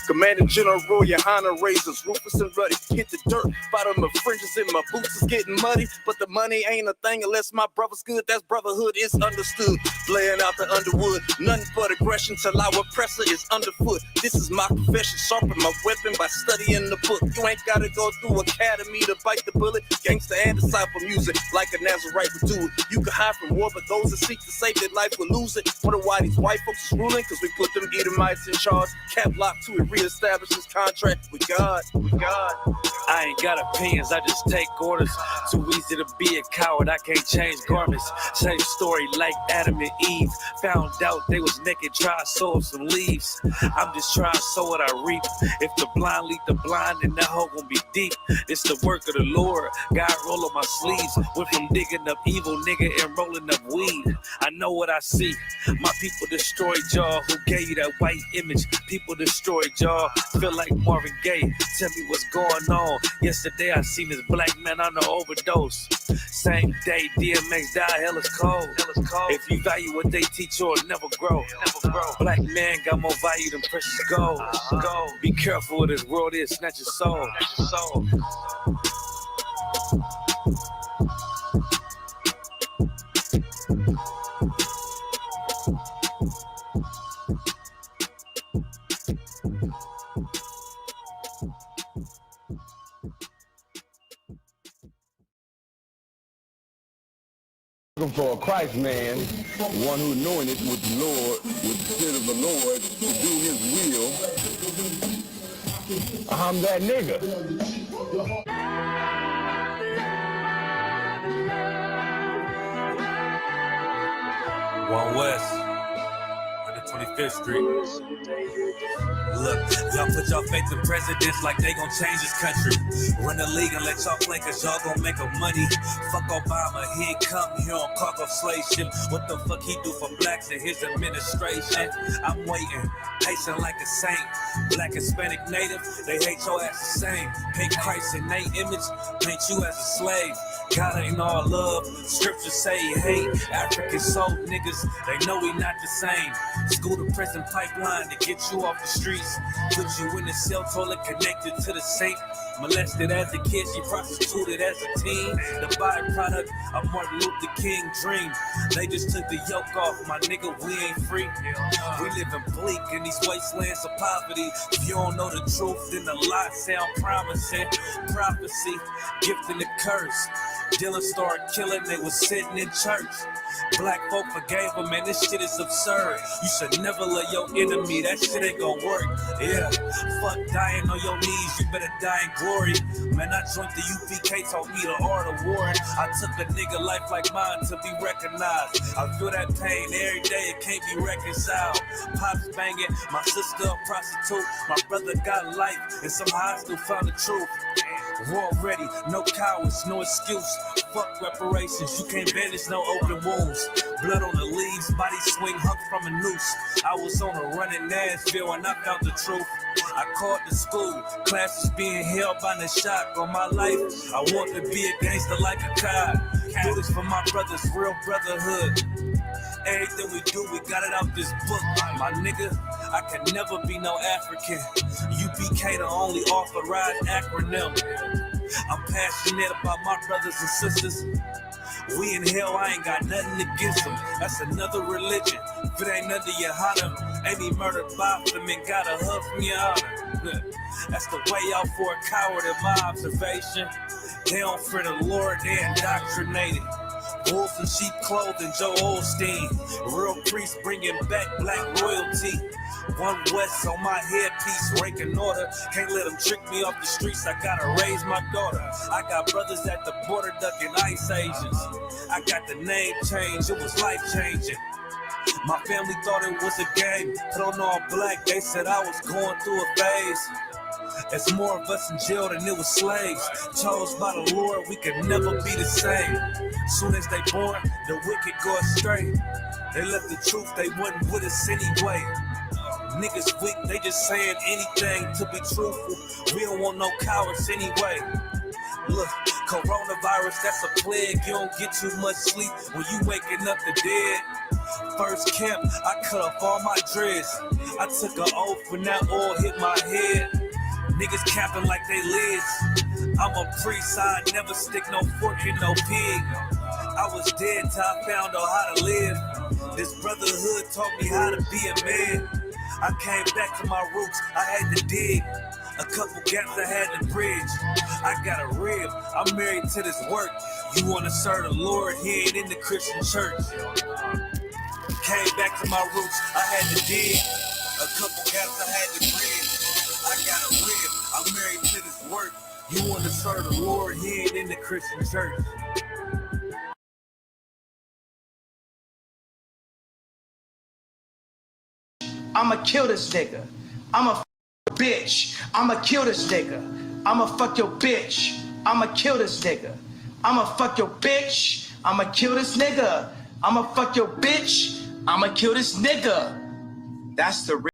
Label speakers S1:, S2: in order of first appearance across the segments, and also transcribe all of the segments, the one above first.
S1: Commanding General, your Honor razors, Rufus and Ruddy. Hit the dirt, bottom of fringes in my boots is getting muddy. But the money ain't a thing unless my brother's good. That's brotherhood is understood. Laying out the underwood, nothing but aggression till our oppressor is underfoot. This is my confession, sharpen my weapon by studying the book. You ain't gotta go through academy to bite the bullet. Gangster and disciple music, like a Nazarite would do it. You can hide from war, but those that seek to save their life will lose it. Wonder why these white folks is ruling, cause we put them Edomites in charge. Cap locked to it, reestablish his contract with God.
S2: I ain't got opinions, I just take orders. Too easy to be a coward, I can't change garments. Same story like Adam and Eve. Found out they was naked, try to sow some leaves. I'm just trying to sow what I reap. If the blind lead the blind, then that hole gon' be deep. It's the work of the Lord, God roll up my sleeves. Went from digging up evil, nigga, and rolling up weed. I know what I see. My people destroyed y'all. Who gave you that white image? People destroyed y'all. Feel like Marvin Gaye. Tell me what's going on. Yesterday I seen this black man on the overdose. Same day DMX died, hell is cold. If you value what they teach, you'll never grow. Black man got more value than precious gold. Be careful what this world is, snatch your soul.
S3: Looking for a Christ man, one who knowing it with the Lord, with the Spirit of the Lord, to do his will. I'm that nigga.
S2: One West, 125th Street. Look, y'all put y'all faith in presidents like they gon' change this country. Run the league and let y'all play cause y'all gon' make a money. Fuck Obama, he ain't come here on cargo slave ship. What the fuck he do for blacks in his administration? I'm waiting, patient like a saint. Black, Hispanic, Native, they hate your ass the same. Paint Christ in their image, paint you as a slave. God ain't all love, scriptures say he hate. African soul niggas, they know we not the same. School to prison pipeline to get you off the streets. Put you in the cell toilet connected to the saint. Molested as a kid, she prostituted as a teen. The byproduct of Martin Luther King dream. They just took the yoke off, my nigga, we ain't free. We live in bleak in these wastelands of poverty. If you don't know the truth, then the lie sound promising. Prophecy, gift and the curse. Dylan started killing, they was sitting in church. Black folk forgave him, man, this shit is absurd. You should never love your enemy, that shit ain't gon' work. Yeah, fuck dying on your knees, you better die in glory. Man, I joined the UPK, taught me the art of warring. I took a nigga life like mine to be recognized. I feel that pain every day, it can't be reconciled. Pops banging, my sister a prostitute. My brother got life, and somehow I still found the truth. War ready, no cowards, no excuse. Fuck reparations, you can't bandage no open wounds. Blood on the leaves, body swing hung from a noose. I was on a run in Nashville and I found the truth. I called the school, classes being held by the shock on my life. I want to be a gangster like a cop. Do this for my brothers, real brotherhood. Everything we do, we got it out this book. My nigga, I can never be no African. UPK the only authorized acronym. I'm passionate about my brothers and sisters. We in hell, I ain't got nothing against them. That's another religion. If it ain't under your honor, ain't he murdered by them and got a hug from your honor. That's the way out for a coward in my observation. They don't fear the Lord, they indoctrinated. Wolves in sheep clothing, Joe Osteen. Real priest bringing back black royalty. One West on my headpiece, ranking order. Can't let them trick me off the streets, I gotta raise my daughter. I got brothers at the border ducking ICE agents. I got the name change, it was life changing. My family thought it was a game, put on all black, they said I was going through a phase. There's more of us in jail than it was slaves. Chose by the Lord, we could never be the same. Soon as they born, the wicked go astray. They left the truth, they wasn't with us anyway. Niggas weak, they just saying anything to be truthful. We don't want no cowards anyway. Look, coronavirus, that's a plague. You don't get too much sleep when you waking up the dead. First camp, I cut off all my dreads. I took an oath when that oil hit my head. Niggas capping like they lids. I'm a priest, I never stick no fork in no pig. I was dead till I found out how to live. This brotherhood taught me how to be a man. I came back to my roots, I had to dig. A couple gaps I had to bridge. I got a rib, I'm married to this work. You wanna serve the Lord, he ain't in the Christian church. Came back to my roots, I had to dig. A couple gaps I had to bridge. I got a rib, I'm married to this work. You wanna serve the Lord, he ain't in the Christian church.
S4: I'ma kill this nigga. I'ma bitch. I'ma kill this nigga. I'ma fuck your bitch. I'ma kill this nigga. I'ma fuck your bitch. I'ma kill this nigga. I'ma fuck your bitch. I'ma kill this nigga. That's the real.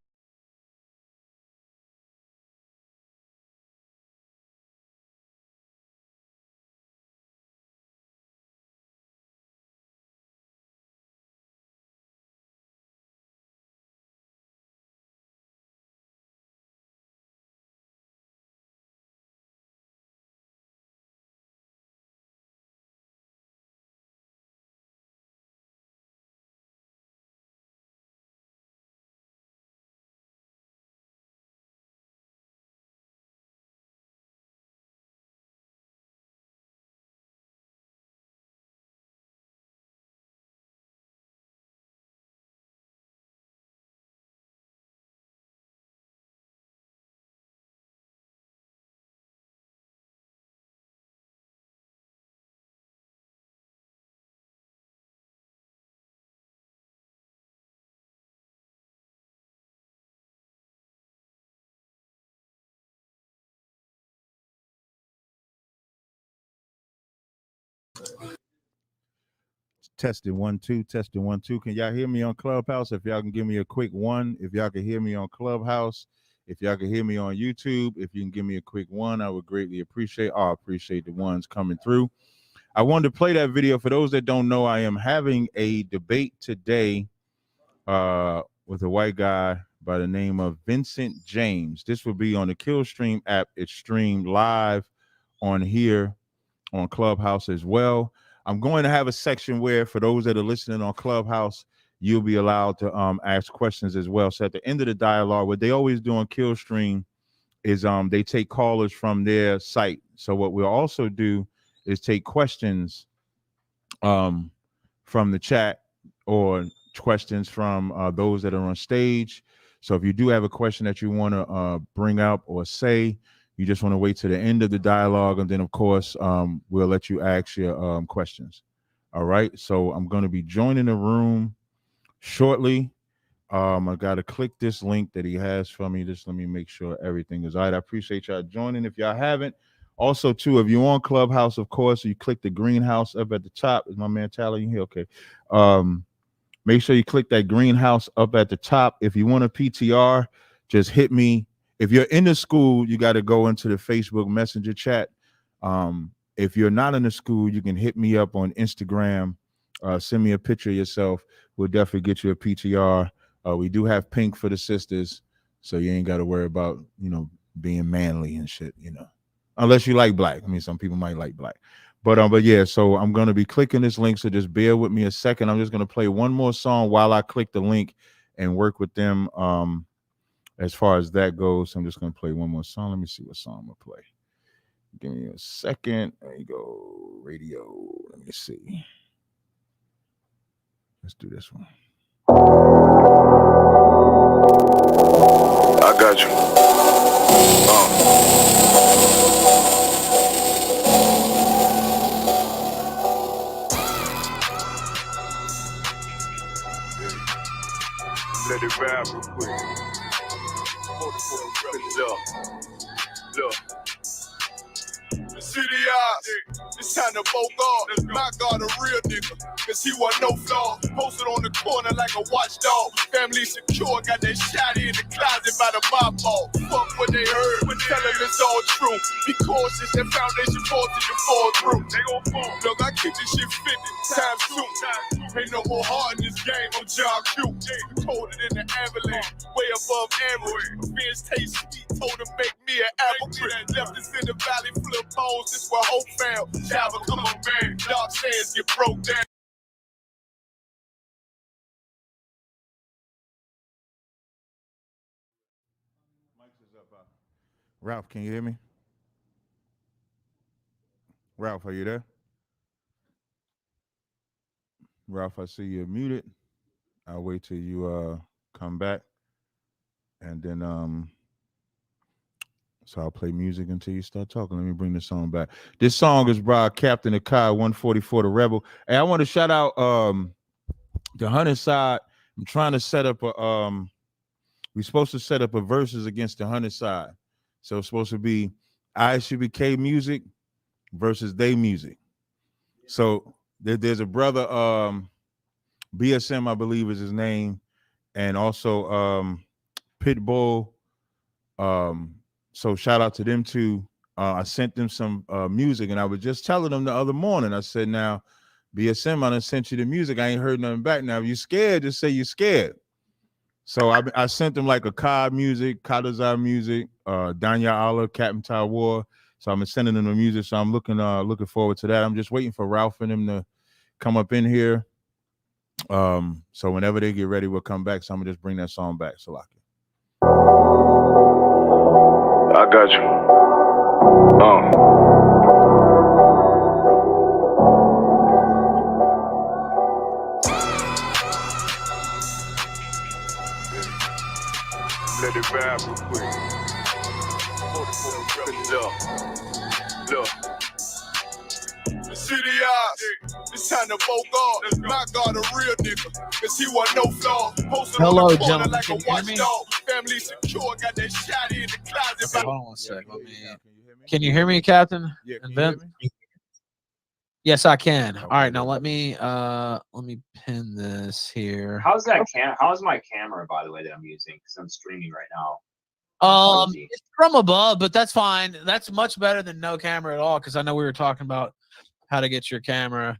S5: Testing 1 2, testing 1 2. Can y'all hear me on Clubhouse? If y'all can give me a quick one. If y'all can hear me on Clubhouse, if y'all can hear me on YouTube, if you can give me a quick one, I would greatly appreciate. I appreciate the ones coming through. I wanted to play that video. For those that don't know, I am having a debate today with a white guy by the name of Vincent James. This will be on the Killstream app. It's streamed live on here on Clubhouse as well. I'm going to have a section where, for those that are listening on Clubhouse, you'll be allowed to ask questions as well. So at the end of the dialogue, what they always do on Killstream is they take callers from their site. So what we'll also do is take questions from the chat or questions from those that are on stage. So if you do have a question that you want to bring up or say, you just want to wait to the end of the dialogue, and then, of course, we'll let you ask your questions. All right. So I'm going to be joining the room shortly. I got to click this link that he has for me. Just let me make sure everything is all right. I appreciate y'all joining. If y'all haven't, also, too, if you're on Clubhouse, of course, you click the greenhouse up at the top. Is my man Tyler in here? Okay. Make sure you click that greenhouse up at the top. If you want a PTR, just hit me. If you're in the school, you got to go into the Facebook Messenger chat. If you're not in the school, you can hit me up on Instagram. Send me a picture of yourself. We'll definitely get you a PTR. We do have pink for the sisters, so you ain't got to worry about, being manly and shit, unless you like black. I mean, some people might like black. But yeah, so I'm going to be clicking this link, so just bear with me a second. I'm just going to play one more song while I click the link and work with them. As far as that goes, I'm just going to play one more song. Let me see what song I'm going to play. Give me a second. There you go. Radio. Let me see. Let's do this one.
S6: I got you. Let it rap real quick. Look. The city eyes, the
S1: It's time to Bogart. My God, a real nigga. Cause he wasn't no flaw. Posted on the corner like a watchdog. Family secure, got that shot in the closet by the mob ball. Fuck what they heard, but tell them it's all true. Be cautious, that foundation falls till you fall through. They gon' fall. Look, I keep this shit 50 times 2. Ain't no more heart in this game, I'm John Q. Colder than the avalanche, way above average. Fierce taste sweet, told him make me an apple tree. Left us in the valley full of bones, this where hope found. Java, come on, man. Dark sands get broke down.
S5: Ralph, can you hear me? Ralph, are you there? Ralph, I see you're muted. I'll wait till you come back. And then so I'll play music until you start talking. Let me bring this song back. This song is by Captain Akai 144 The Rebel. Hey, I want to shout out the hunting side. I'm trying to set up a we're supposed to set up a versus against the hunting side. So it's supposed to be ISUBK music versus they music. So there's a brother, BSM, I believe is his name, and also Pitbull. So shout out to them too. I sent them some music, and I was just telling them the other morning. I said, now, BSM, I done sent you the music. I ain't heard nothing back. Now, if you scared, just say you're scared. So I sent them like a Ka music, Kadazar music, Danya Allah, Captain Tawar. So I'm sending them the music. So I'm looking forward to that. I'm just waiting for Ralph and them to come up in here. So whenever they get ready, we'll come back. So I'm gonna just bring that song back. So
S3: I got you. Let it rap real quick. Look.
S1: The city eyes, it's time to Bogart. My God, a real nigga, cause he wasn't no flaw. Posted
S6: Hello,
S1: on the corner
S6: gentlemen.
S1: like a
S6: Can you hear me?
S1: watchdog. Family secure, got that shot in the closet.
S6: Hold on one sec. Can you hear me, Captain?
S5: yeah, can
S6: And
S5: you hear
S6: Vince?
S5: me?
S6: Yes, I can.
S5: Okay,
S6: All right, now
S5: good.
S6: let me pin this here.
S7: How's my camera, by the way, that I'm using? Because I'm streaming right now.
S6: It's from above, but that's fine. That's much better than no camera at all, because I know we were talking about how to get your camera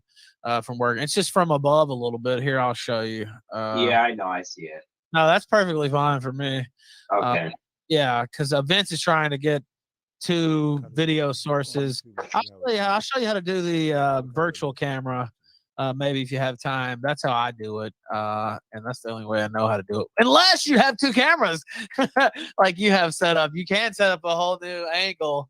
S6: from working. It's just from above a little bit. Here, I'll show you.
S7: Yeah, I know. I see it.
S6: No, that's perfectly fine for me.
S7: Okay.
S6: Yeah, because Vince is trying to get 2 video sources. I'll show you how to do the virtual camera. Maybe if you have time. That's how I do it. And that's the only way I know how to do it. Unless you have 2 cameras like you have set up. You can set up a whole new angle.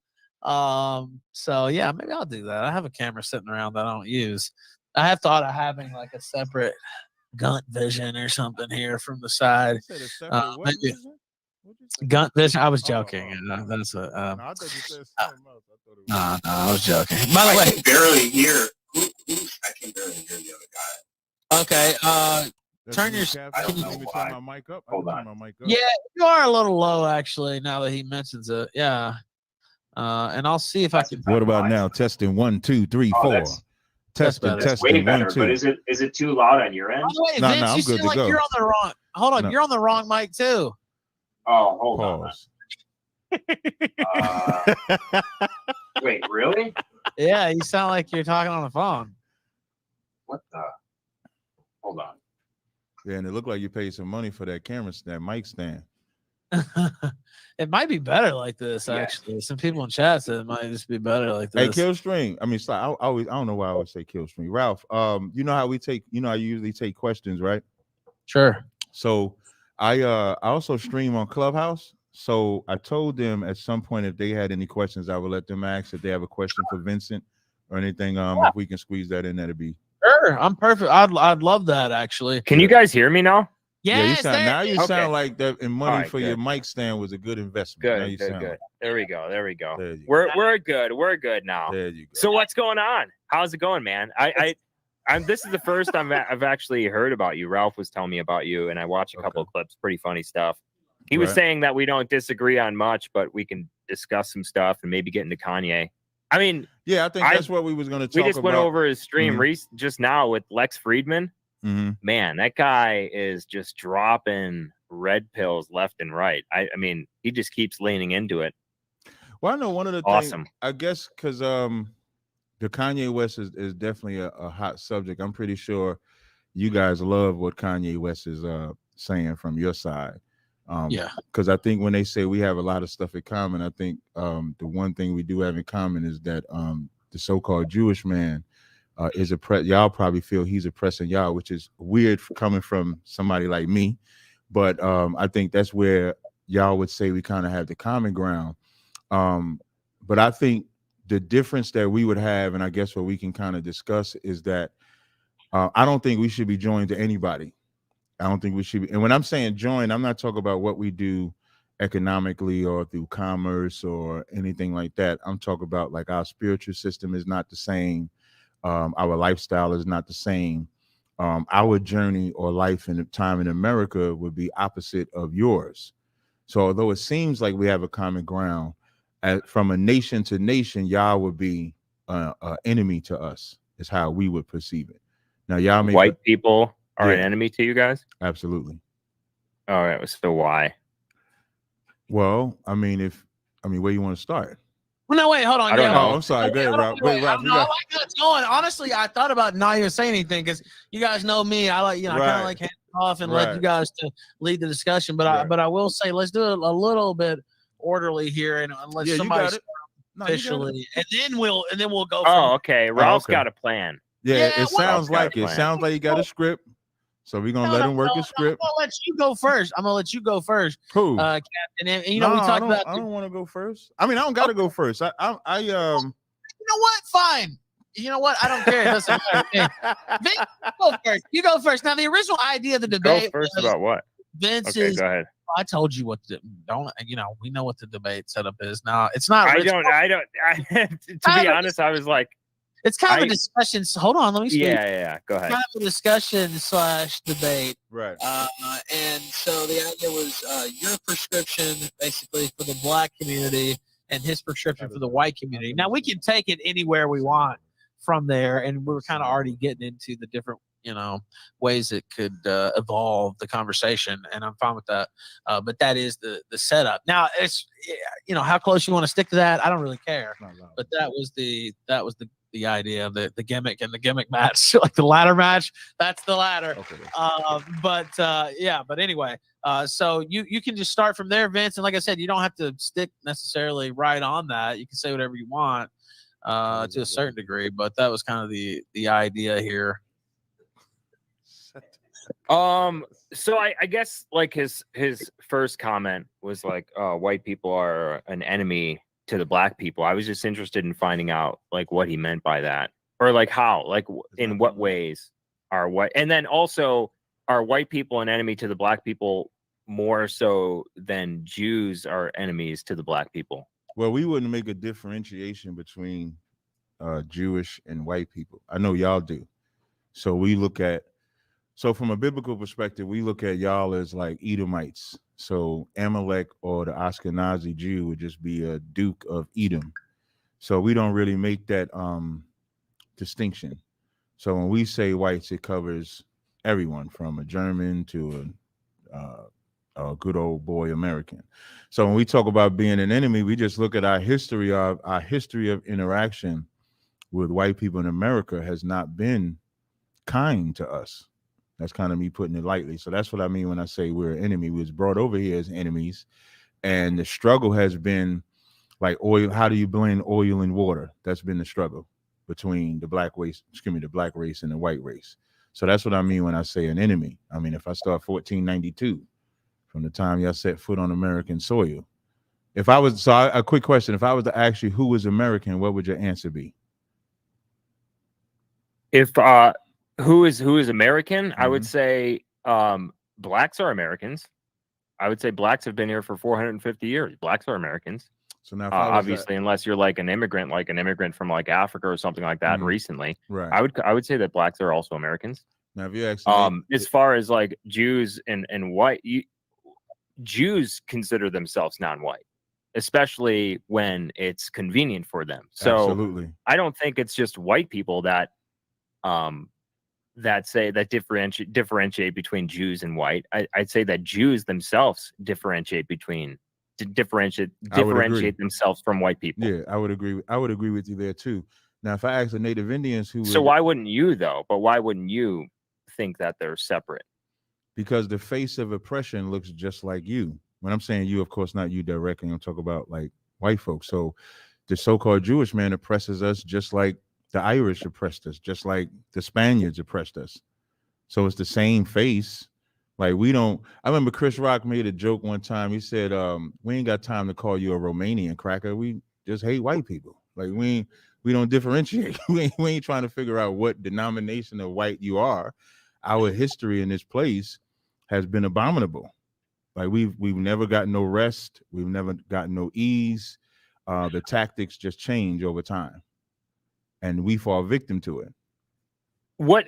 S6: So yeah, maybe I'll do that. I have a camera sitting around that I don't use. I have thought of having like a separate Gunt Vision or something here from the side. Maybe Gunt Vision. I was joking. That's a
S5: I thought you said something else.
S6: no, I was joking. By the way,
S8: I can barely hear. I can barely hear the other guy.
S6: okay. Turn your.
S8: I don't know why.
S5: Turn my mic up.
S7: Hold on.
S5: Turn my mic up.
S6: Yeah, you are a little low actually. Now that he mentions it, yeah. And I'll see if I can.
S5: What about now? Testing 1, 2, 3, 4. Testing,
S6: better.
S7: That's way
S5: testing,
S7: better.
S5: 1, 2.
S7: But is it too loud on your end?
S6: By the way,
S5: No,
S6: Vince,
S5: no, I'm
S6: you
S5: good
S6: seem
S5: to
S6: like
S5: go.
S6: you're on the wrong. Hold on,
S5: No.
S6: you're on the wrong mic too.
S7: Oh, hold on.
S5: Pause.
S7: Wait, really?
S6: Yeah, you sound like you're talking on the phone.
S7: What the? Hold on.
S5: Yeah, and it looked like you paid some money for that camera stand, mic stand.
S6: It might be better like this,
S7: Yeah.
S6: actually. Some people in chat said it might just be better like
S5: Hey,
S6: this.
S5: Killstream. I mean, I don't know why I always say Killstream. Ralph, you know how I usually take questions, right?
S6: Sure.
S5: So I also stream on Clubhouse. So I told them at some point if they had any questions, I would let them ask. If they have a question for Vincent or anything, if we can squeeze that in, that'd be.
S6: Sure, I'm perfect. I'd love that actually.
S9: Can you guys hear me now?
S5: Yeah, you
S6: Yes,
S5: sound now. You
S9: Okay.
S5: sound like that. And money
S9: All right,
S5: for your
S9: good.
S5: mic stand was a good investment. Now you
S9: Good,
S5: sound
S9: good.
S5: like-
S9: There we go. There we go.
S5: There you
S9: We're good. We're good now.
S5: There you go.
S9: So what's going on? How's it going, man? This is the first time I've actually heard about you. Ralph was telling me about you, and I watched a couple of clips. Pretty funny stuff. He was
S5: Right.
S9: saying that we don't disagree on much, but we can discuss some stuff and maybe get into Kanye. I mean,
S5: Yeah, I think that's what we was going to talk about.
S9: We just went over his stream just now with Lex Friedman.
S5: Mm-hmm.
S9: Man, that guy is just dropping red pills left and right. I mean, he just keeps leaning into it.
S5: Well, I know one of the things, I guess, because the Kanye West is definitely a hot subject. I'm pretty sure you guys love what Kanye West is saying from your side.
S6: Yeah.
S5: Because I think when they say we have a lot of stuff in common, I think the one thing we do have in common is that the so-called Jewish man is y'all probably feel he's oppressing y'all, which is weird coming from somebody like me. But I think that's where y'all would say we kind of have the common ground. But I think the difference that we would have, and I guess what we can kind of discuss, is that I don't think we should be joined to anybody. I don't think we should be. And when I'm saying join, I'm not talking about what we do economically or through commerce or anything like that. I'm talking about like our spiritual system is not the same. Our lifestyle is not the same. Our journey or life and time in America would be opposite of yours. So although it seems like we have a common ground, from a nation to nation, y'all would be an enemy to us, is how we would perceive it. Now, y'all may
S9: white people are an enemy to you guys?
S5: Absolutely.
S9: All right. So why?
S5: Well, I mean, where you want to start?
S6: Well, no, wait, hold on.
S9: I don't know.
S5: Oh, I'm sorry. Go ahead, Rob. Wait, Rob.
S6: I like how it's going. Honestly, I thought about not even saying anything because you guys know me. I like, I kind of like hand off and let you guys to lead the discussion. But I will say, let's do it a little bit orderly here, and let somebody start officially, and then we'll go.
S9: Oh, okay. Ralph's got a plan.
S5: Yeah, it sounds like it. Sounds like you got a script. So we're gonna let him work his script.
S6: I'm gonna let you go first.
S5: Cool.
S6: Captain. And we talked about.
S5: I don't want to go first. I mean, I don't gotta go first.
S6: You know what? Fine. You know what? I don't care. It doesn't matter. Vince, go first. You go first. Now, the original idea of the debate.
S9: Go first about what?
S6: Vince
S9: is. Go ahead.
S6: I told you what we know what the debate setup is. Now, it's not.
S9: I don't. To be honest, I was like.
S6: It's kind of a discussion. So hold on, let me speak.
S9: Yeah. Go ahead.
S6: Kind of a discussion / debate.
S5: Right.
S6: And so the idea was your prescription basically for the black community and his prescription for the white community. Now we can take it anywhere we want from there, and we're kind of already getting into the different ways it could evolve the conversation, and I'm fine with that. But that is the setup. Now it's how close you want to stick to that. I don't really care. But that was the idea of the gimmick and the gimmick match, like the ladder match. That's the ladder. Okay. But anyway, so you can just start from there, Vince. And like I said, you don't have to stick necessarily right on that. You can say whatever you want to a certain degree, but that was kind of the idea here.
S9: So I guess like his first comment was like, white people are an enemy to the black people. I was just interested in finding out like what he meant by that, or like how, like in what ways are white, and then also are white people an enemy to the black people more so than Jews are enemies to the black people?
S5: Well, we wouldn't make a differentiation between Jewish and white people. I know y'all do. So from a biblical perspective, we look at y'all as like Edomites. So Amalek or the Ashkenazi Jew would just be a Duke of Edom. So we don't really make that distinction. So when we say whites, it covers everyone from a German to a good old boy American. So when we talk about being an enemy, we just look at our history of interaction with white people in America has not been kind to us. That's kind of me putting it lightly. So that's what I mean when I say we're an enemy. We was brought over here as enemies, and the struggle has been like oil. How do you blend oil and water? That's been the struggle between the black race and the white race. So that's what I mean when I say an enemy. I mean, if I start 1492, from the time y'all set foot on American soil, a quick question: if I was to ask you who is American, what would your answer be?
S9: If who is American? I would say blacks are Americans. I would say blacks have been here for 450 years. Blacks are Americans. So now, obviously, unless you're like an immigrant from like Africa or something like that recently,
S5: right?
S9: I would say that blacks are also Americans.
S5: Now, if you actually,
S9: as far as like Jews and white, Jews consider themselves non-white. especially when it's convenient for them. So
S5: Absolutely.
S9: I don't think it's just white people that differentiate between Jews and white. I'd say that Jews themselves differentiate themselves from white people.
S5: Yeah, I would agree. I would agree with you there too. Now, if I ask the Native Indians
S9: So why wouldn't you though? But why wouldn't you think that they're separate?
S5: Because the face of oppression looks just like you. When I'm saying you, of course, not you directly. I'm talking about like white folks. So the so-called Jewish man oppresses us just like the Irish oppressed us, just like the Spaniards oppressed us. So it's the same face. Like we don't. I remember Chris Rock made a joke one time. He said, "We ain't got time to call you a Romanian cracker. We just hate white people. Like we don't differentiate. we ain't trying to figure out what denomination of white you are. Our history in this place has been abominable. Like we've never gotten no rest. We've never gotten no ease. The tactics just change over time, and we fall victim to it."
S9: What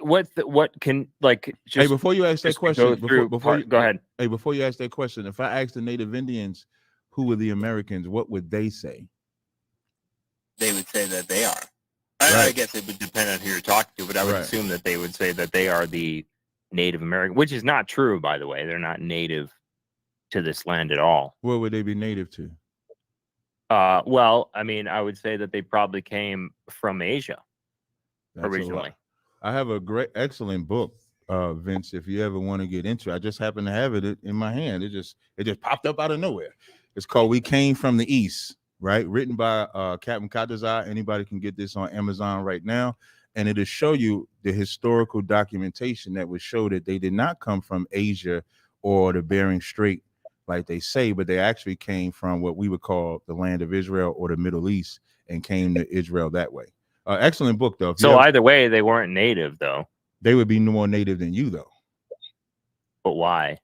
S9: can like just
S5: hey, before you ask that question,
S9: go ahead.
S5: Hey, before you ask that question, if I ask the Native Indians who were the Americans, what would they say?
S8: They would say that they are.
S5: Right.
S9: I guess it would depend on who you're talking to, but I would assume that they would say that they are the Native American, which is not true, by the way. They're not native to this land at all.
S5: What would they be native to?
S9: Well, I mean, I would say that they probably came from Asia originally.
S5: I have a excellent book, Vince. If you ever want to get into it, I just happen to have it in my hand. It just popped up out of nowhere. It's called "We Came from the East," right? Written by Captain Tazaryach. Anybody can get this on Amazon right now, and it'll show you the historical documentation that would show that they did not come from Asia or the Bering Strait, like they say, but they actually came from what we would call the land of Israel or the Middle East and came to Israel that way. Excellent book, though.
S9: So either way, they weren't native, though.
S5: They would be more native than you, though.
S9: But why?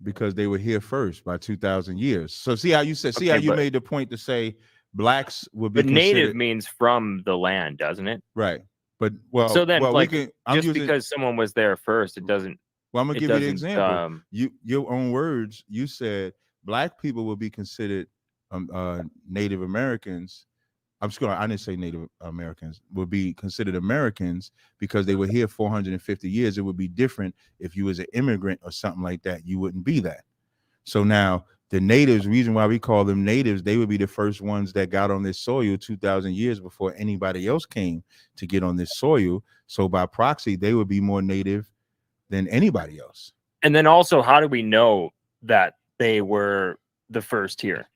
S5: Because they were here first by 2,000 years. So see how you said, how you made the point to say blacks would be.
S9: But native means from the land, doesn't it?
S5: Right. But well,
S9: so then like
S5: just
S9: because someone was there first, it doesn't.
S5: Well, I'm gonna give you the example. Your own words. You said black people will be considered Native Americans. I didn't say Native Americans would be considered Americans because they were here 450 years. It would be different if you was an immigrant or something like that. You wouldn't be that. So now the natives, reason why we call them natives, they would be the first ones that got on this soil 2,000 years before anybody else came to get on this soil. So by proxy, they would be more native than anybody else.
S9: And then also, how do we know that they were the first here?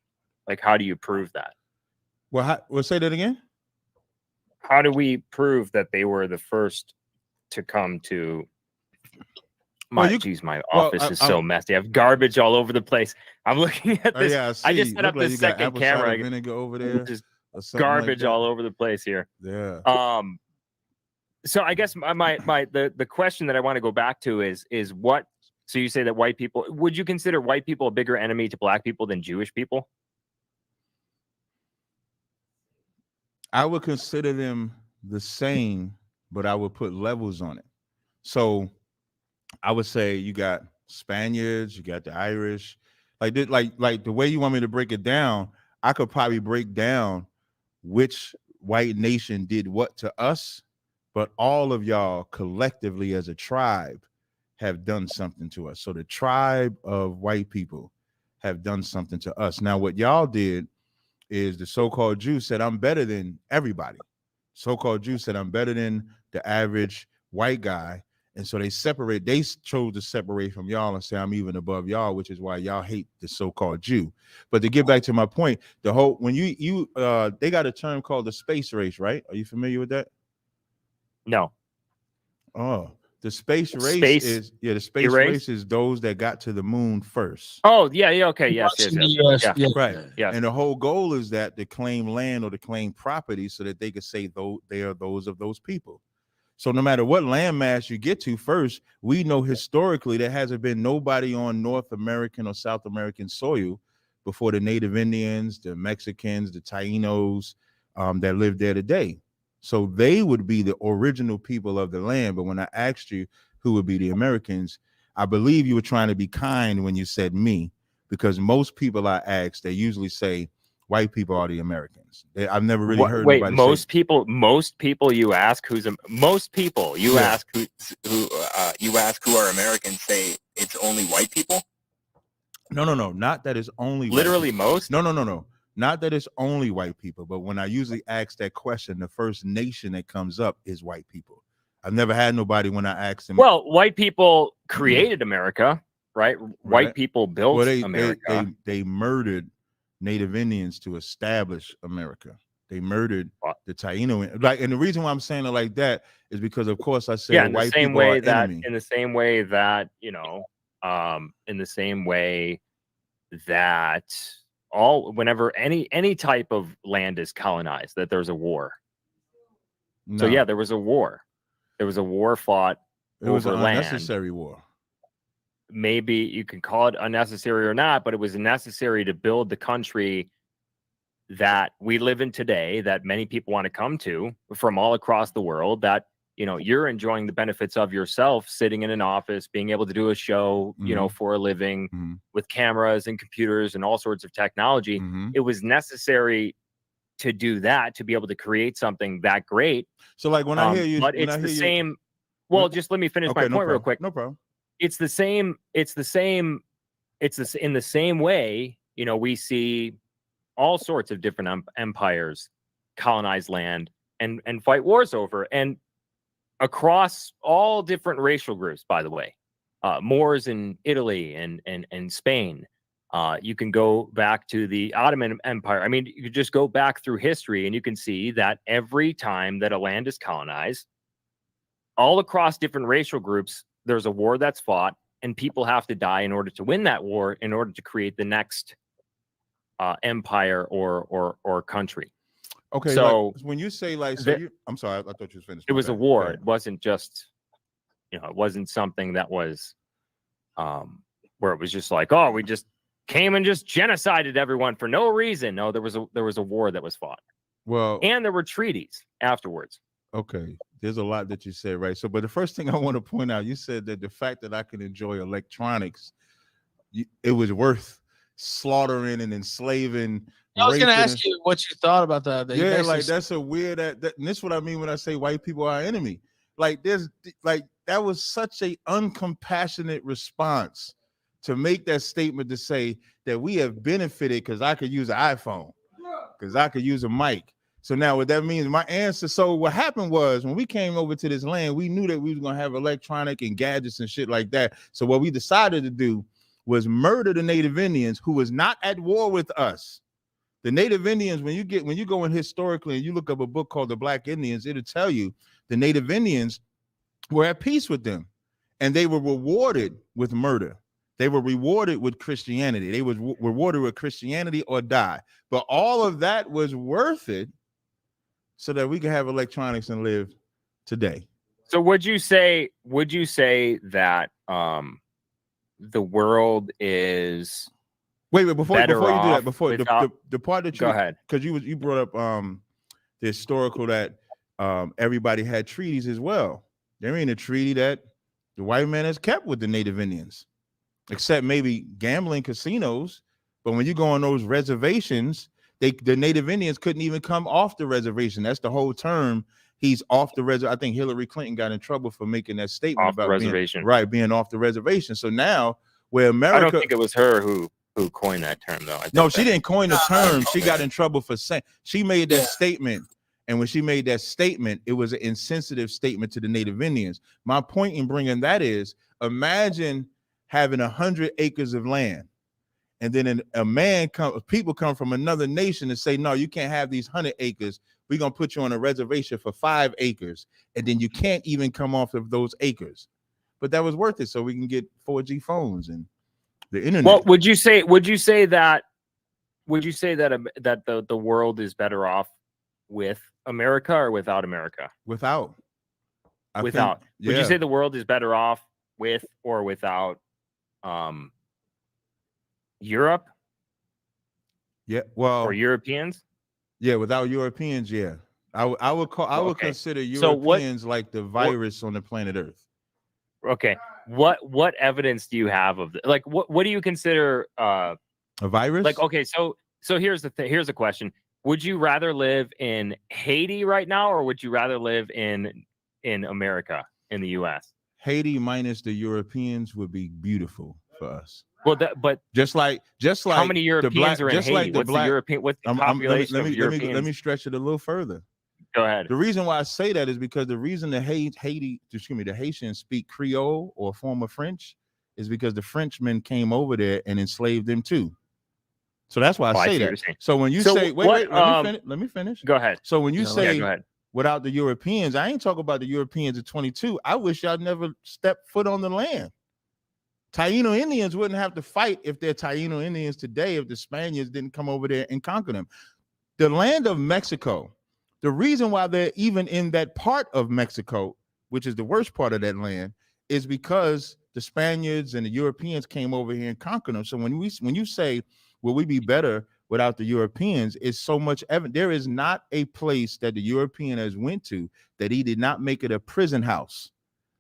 S9: Like, how do you prove that?
S5: Well, we'll say that again.
S9: How do we prove that they were the first to come to? My office is so messy. I have garbage all over the place. I'm looking at this. I just set up this second camera.
S5: Vinegar over there.
S9: Just garbage all over the place here.
S5: Yeah.
S9: So I guess the question that I want to go back to is what? So you say that white people, would you consider white people a bigger enemy to black people than Jewish people?
S5: I would consider them the same, but I would put levels on it. So I would say you got Spaniards, you got the Irish, like the way you want me to break it down. I could probably break down which white nation did what to us, but all of y'all collectively as a tribe have done something to us. So the tribe of white people have done something to us. Now, what y'all did is the so-called Jew said, I'm better than everybody. So-called Jew said, I'm better than the average white guy. And so they chose to separate from y'all and say, I'm even above y'all, which is why y'all hate the so-called Jew. But to get back to my point, when they got a term called the space race, right? Are you familiar with that?
S9: No.
S5: Oh, the space race is those that got to the moon first.
S9: Oh, yeah, okay, yes.
S5: Right. Yeah. And the whole goal is that to claim land or to claim property so that they could say they are those of those people. So no matter what landmass you get to first, we know historically there hasn't been nobody on North American or South American soil before the Native Indians, the Mexicans, the Tainos that live there today. So they would be the original people of the land. But when I asked you who would be the Americans, I believe you were trying to be kind when you said me, because most people I ask, they usually say white people are the Americans. I've never really heard
S9: Wait,
S5: nobody
S9: most
S5: say.
S9: people you ask most people you
S5: Yeah.
S9: ask
S8: You ask who are Americans, say it's only white people.
S5: No, not that it's only white
S9: literally
S5: people.
S9: most.
S5: No. Not that it's only white people, but when I usually ask that question, the first nation that comes up is white people. I've never had nobody when I ask them.
S9: Well, white people created America, right? White people built
S5: Well,
S9: America.
S5: they murdered Native Indians to establish America. They murdered the Taino. Like, and the reason why I'm saying it like that is because, of course, I said
S9: in the
S5: white
S9: same
S5: people
S9: way
S5: are
S9: that
S5: enemy.
S9: in the same way that in the same way that whenever any type of land is colonized, that there's a war. So
S5: No,
S9: yeah, there was a war. There was a war fought
S5: it was an
S9: over land.
S5: unnecessary war.
S9: Maybe you can call it unnecessary or not, but it was necessary to build the country that we live in today, that many people want to come to from all across the world, that you're enjoying the benefits of yourself sitting in an office, being able to do a show, for a living with cameras and computers and all sorts of technology. It was necessary to do that, to be able to create something that great.
S5: So like when I hear you,
S9: but it's the same. Well, just let me finish my point real quick.
S5: No problem.
S9: It's the same. In the same way, we see all sorts of different empires colonize land and fight wars over, and across all different racial groups, by the way. Moors in Italy and Spain. You can go back to the Ottoman Empire. I mean, you could just go back through history and you can see that every time that a land is colonized, all across different racial groups, there's a war that's fought, and people have to die in order to win that war, in order to create the next empire or country.
S5: Okay,
S9: so
S5: like, when you say like, I'm sorry, I thought you was finished.
S9: It was a war. It wasn't just, it wasn't something that was, where it was just like, oh, we just came and just genocided everyone for no reason. No, there was a war that was fought.
S5: Well,
S9: and there were treaties afterwards.
S5: Okay, there's a lot that you said, right? So, but the first thing I want to point out, you said that the fact that I can enjoy electronics, it was worth slaughtering and enslaving.
S6: I was going to ask you what you thought about that.
S5: Yeah, like that's a weird. And this is what I mean when I say white people are our enemy. Like that was such a uncompassionate response to make that statement, to say that we have benefited because I could use an iPhone, because I could use a mic. So now what that means, my answer, so what happened was when we came over to this land, we knew that we was going to have electronic and gadgets and shit like that. So what we decided to do was murder the Native Indians who was not at war with us. The Native Indians, when you go in historically and you look up a book called The Black Indians, it'll tell you the Native Indians were at peace with them, and they were rewarded with murder. They were rewarded with Christianity. They were rewarded with Christianity or die. But all of that was worth it so that we can have electronics and live today.
S9: So would you say that the world is
S5: wait before you do that, before
S9: without,
S5: the part that you
S9: go ahead,
S5: because you brought up the historical that everybody had treaties as well. There ain't a treaty that the white man has kept with the Native Indians, except maybe gambling casinos. But when you go on those reservations, the Native Indians couldn't even come off the reservation. That's the whole term. He's off the reservation. I think Hillary Clinton got in trouble for making that statement
S9: off
S5: about
S9: the reservation.
S5: being off the reservation. So now where America,
S9: I don't think it was her who coined that term, though.
S5: No, she didn't coin the term. She got in trouble for saying, she made that statement. And when she made that statement, it was an insensitive statement to the Native Indians. My point in bringing that is, imagine having 100 acres of land, and then people come from another nation and say, no, you can't have these 100 acres. We're going to put you on a reservation for 5 acres. And then you can't even come off of those acres. But that was worth it, so we can get 4G phones and the internet.
S9: Well, would you say that the world is better off with America or without America?
S5: Without.
S9: Would you say the world is better off with or without Europe?
S5: Yeah, well,
S9: or Europeans?
S5: Yeah, without Europeans, yeah. I would consider Europeans like the virus on the planet Earth.
S9: Okay. What evidence do you have of like what do you consider
S5: a virus?
S9: Like, okay, so So here's the here's a question: would you rather live in Haiti right now, or would you rather live in America, in the U.S.?
S5: Haiti minus the Europeans would be beautiful for us.
S9: Well, but
S5: just like
S9: how many Europeans are in Haiti?
S5: Like
S9: what's the European? What's the population of Europeans?
S5: Let me stretch it a little further.
S9: Go ahead.
S5: The reason why I say that is because the reason the Haitians speak Creole or a form of French is because the Frenchmen came over there and enslaved them too. So that's why I say that. So when you say, wait, let me finish.
S9: Go ahead.
S5: So when you say,
S9: go ahead.
S5: Without the Europeans, I ain't talking about the Europeans at 22. I wish y'all never stepped foot on the land. Taino Indians wouldn't have to fight if they're Taino Indians today if the Spaniards didn't come over there and conquer them. The land of Mexico, the reason why they're even in that part of Mexico, which is the worst part of that land, is because the Spaniards and the Europeans came over here and conquered them. So when you say, will we be better without the Europeans, it's so much evident. There is not a place that the European has went to that he did not make it a prison house.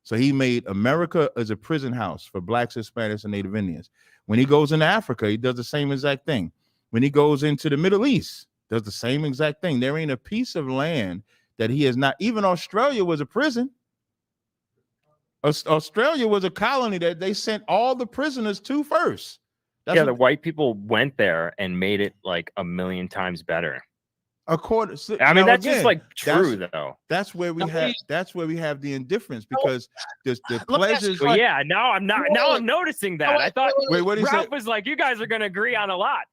S5: So he made America as a prison house for blacks, Hispanics, and Native Indians. When he goes into Africa, he does the same exact thing. When he goes into the Middle East, does the same exact thing. There ain't a piece of land that he has not. Even Australia was a prison. Australia was a colony that they sent all the prisoners to first.
S9: The white people went there and made it like a million times better.
S5: I
S9: mean, that's just like true though.
S5: That's where we have the indifference because the pleasures.
S9: Well, yeah, now I'm noticing that. I thought
S5: what he
S9: Ralph
S5: said?
S9: was like, you guys are gonna agree on a lot.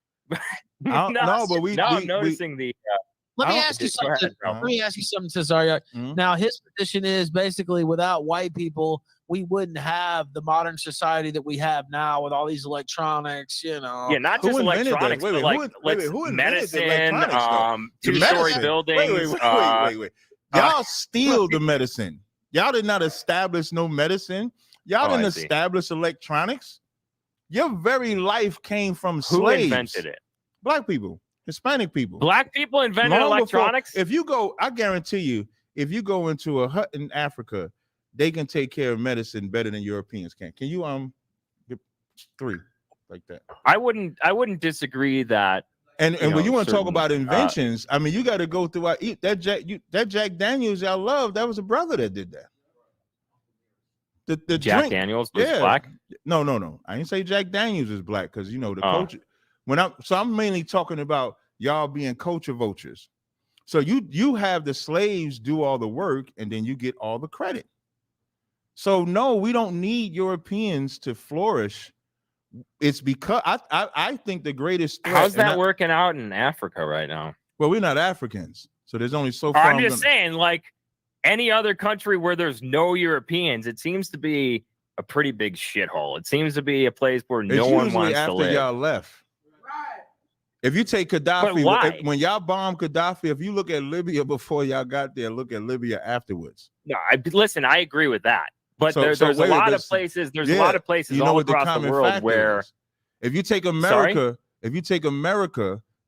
S5: I'm noticing
S9: the.
S6: Let me ask you something. Let me ask you something, Tazaryach. Now, his position is basically without white people, we wouldn't have the modern society that we have now with all these electronics,
S9: Yeah, not just electronics, but medicine, two-story buildings.
S5: Wait. Y'all steal the medicine. Y'all did not establish no medicine. Y'all didn't establish electronics. Your very life came from slaves.
S9: Who invented it?
S5: Black people. Hispanic people.
S9: Black people invented electronics?
S5: If you go, I guarantee you, if you go into a hut in Africa, they can take care of medicine better than Europeans can. Can you get 3 like that?
S9: I wouldn't disagree that.
S5: And when you want to talk about inventions, I mean, you got to go through that Jack Daniels y'all love. That was a brother that did that. The
S9: Jack
S5: drink,
S9: Daniels was black.
S5: No. I didn't say Jack Daniels is black because the culture. I'm mainly talking about y'all being culture vultures. So you have the slaves do all the work and then you get all the credit. So no, we don't need Europeans to flourish. It's because I think the greatest threat.
S9: How's that working out in Africa right now?
S5: Well, we're not Africans, so there's only so far.
S9: I'm just saying, like any other country where there's no Europeans, it seems to be a pretty big shithole. It seems to be a place where no one wants to live.
S5: After y'all left. If you take Gaddafi, when y'all bombed Gaddafi, if you look at Libya before y'all got there, look at Libya afterwards.
S9: No, I agree with that. But there's a lot of places. There's a lot of places all across the world where,
S5: if you take America,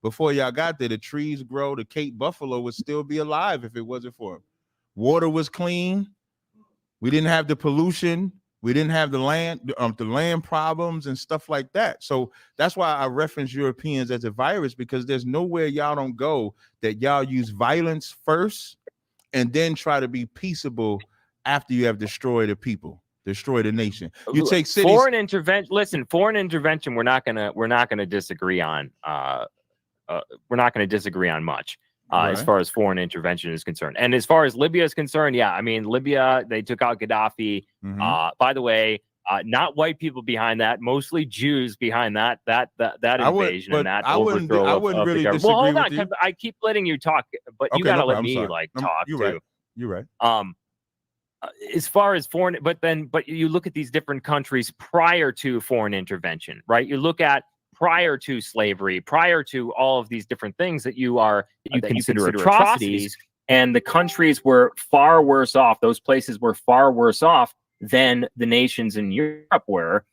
S5: before y'all got there, the trees grow. The Cape buffalo would still be alive if it wasn't for them. Water was clean. We didn't have the pollution. We didn't have the land problems and stuff like that. So that's why I reference Europeans as a virus, because there's nowhere y'all don't go that y'all use violence first and then try to be peaceable after you have destroyed the people, destroyed the nation. You take cities.
S9: Foreign intervention. We're not gonna disagree on. We're not gonna disagree on much. As far as foreign intervention is concerned. And as far as Libya is concerned, yeah, I mean, Libya, they took out Gaddafi. By the way, not white people behind that, mostly Jews behind that invasion and that overthrow
S5: I wouldn't really disagree
S9: well, hold on,
S5: with you.
S9: I keep letting you talk, but you gotta let me talk
S5: you're
S9: too.
S5: Right. You're right.
S9: As far as foreign, but you look at these different countries prior to foreign intervention, right? You look at prior to slavery, prior to all of these different things that you consider atrocities, and the countries were far worse off. Those places were far worse off than the nations in Europe were,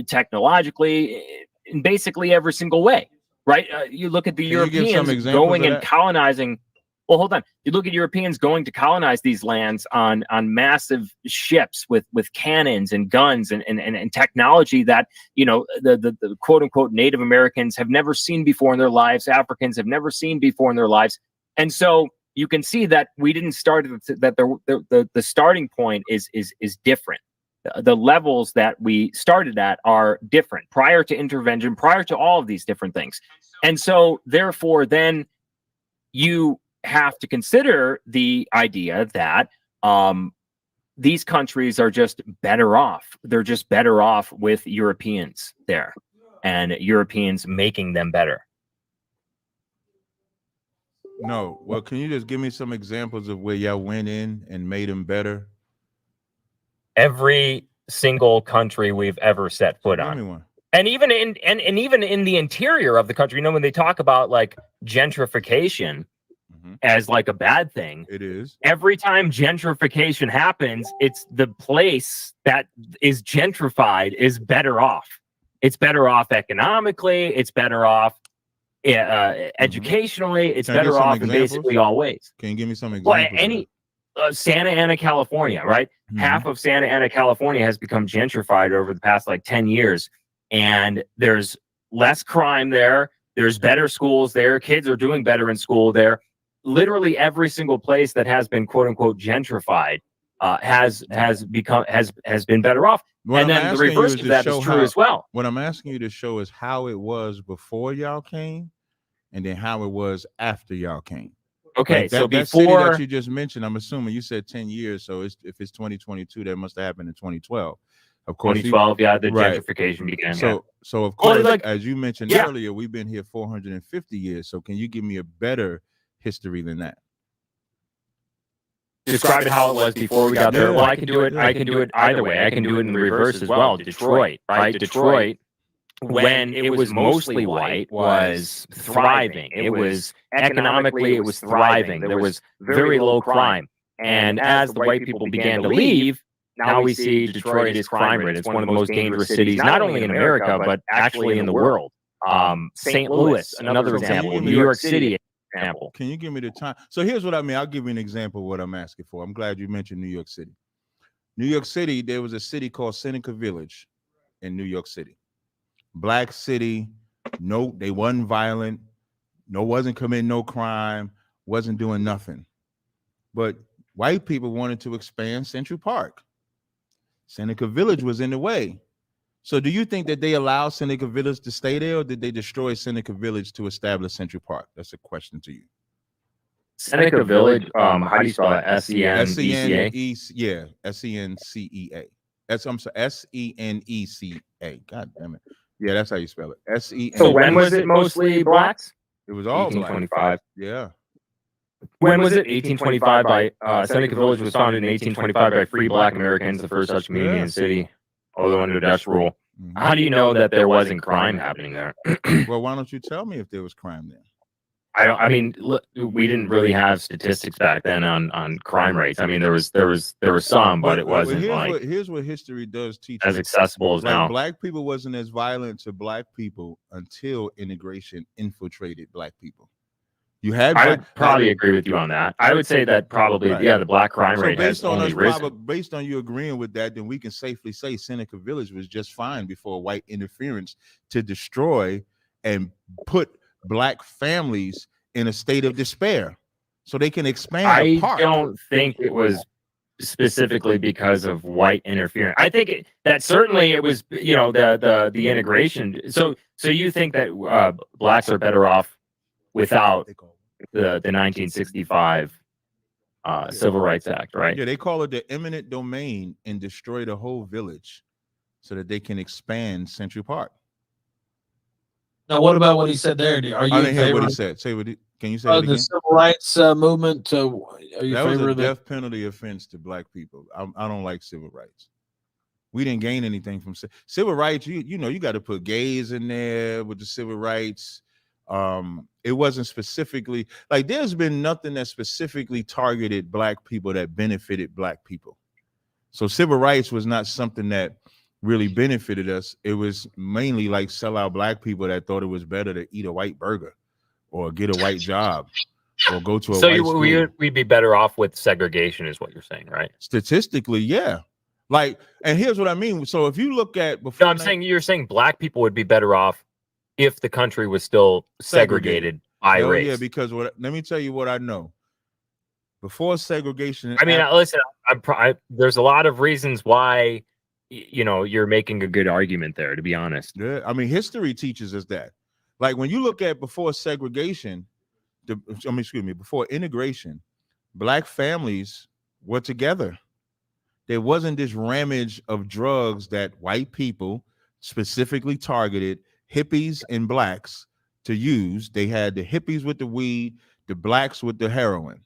S9: technologically, in basically every single way, right? You look at the Europeans going and colonizing. Well, hold on. You look at Europeans going to colonize these lands on massive ships with cannons and guns and technology that, you know, the quote unquote Native Americans have never seen before in their lives. Africans have never seen before in their lives. And so you can see that we didn't start that the starting point is different. The levels that we started at are different prior to intervention, prior to all of these different things. And so therefore, then you have to consider the idea that these countries are just better off. They're just better off with Europeans there and Europeans making them better.
S5: No. Well, can you just give me some examples of where y'all went in and made them better?
S9: Every single country we've ever set foot on.
S5: Give me one.
S9: And even even in the interior of the country, you know, when they talk about like gentrification as like a bad thing,
S5: it is.
S9: Every time gentrification happens, it's the place that is gentrified is better off. It's better off economically. It's better off educationally. It's better off in basically all ways.
S5: Can you give me some examples?
S9: Well, Santa Ana, California, right? Half of Santa Ana, California has become gentrified over the past like 10 years. And there's less crime there. There's better schools there. Kids are doing better in school there. Literally every single place that has been quote unquote gentrified has been better off. And then the reverse of that is true as well.
S5: What I'm asking you to show is how it was before y'all came, and then how it was after y'all came.
S9: Okay,
S5: like
S9: so
S5: that
S9: before
S5: city that you just mentioned, I'm assuming you said 10 years. So if it's 2022, that must have happened in 2012. Of course,
S9: 2012, yeah, the gentrification began.
S5: So of course, as you mentioned earlier, we've been here 450 years. So can you give me a better history than that?
S9: Describe it how it was before we got there. Well, I can do it. I can do it either way. I can do it in the reverse as well. Detroit, right? Detroit, when it was mostly white, was thriving. It was economically, it was thriving. There was very low crime. And as the white people began to leave, now we see Detroit is crime rate. It's one of the most dangerous cities, not only in America, but actually in the world. St. Louis, another example. New York City, example.
S5: Can you give me the time? So here's what I mean. I'll give you an example of what I'm asking for. I'm glad you mentioned New York City. New York City, there was a city called Seneca Village in New York City. Black city. No, they wasn't violent. No, wasn't committing no crime. Wasn't doing nothing. But white people wanted to expand Central Park. Seneca Village was in the way. So do you think that they allowed Seneca Village to stay there, or did they destroy Seneca Village to establish Central Park? That's a question to you.
S9: Seneca Village, how do you spell it? S-E-N-E-C-A?
S5: Yeah, S-E-N-C-E-A. I'm sorry, S-E-N-E-C-A. God damn it. Yeah, that's how you spell it. S-E-N.
S9: So when was it mostly blacks?
S5: It was all
S9: 1825.
S5: black. Yeah.
S9: When was it? 1825 by Seneca Village was founded in 1825 by free black Americans, the first such community in the city, although under Dutch rule. How do you know that there wasn't crime happening there?
S5: Well, why don't you tell me if there was crime there?
S9: I mean, look, we didn't really have statistics back then on crime rates. I mean, there was some, but it wasn't
S5: here's what history does teach
S9: as accessible as now.
S5: Black people wasn't as violent to black people until integration infiltrated black people. I
S9: would probably agree with you on that. I would say that probably, the black crime rate has only risen.
S5: Based on you agreeing with that, then we can safely say Seneca Village was just fine before white interference to destroy and put black families in a state of despair so they can expand.
S9: I don't think it was specifically because of white interference. I think that certainly it was, the integration. So you think that blacks are better off without the 1965 Civil Rights Act, right?
S5: Yeah, they call it the eminent domain and destroy the whole village so that they can expand Central Park.
S6: Now, what about what he said there? Are you
S5: I didn't hear what he said. Can you say it again?
S6: The civil rights movement? Are you
S5: that was a death penalty offense to black people. I don't like civil rights. We didn't gain anything from civil rights. You got to put gays in there with the civil rights. It wasn't specifically like there's been nothing that specifically targeted black people that benefited black people. So civil rights was not something that really benefited us. It was mainly like sellout black people that thought it was better to eat a white burger or get a white job or go to a
S9: So
S5: white school.
S9: we'd be better off with segregation, is what you're saying, right?
S5: Statistically, yeah. Like, and here's what I mean. So if you look at before,
S9: No, you're saying black people would be better off if the country was still segregated by
S5: hell
S9: race.
S5: yeah, because let me tell you what I know. Before segregation,
S9: I mean, listen, there's a lot of reasons why, you're making a good argument there, to be honest.
S5: Yeah, I mean, history teaches us that. Like when you look at before segregation, before integration, black families were together. There wasn't this ramage of drugs that white people specifically targeted hippies and blacks to use. They had the hippies with the weed, the blacks with the heroin,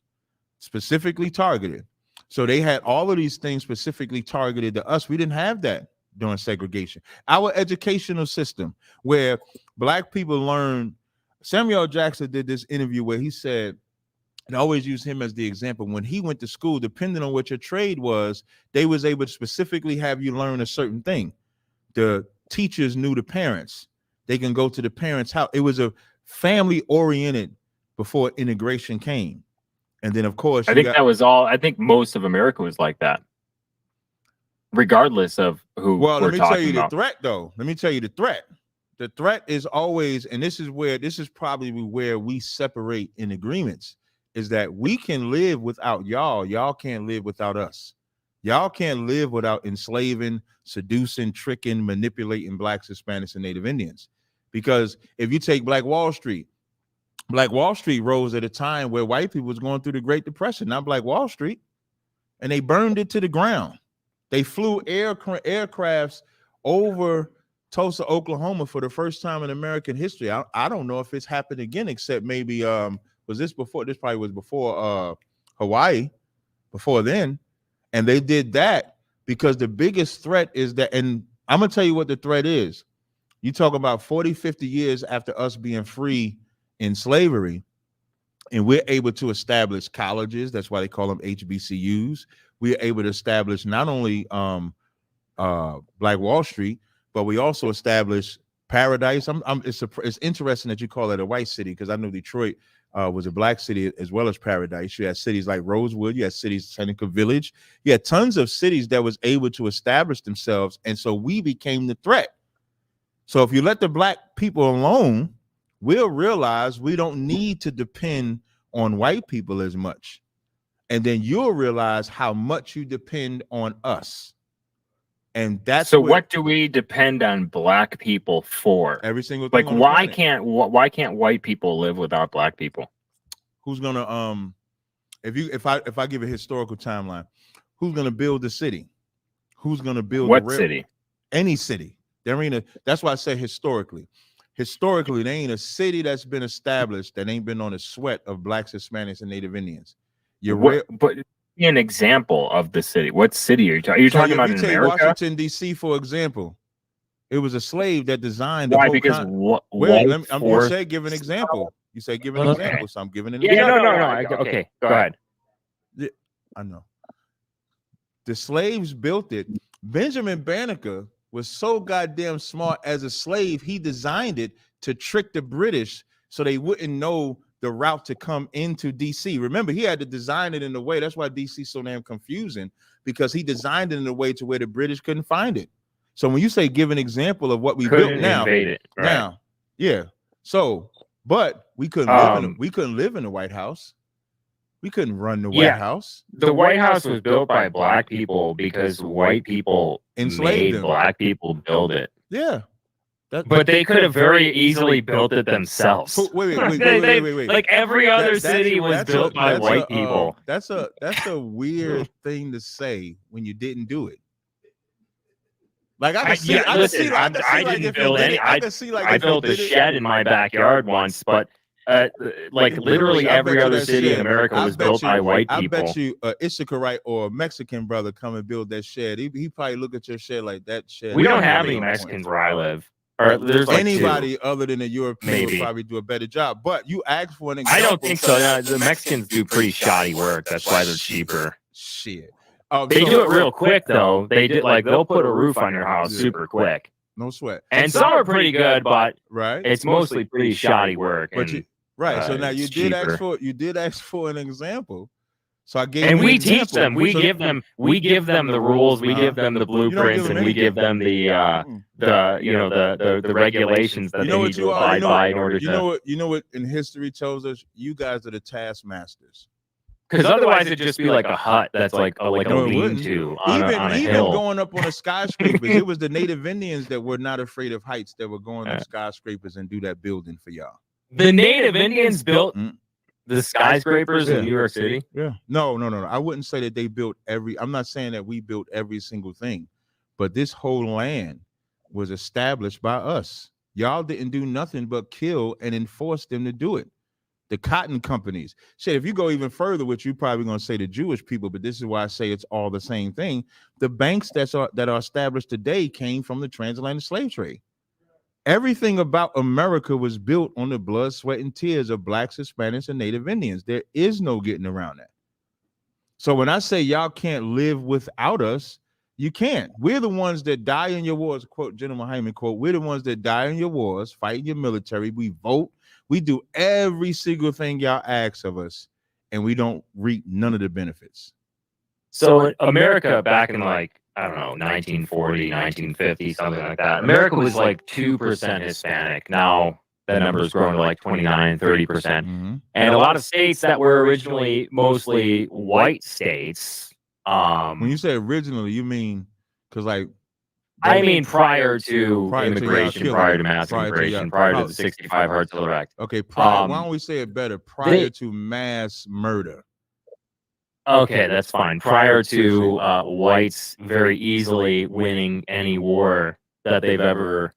S5: specifically targeted. So they had all of these things specifically targeted to us. We didn't have that during segregation. Our educational system, where black people learn. Samuel Jackson did this interview where he said, and I always use him as the example, when he went to school, depending on what your trade was, they was able to specifically have you learn a certain thing. The teachers knew the parents. They can go to the parents' house. It was a family oriented before integration came. And then, of course,
S9: I think most of America was like that, regardless of who.
S5: Well,
S9: let
S5: me tell you the threat, though. Let me tell you the threat. The threat is always, and this is probably where we separate in agreements, is that we can live without y'all. Y'all can't live without us. Y'all can't live without enslaving, seducing, tricking, manipulating blacks, Hispanics, and Native Indians. Because if you take Black Wall Street rose at a time where white people was going through the Great Depression, not Black Wall Street, and they burned it to the ground. They flew aircrafts over Tulsa, Oklahoma for the first time in American history. I don't know if it's happened again, except maybe this probably was before Hawaii, before then. And they did that because the biggest threat is that, and I'm gonna tell you what the threat is. You talk about 40, 50 years after us being free in slavery, and we're able to establish colleges. That's why they call them HBCUs. We're able to establish not only Black Wall Street, but we also established Paradise. It's interesting that you call it a white city, because I know Detroit was a black city as well as Paradise. You had cities like Rosewood. You had cities, Seneca Village. You had tons of cities that was able to establish themselves, and so we became the threat. So if you let the black people alone, we'll realize we don't need to depend on white people as much. And then you'll realize how much you depend on us. And that's
S9: so what do we depend on black people for?
S5: Every single thing.
S9: Like, why can't white people live without black people?
S5: Who's gonna if I give a historical timeline, who's gonna build the city? Who's gonna build
S9: what city?
S5: Any city. There ain't that's why I say historically. Historically, there ain't a city that's been established that ain't been on the sweat of blacks, Hispanics, and Native Indians.
S9: But be an example of the city. What city are you talking? You're talking about in America?
S5: Washington, D.C., for example. It was a slave that designed the
S9: whole.
S5: Why? Because I'm going to say, give an example. You say, give an example, so I'm giving an example.
S9: No. Okay, go ahead.
S5: Yeah, I know. The slaves built it. Benjamin Banneker was so goddamn smart as a slave, he designed it to trick the British so they wouldn't know the route to come into DC. Remember, he had to design it in a way. That's why DC is so damn confusing, because he designed it in a way to where the British couldn't find it. So when you say give an example of what we built now, now, yeah. So, but we couldn't live in the White House. We couldn't run the White House.
S9: The White House was built by black people because white people
S5: enslaved
S9: made black people build it.
S5: Yeah.
S9: But they could have very easily built it themselves.
S5: Wait.
S9: Like every other city was built by white people.
S5: That's a weird thing to say when you didn't do it. Like I didn't build any. I built a shed in my backyard once, but like literally every other city in America was built by white people. I bet you Issacharite or a Mexican brother come and build that shed. He probably look at your shed like that shed.
S9: We don't have any Mexicans where I live. Or there's like
S5: anybody other than a European would probably do a better job. But you asked for an example.
S9: I don't think so. The Mexicans do pretty shoddy work. That's why they're cheaper.
S5: Shit.
S9: They do it real quick though. They'll put a roof on your house super quick.
S5: No sweat.
S9: And some are pretty good, but
S5: right,
S9: it's mostly pretty shoddy work.
S5: Right. So now
S9: it's
S5: you did ask
S9: cheaper.
S5: for an example. So I gave
S9: And
S5: you an
S9: we teach
S5: example.
S9: them. We
S5: So-
S9: give them the rules. We give them the
S5: You don't give
S9: blueprints,
S5: them
S9: and we
S5: anything.
S9: give them the regulations that
S5: You know
S9: they
S5: what
S9: need to
S5: you are.
S9: abide by in order to.
S5: You know what in history tells us? You guys are the taskmasters.
S9: Because otherwise, it'd just be like a hut that's like a
S5: No, it wouldn't.
S9: lean-to on a
S5: Even
S9: hill.
S5: going up on the skyscrapers, it was the Native Indians that were not afraid of heights that were going up skyscrapers and do that building for y'all.
S9: The Native Indians built
S5: Mm.
S9: the skyscrapers in New York City.
S5: Yeah. No. I wouldn't say that they built I'm not saying that we built every single thing, but this whole land was established by us. Y'all didn't do nothing but kill and enforce them to do it. The cotton companies. Shit, if you go even further, which you're probably going to say the Jewish people, but this is why I say it's all the same thing. The banks that are established today came from the transatlantic slave trade. Everything about America was built on the blood, sweat, and tears of blacks, Hispanics, and Native Indians. There is no getting around that. So when I say y'all can't live without us, you can't. We're the ones that die in your wars, quote General Hyman, quote, we're the ones that die in your wars, fight in your military, we vote, we do every single thing y'all ask of us, and we don't reap none of the benefits.
S9: So America back in like, I don't know, 1940, 1950, something like that. America was like 2% Hispanic. Now that number has grown to like 29, 30%.
S5: Mm-hmm.
S9: And a lot of states that were originally mostly white states.
S5: When you say originally, you mean because like
S9: I mean prior to
S5: immigration,
S9: prior to mass immigration, prior to the 65 Hart-Taylor Act.
S5: Okay, why don't we say it better? Prior to mass murder.
S9: Okay, that's fine. Prior to whites very easily winning any war that they've ever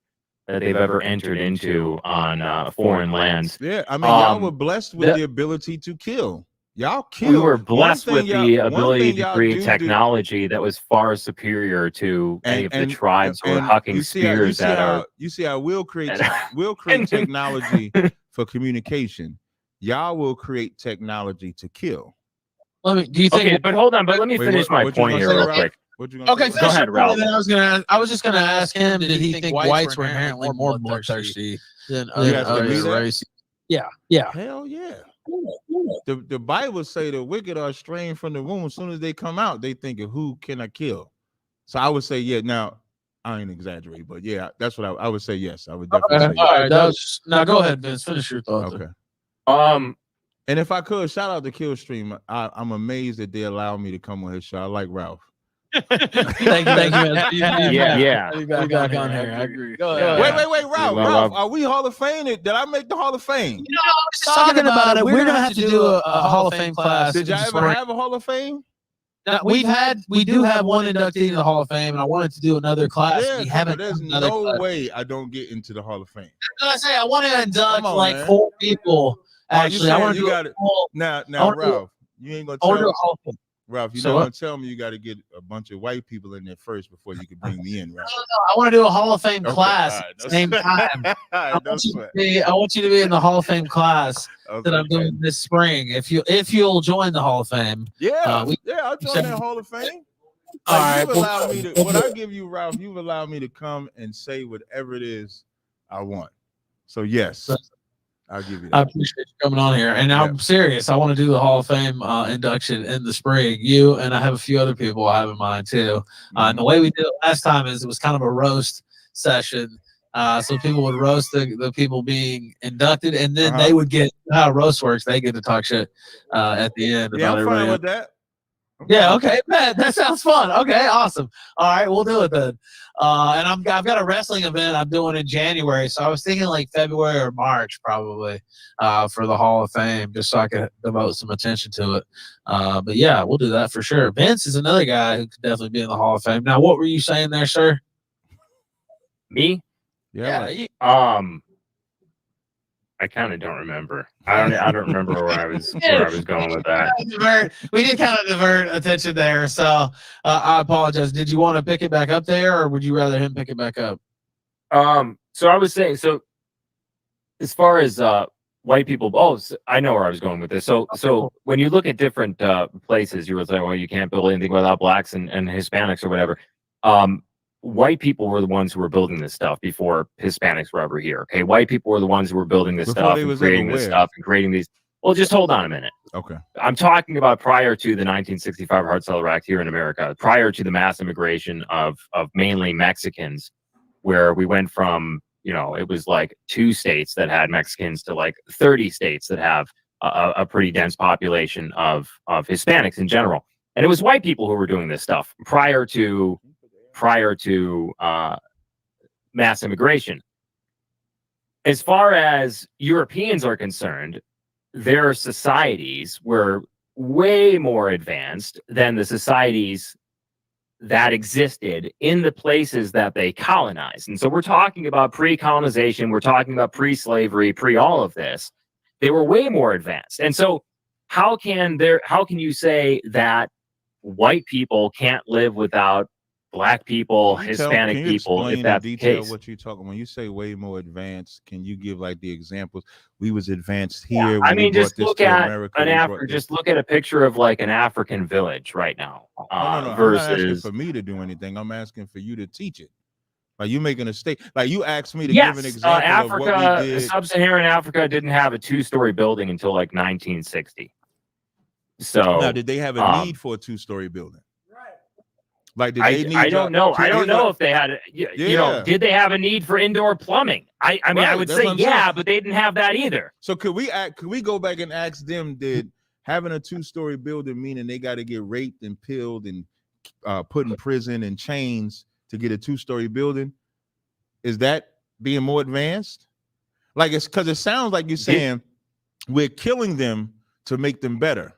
S9: entered into on foreign lands.
S5: Yeah, I mean, y'all were blessed with the ability to kill. Y'all killed.
S9: We were blessed with the ability to create technology that was far superior to any of the tribes who were hucking spears at our.
S5: You see, I will create technology for communication. Y'all will create technology to kill.
S6: Do you think?
S9: Okay, but hold on. But let me finish my point here real quick.
S6: Okay,
S9: go ahead, Ralph.
S6: I was just gonna ask him. Did he think whites were inherently more bloodthirsty than other races? Yeah.
S5: Hell yeah. The Bible say the wicked are strained from the womb. As soon as they come out, they thinking, "Who can I kill?" So I would say, yeah. Now I ain't exaggerating, but yeah, that's what I would say. Yes, I would definitely say.
S6: All right, now go ahead, Vince. Finish your thought.
S5: Okay. And if I could, shout out to Killstream. I'm amazed that they allow me to come on his show. I like Ralph.
S6: Thank you.
S9: Yeah.
S6: We back on here. I agree. Go ahead.
S5: Wait, Ralph. Are we Hall of Fame? Did I make the Hall of Fame?
S6: You know, I was just talking about it. We're gonna have to do a Hall of Fame class.
S5: Did y'all ever have a Hall of Fame?
S6: We do have one inductee in the Hall of Fame, and I wanted to do another class.
S5: Yeah,
S6: we haven't.
S5: There's no way I don't get into the Hall of Fame.
S6: I want to induct like 4 people. Actually, I want to do
S5: it. Now, Ralph, you ain't gonna tell me. Ralph, you're not gonna tell me you got to get a bunch of white people in there first before you can bring me in, Ralph.
S6: No, I want to do a Hall of Fame class at the same time. I want you to be in the Hall of Fame class that I'm doing this spring. If you'll join the Hall of Fame,
S5: I'll join that Hall of Fame.
S6: All right,
S5: you've allowed me to. What I give you, Ralph, you've allowed me to come and say whatever it is I want. So yes. I'll give you that.
S6: I appreciate you coming on here. And I'm serious. I want to do the Hall of Fame induction in the spring. You and I have a few other people I have in mind too. And the way we did it last time is it was kind of a roast session. So people would roast the people being inducted, and then they would get how roast works. They get to talk shit at the end.
S5: Yeah,
S6: about
S5: I'm fine with that.
S6: Yeah, okay, man, that sounds fun. Okay, awesome. All right, we'll do it then. And I've got a wrestling event I'm doing in January, so I was thinking like February or March probably for the Hall of Fame, just so I could devote some attention to it. But yeah, we'll do that for sure. Vince is another guy who could definitely be in the Hall of Fame. Now, what were you saying there, sir?
S9: Me?
S5: Yeah.
S9: I kind of don't remember. I don't remember where I was going with that.
S6: We did kind of divert attention there, so I apologize. Did you want to pick it back up there, or would you rather him pick it back up?
S9: So I was saying, so as far as white people, I know where I was going with this. So when you look at different places, you were saying, well, you can't build anything without blacks and Hispanics or whatever. white people were the ones who were building this stuff before Hispanics were ever here. Okay, white people were the ones who were building this
S5: Before
S9: stuff
S5: they
S9: and
S5: was
S9: creating
S5: ever
S9: this
S5: where?
S9: stuff and creating these. Well, just hold on a minute.
S5: Okay.
S9: I'm talking about prior to the 1965 Hart-Tazaryach here in America, prior to the mass immigration of mainly Mexicans, where we went from, you know, it was like 2 states that had Mexicans to like 30 states that have a pretty dense population of Hispanics in general. And it was white people who were doing this stuff prior to mass immigration. As far as Europeans are concerned, their societies were way more advanced than the societies that existed in the places that they colonized. And so we're talking about pre-colonization, we're talking about pre-slavery, pre-all of this. They were way more advanced. And so how can you say that white people can't live without black people, Hispanic
S5: Can you
S9: people,
S5: explain
S9: if that's
S5: in
S9: the
S5: detail
S9: case?
S5: what you're talking when you say way more advanced? Can you give like the examples? We was advanced here.
S9: I
S5: when we
S9: mean,
S5: brought
S9: just
S5: this
S9: look
S5: to
S9: at
S5: America,
S9: an
S5: we brought
S9: African.
S5: this-
S9: Just look at a picture of like an African village right now.
S5: No, I'm not asking
S9: Versus
S5: for me to do anything. I'm asking for you to teach it. Like you making a state. Like you asked me to
S9: yes,
S5: give an example of what we
S9: Africa,
S5: did.
S9: sub-Saharan Africa didn't have a 2-story building until like 1960. So
S5: Now, did they have a need for a 2-story building? Like, did they need?
S9: I don't know. I don't know
S5: like,
S9: if they had. You know,
S5: Yeah.
S9: did they have a need for indoor plumbing? I mean, I
S5: Right,
S9: would
S5: that's
S9: say
S5: what I'm
S9: yeah,
S5: saying.
S9: but they didn't have that either.
S5: So could we go back and ask them, did having a 2-story building meaning they got to get raped and pilled and put in prison and chains to get a 2-story building? Is that being more advanced? Like, it's because it sounds like you're saying we're killing them to make them better.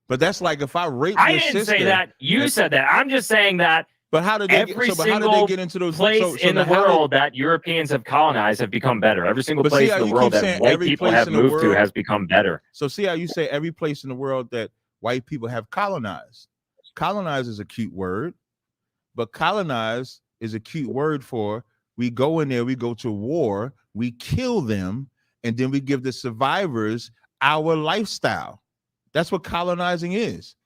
S5: But that's like if I rape
S9: I
S5: your
S9: didn't
S5: sister,
S9: say that. You said that. I'm just saying that.
S5: But how did they
S9: Every
S5: get? So, but how did
S9: single
S5: they get into those
S9: place
S5: so
S9: in the
S5: how did-
S9: world that Europeans have colonized have become better. Every single
S5: But see
S9: place
S5: how
S9: in the
S5: you
S9: world
S5: keep
S9: that
S5: saying
S9: white
S5: every
S9: people
S5: place
S9: have
S5: in the
S9: moved to
S5: world-
S9: has become better.
S5: So see how you say every place in the world that white people have colonized. Colonize is a cute word, but colonize is a cute word for we go in there, we go to war, we kill them, and then we give the survivors our lifestyle. That's what colonizing is.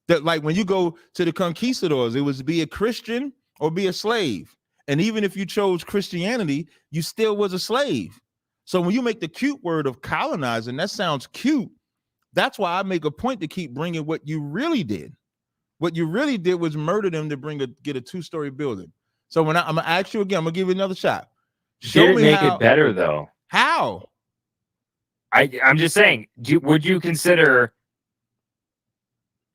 S5: That like when you go to the conquistadors, it was be a Christian or be a slave. And even if you chose Christianity, you still was a slave. So when you make the cute word of colonizing, that sounds cute. That's why I make a point to keep bringing what you really did. What you really did was murder them to get a 2-story building. So when I'm gonna ask you again, I'm gonna give you another shot.
S9: Did it make it better though?
S5: How?
S9: I'm just saying. Would you consider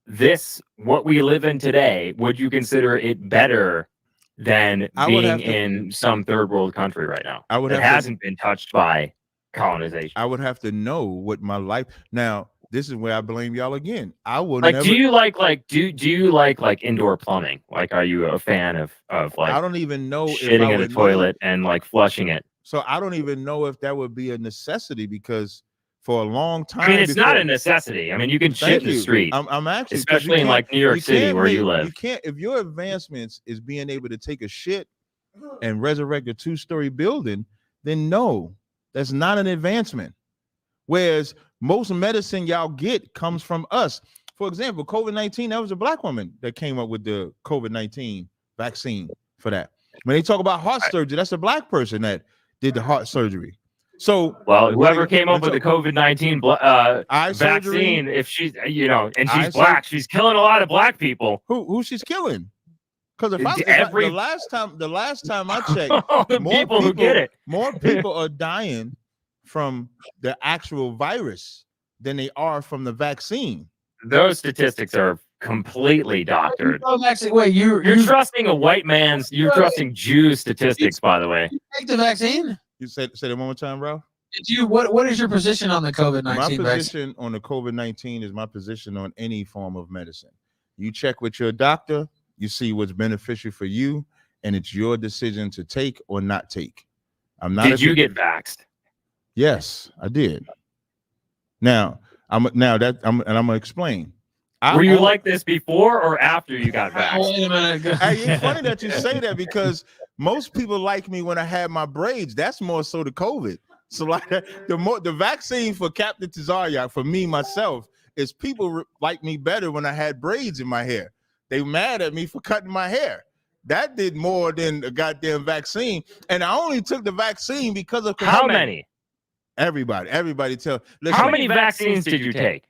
S9: this what we live in today? Would you consider it better than being in some third world country right now? That hasn't been touched by colonization.
S5: I would have to know what my life. Now, this is where I blame y'all again. I will
S9: like.
S5: never.
S9: Do you like indoor plumbing? Like, are you a fan of like?
S5: I don't even know
S9: shitting in a toilet and like flushing it.
S5: So I don't even know if that would be a necessity because for a long time.
S9: I mean, it's not a necessity. I mean, you can shit in the street.
S5: I'm actually,
S9: especially in like New York City where you live.
S5: You can't. If your advancements is being able to take a shit and resurrect a 2-story building, then no, that's not an advancement. Whereas most medicine y'all get comes from us. For example, COVID-19, that was a black woman that came up with the COVID-19 vaccine for that. When they talk about heart surgery, that's a black person that did the heart surgery. So,
S9: well, whoever came up with the COVID-19 vaccine, if she's, and she's black, she's killing a lot of black people.
S5: Who she's killing? Because the last time I checked, more people are dying from the actual virus than they are from the vaccine.
S9: Those statistics are completely doctored.
S6: Wait, you're
S9: trusting a white man's, you're trusting Jew statistics, by the way.
S6: You take the vaccine?
S5: You say that one more time, Ralph.
S6: Did you? What is your position on the COVID-19 vaccine?
S5: My position on the COVID-19 is my position on any form of medicine. You check with your doctor, you see what's beneficial for you, and it's your decision to take or not take. I'm not.
S9: Did you get vaxxed?
S5: Yes, I did. Now I'm gonna explain.
S9: Were you like this before or after you got vaxxed?
S6: Wait a minute.
S5: Hey, it's funny that you say that because most people like me when I had my braids. That's more so the COVID. So like the vaccine for Captain Tazaryach for me myself is people like me better when I had braids in my hair. They mad at me for cutting my hair. That did more than the goddamn vaccine. And I only took the vaccine because of
S9: How many?
S5: Everybody tell. Listen,
S9: How many vaccines did you take?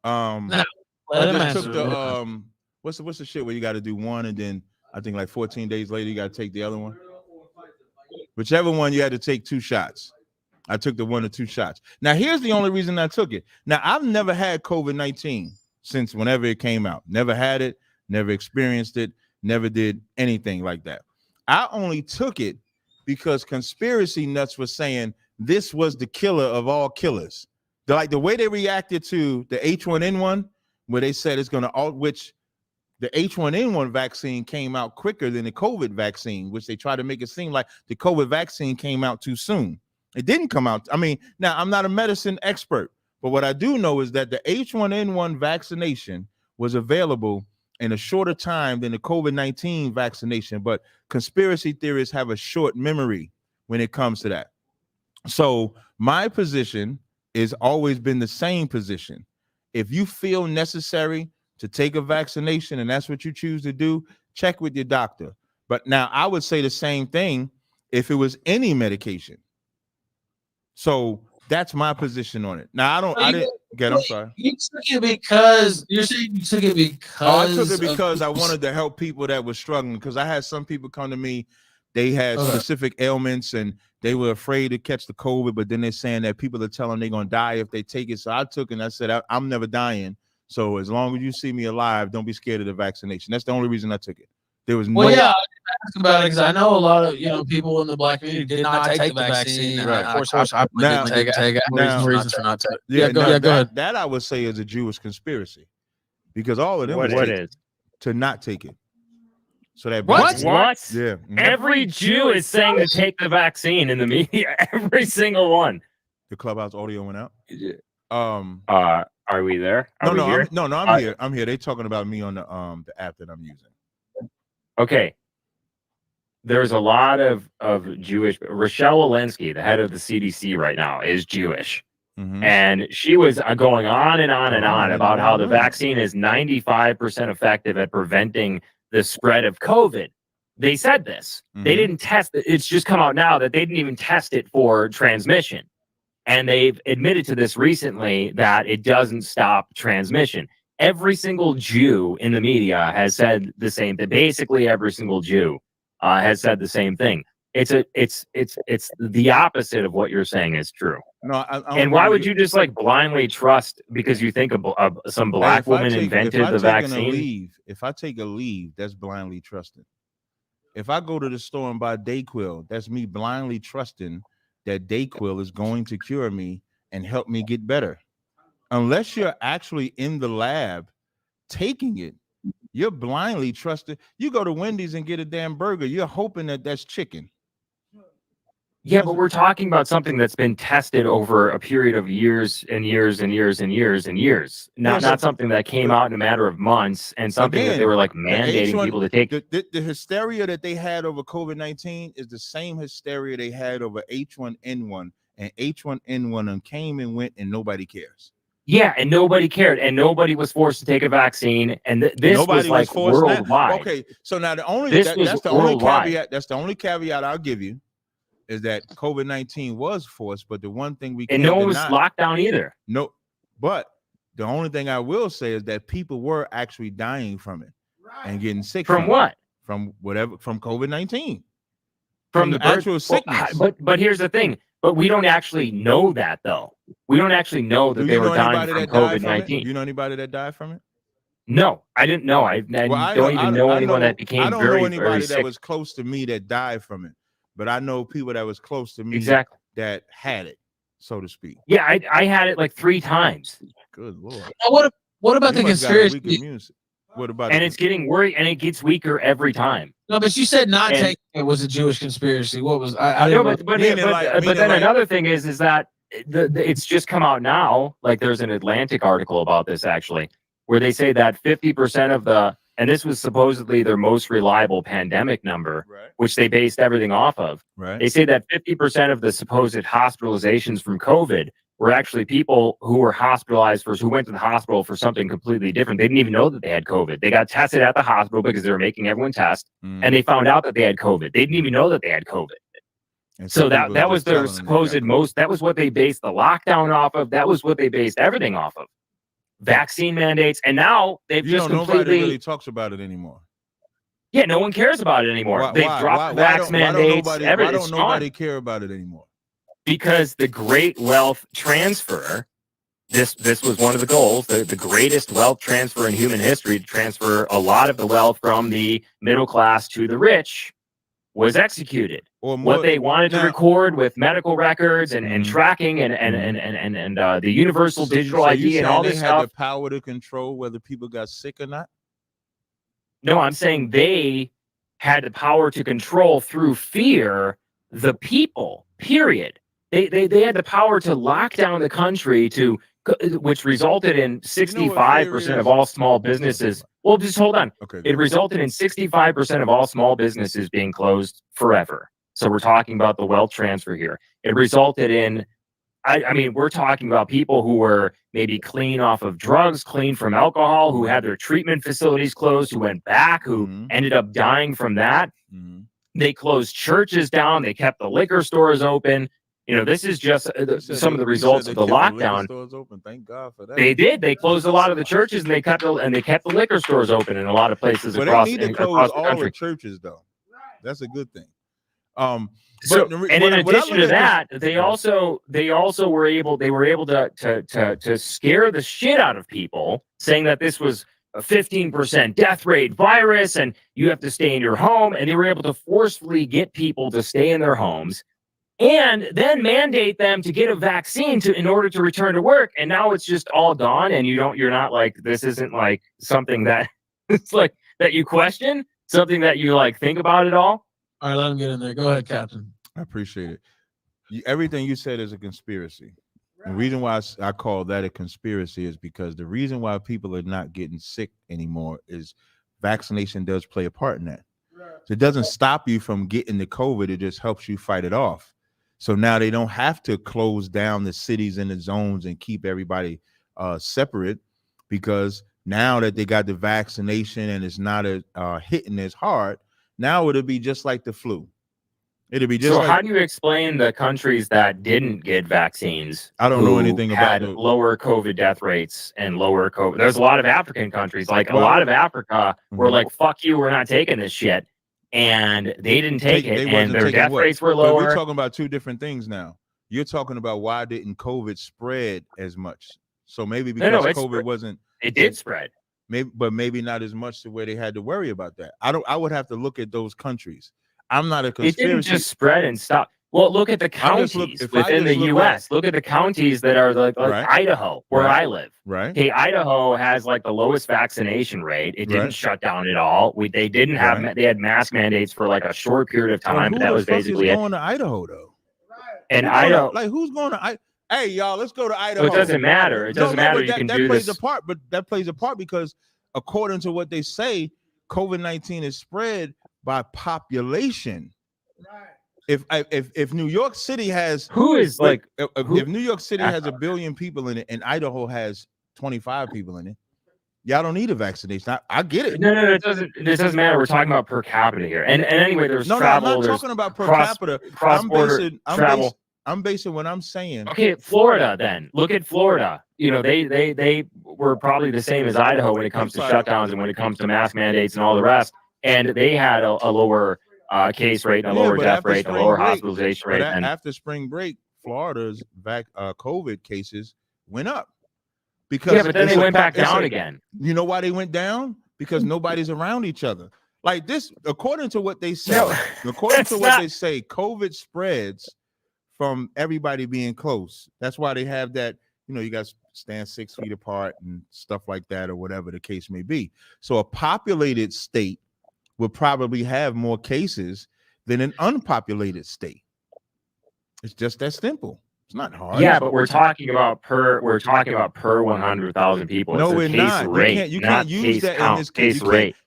S6: Let
S5: I
S6: him
S5: just
S6: answer
S5: took the
S6: it.
S5: what's the shit where you got to do one and then I think like 14 days later you got to take the other one. Whichever one you had to take 2 shots. I took the 1 or 2 shots. Now here's the only reason I took it. Now I've never had COVID-19 since whenever it came out. Never had it, never experienced it, never did anything like that. I only took it because conspiracy nuts were saying this was the killer of all killers. Like the way they reacted to the H1N1, where they said it's going to which the H1N1 vaccine came out quicker than the COVID vaccine, which they tried to make it seem like the COVID vaccine came out too soon. It didn't come out. I mean, now I'm not a medicine expert, but what I do know is that the H1N1 vaccination was available in a shorter time than the COVID-19 vaccination, but conspiracy theorists have a short memory when it comes to that. So my position has always been the same position. If you feel necessary to take a vaccination and that's what you choose to do, check with your doctor. But now I would say the same thing if it was any medication. So that's my position on it. Now I didn't get. I'm sorry.
S6: You took it because you're saying you took it because.
S5: I took it because I wanted to help people that were struggling. Because I had some people come to me, they had specific ailments and they were afraid to catch the COVID, but then they're saying that people are telling them they're gonna die if they take it. So I took it and I said I'm never dying. So as long as you see me alive, don't be scared of the vaccination. That's the only reason I took it. There was
S6: Well, yeah, I ask about it because I know a lot of people in the black community did not take the vaccine.
S5: Right.
S6: Of course, I didn't take it. Reasons for not taking.
S5: Yeah,
S6: go ahead.
S5: That I would say is a Jewish conspiracy, because all of them
S9: What is
S5: to not take it. So that
S9: what?
S5: Yeah.
S9: Every Jew is saying to take the vaccine in the media. Every single one.
S5: The Clubhouse audio went out.
S9: Are we there?
S5: I'm here. I'm here. They talking about me on the app that I'm using.
S9: Okay. There's a lot of Jewish. Rochelle Walensky, the head of the CDC right now, is Jewish.
S5: Mm-hmm.
S9: And she was going on and on and on about how the vaccine is 95% effective at preventing the spread of COVID. They said this.
S5: Mm-hmm.
S9: They didn't test it. It's just come out now that they didn't even test it for transmission. And they've admitted to this recently that it doesn't stop transmission. Every single Jew in the media has said the same thing. Basically, every single Jew has said the same thing. It's the opposite of what you're saying is true.
S5: No,
S9: and why would you just like blindly trust because you think some black woman invented the vaccine?
S5: If I take a leave, that's blindly trusting. If I go to the store and buy Dayquil, that's me blindly trusting that Dayquil is going to cure me and help me get better. Unless you're actually in the lab taking it, you're blindly trusting. You go to Wendy's and get a damn burger, you're hoping that that's chicken.
S9: Yeah, but we're talking about something that's been tested over a period of years and years and years and years and years. Not something that came out in a matter of months and something that they were like mandating people to take.
S5: The hysteria that they had over COVID-19 is the same hysteria they had over H1N1, and H1N1 came and went and nobody cares.
S9: Yeah, and nobody cared, and nobody was forced to take a vaccine, and this was like worldwide.
S5: Okay, so now that's the
S9: worldwide.
S5: only caveat. That's the only caveat I'll give you. Is that COVID-19 was forced, but the one thing we can't
S9: and no one was locked down either.
S5: No, but the only thing I will say is that people were actually dying from it and getting sick
S9: from what?
S5: From whatever, from COVID-19,
S9: from the
S5: actual sickness.
S9: But here's the thing. But we don't actually know that though. We don't actually know that they were dying from COVID-19.
S5: You know anybody that died from it?
S9: No, I didn't know. I don't even know anyone that became
S5: very,
S9: very
S5: I don't know anybody
S9: sick.
S5: that was close to me that died from it. But I know people that was close to me that had it, so to speak.
S9: Yeah, I had it like 3 times.
S5: Good Lord.
S6: Now, what about the conspiracy?
S5: What about
S9: it's getting worried and it gets weaker every time.
S6: No, but you said not taking it was a Jewish conspiracy. What was I
S9: know, but then another thing is that it's just come out now. Like there's an Atlantic article about this actually, where they say that 50% of the and this was supposedly their most reliable pandemic number, which they based everything off of.
S5: Right.
S9: They say that 50% of the supposed hospitalizations from COVID were actually people who were hospitalized who went to the hospital for something completely different. They didn't even know that they had COVID. They got tested at the hospital because they were making everyone test, and they found out that they had COVID. They didn't even know that they had COVID.
S5: And
S9: So
S5: some people
S9: that
S5: are
S9: was
S5: just
S9: their
S5: telling them they got
S9: supposed
S5: COVID.
S9: that was what they based the lockdown off of. That was what they based everything off of. Vaccine mandates, and now they've just
S5: nobody
S9: completely
S5: really talks about it anymore.
S9: Yeah, no one cares about it anymore. They've dropped the vax mandates.
S5: Why don't nobody care about it anymore?
S9: Because the great wealth transfer, this was one of the goals, the greatest wealth transfer in human history, to transfer a lot of the wealth from the middle class to the rich, was executed.
S5: Or more,
S9: what they wanted to record with medical records and tracking and the universal digital ID and all this stuff.
S5: They had the power to control whether people got sick or not?
S9: No, I'm saying they had the power to control through fear the people, period. They had the power to lock down the country, which resulted in 65% of all small businesses. Well, just hold on.
S5: Okay.
S9: It resulted in 65% of all small businesses being closed forever. So we're talking about the wealth transfer here. It resulted in, I mean, we're talking about people who were maybe clean off of drugs, clean from alcohol, who had their treatment facilities closed, who went back, who ended up dying from that. They closed churches down. They kept the liquor stores open. You know, this is just some of the results of the lockdown.
S5: Stores open. Thank God for that.
S9: They did. They closed a lot of the churches, and they kept the liquor stores open in a lot of places across the country.
S5: But they need to close all the churches, though. That's a good thing.
S9: So, and in addition to that, they also were able to scare the shit out of people, saying that this was a 15% death rate virus, and you have to stay in your home. And they were able to forcefully get people to stay in their homes, and then mandate them to get a vaccine in order to return to work. And now it's just all gone, and you're not like, this isn't like something that it's like that you question, something that you like think about at all.
S6: All right, let him get in there. Go ahead, Captain.
S5: I appreciate it. Everything you said is a conspiracy. The reason why I call that a conspiracy is because the reason why people are not getting sick anymore is vaccination does play a part in that. So it doesn't stop you from getting the COVID. It just helps you fight it off. So now they don't have to close down the cities and the zones and keep everybody separate, because now that they got the vaccination and it's not hitting as hard, now it'll be just like the flu. It'll be just.
S9: So how do you explain the countries that didn't get vaccines?
S5: I don't know anything about
S9: it. Lower COVID death rates and lower COVID. There's a lot of African countries, like a lot of Africa, were like, "Fuck you, we're not taking this shit," and they didn't take it, and their death rates were lower.
S5: But we're talking about two different things now. You're talking about why didn't COVID spread as much? So maybe because COVID wasn't.
S9: It did spread.
S5: Maybe not as much to where they had to worry about that. I would have to look at those countries. I'm not a conspiracy.
S9: It didn't just spread and stop. Well, look at the counties within the U.S. Look at the counties that are like Idaho, where I live.
S5: Right.
S9: Okay, Idaho has like the lowest vaccination rate. It didn't shut down at all. They didn't have. They had mask mandates for like a short period of time, but that was basically it.
S5: Going to Idaho though.
S9: And Idaho,
S5: like who's going to? Hey, y'all, let's go to Idaho.
S9: So it doesn't matter. It doesn't matter.
S5: That plays a part, but that plays a part because according to what they say, COVID-19 is spread by population. If New York City has if New York City has 1 billion people in it and Idaho has 25 people in it, y'all don't need a vaccination. I get it.
S9: No, it doesn't. This doesn't matter. We're talking about per capita here. And anyway, there's travel.
S5: I'm not talking about per capita. I'm basing what I'm saying.
S9: Okay, Florida then. Look at Florida. You know, they were probably the same as Idaho when it comes to shutdowns and when it comes to mask mandates and all the rest. And they had a lower case rate, and a lower death rate, a lower hospitalization rate. And
S5: after spring break, Florida's COVID cases went up. Because
S9: but then they went back down again.
S5: You know why they went down? Because nobody's around each other. Like this, according to what they say, they say, COVID spreads from everybody being close. That's why they have that, you know, you guys stand 6 feet apart and stuff like that, or whatever the case may be. So a populated state would probably have more cases than an unpopulated state. It's just that simple. It's not hard.
S9: Yeah, but we're talking about per 100,000 people.
S5: No, we're not. You can't use that in this case.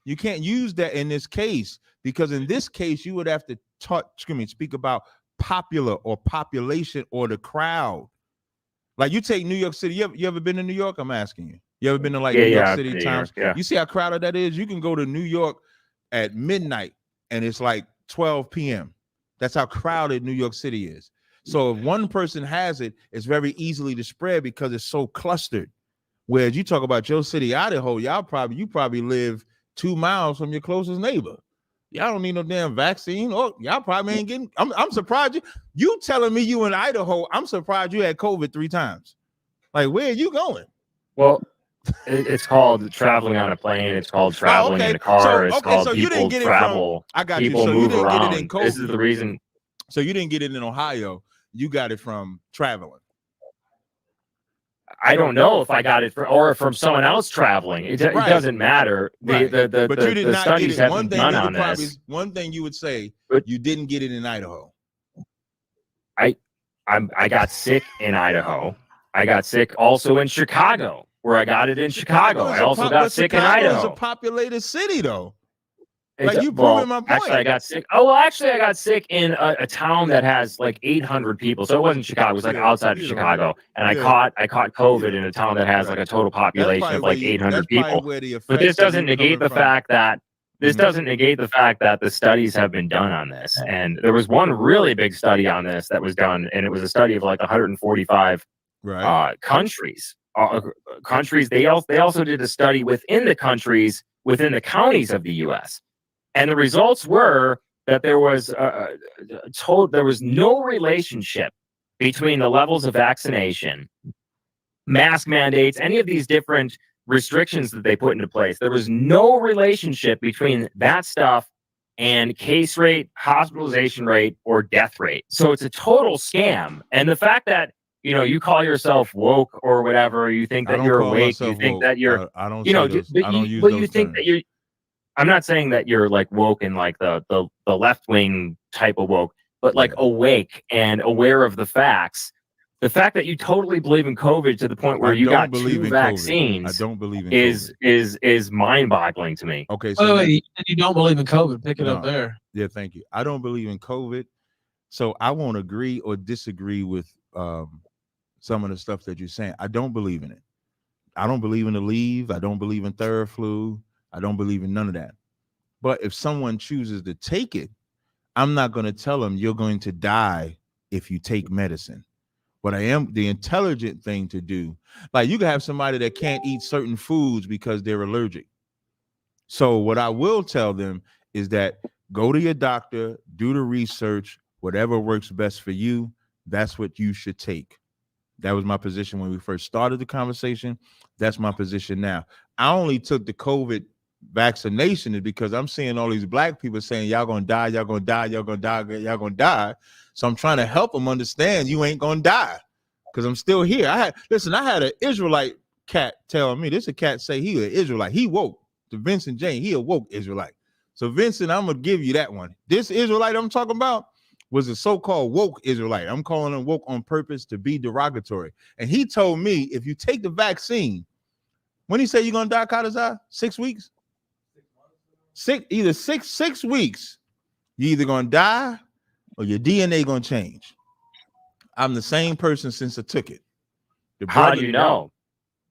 S5: You can't use that in this case, because in this case you would have to speak about popular or population or the crowd. Like you take New York City. You ever been to New York? I'm asking you. You ever been to like
S9: Yeah,
S5: New York
S9: yeah, I've
S5: City
S9: been to
S5: Times?
S9: New York, yeah.
S5: You see how crowded that is? You can go to New York at midnight and it's like 12 p.m. That's how crowded New York City is. So if one person has it, it's very easily to spread because it's so clustered. Whereas you talk about your city, Idaho, you probably live 2 miles from your closest neighbor. Y'all don't need no damn vaccine. Or y'all probably ain't getting. I'm surprised you telling me you in Idaho. I'm surprised you had COVID 3 times. Like, where are you going?
S9: Well, it's called traveling on a plane. It's called traveling in a car. It's called
S5: you didn't
S9: people
S5: get
S9: travel.
S5: I got
S9: people
S5: you. So
S9: move
S5: you didn't
S9: around.
S5: get it in COVID.
S9: This is the reason.
S5: So you didn't get it in Ohio. You got it from traveling.
S9: I don't know if I got it from someone else traveling. It doesn't matter.
S5: Right. But you did
S9: the
S5: not
S9: studies
S5: get it.
S9: haven't done on this.
S5: One thing you would say,
S9: But
S5: you didn't get it in Idaho.
S9: I got sick in Idaho. I got sick also in Chicago, where I got it in Chicago. I also got sick in Idaho.
S5: Chicago is a populated city, though.
S9: Like you proving my point. Actually, I got sick. Oh, well, actually, I got sick in a town that has like 800 people. So it wasn't Chicago. It was like outside of Chicago. And I caught COVID in a town that has like a total population of like 800 people. But this doesn't negate the fact that the studies have been done on this. And there was one really big study on this that was done, and it was a study of like 145 countries. Countries. They also did a study within the countries, within the counties of the U.S. And the results were that there was no relationship between the levels of vaccination, mask mandates, any of these different restrictions that they put into place. There was no relationship between that stuff and case rate, hospitalization rate, or death rate. So it's a total scam. And the fact that you call yourself woke or whatever, you think that you're awake, you think that you're,
S5: I don't
S9: you think that you're. I'm not saying that you're like woke in like the left wing type of woke, but like awake and aware of the facts. The fact that you totally believe in COVID to the point where you got 2 vaccines,
S5: I don't believe in
S9: is mind boggling to me.
S5: Okay, so
S6: you don't believe in COVID? Pick it up there.
S5: Yeah, thank you. I don't believe in COVID, so I won't agree or disagree with some of the stuff that you're saying. I don't believe in it. I don't believe in the leave. I don't believe in Theraflu. I don't believe in none of that. But if someone chooses to take it, I'm not going to tell them you're going to die if you take medicine. But the intelligent thing to do, like you can have somebody that can't eat certain foods because they're allergic. So what I will tell them is that go to your doctor, do the research, whatever works best for you, that's what you should take. That was my position when we first started the conversation. That's my position now. I only took the COVID vaccination is because I'm seeing all these black people saying y'all gonna die, y'all gonna die, y'all gonna die, y'all gonna die. So I'm trying to help them understand you ain't gonna die because I'm still here. I had an Israelite cat tell me, this a cat say he an Israelite. He woke to Vincent Jane, he a woke Israelite. So Vincent, I'm gonna give you that one. This Israelite I'm talking about was a so-called woke Israelite. I'm calling him woke on purpose to be derogatory. And he told me if you take the vaccine, when he said you're gonna die, Kadazai, 6 weeks? Six weeks, you're either gonna die or your DNA gonna change. I'm the same person since I took it.
S9: How do you know?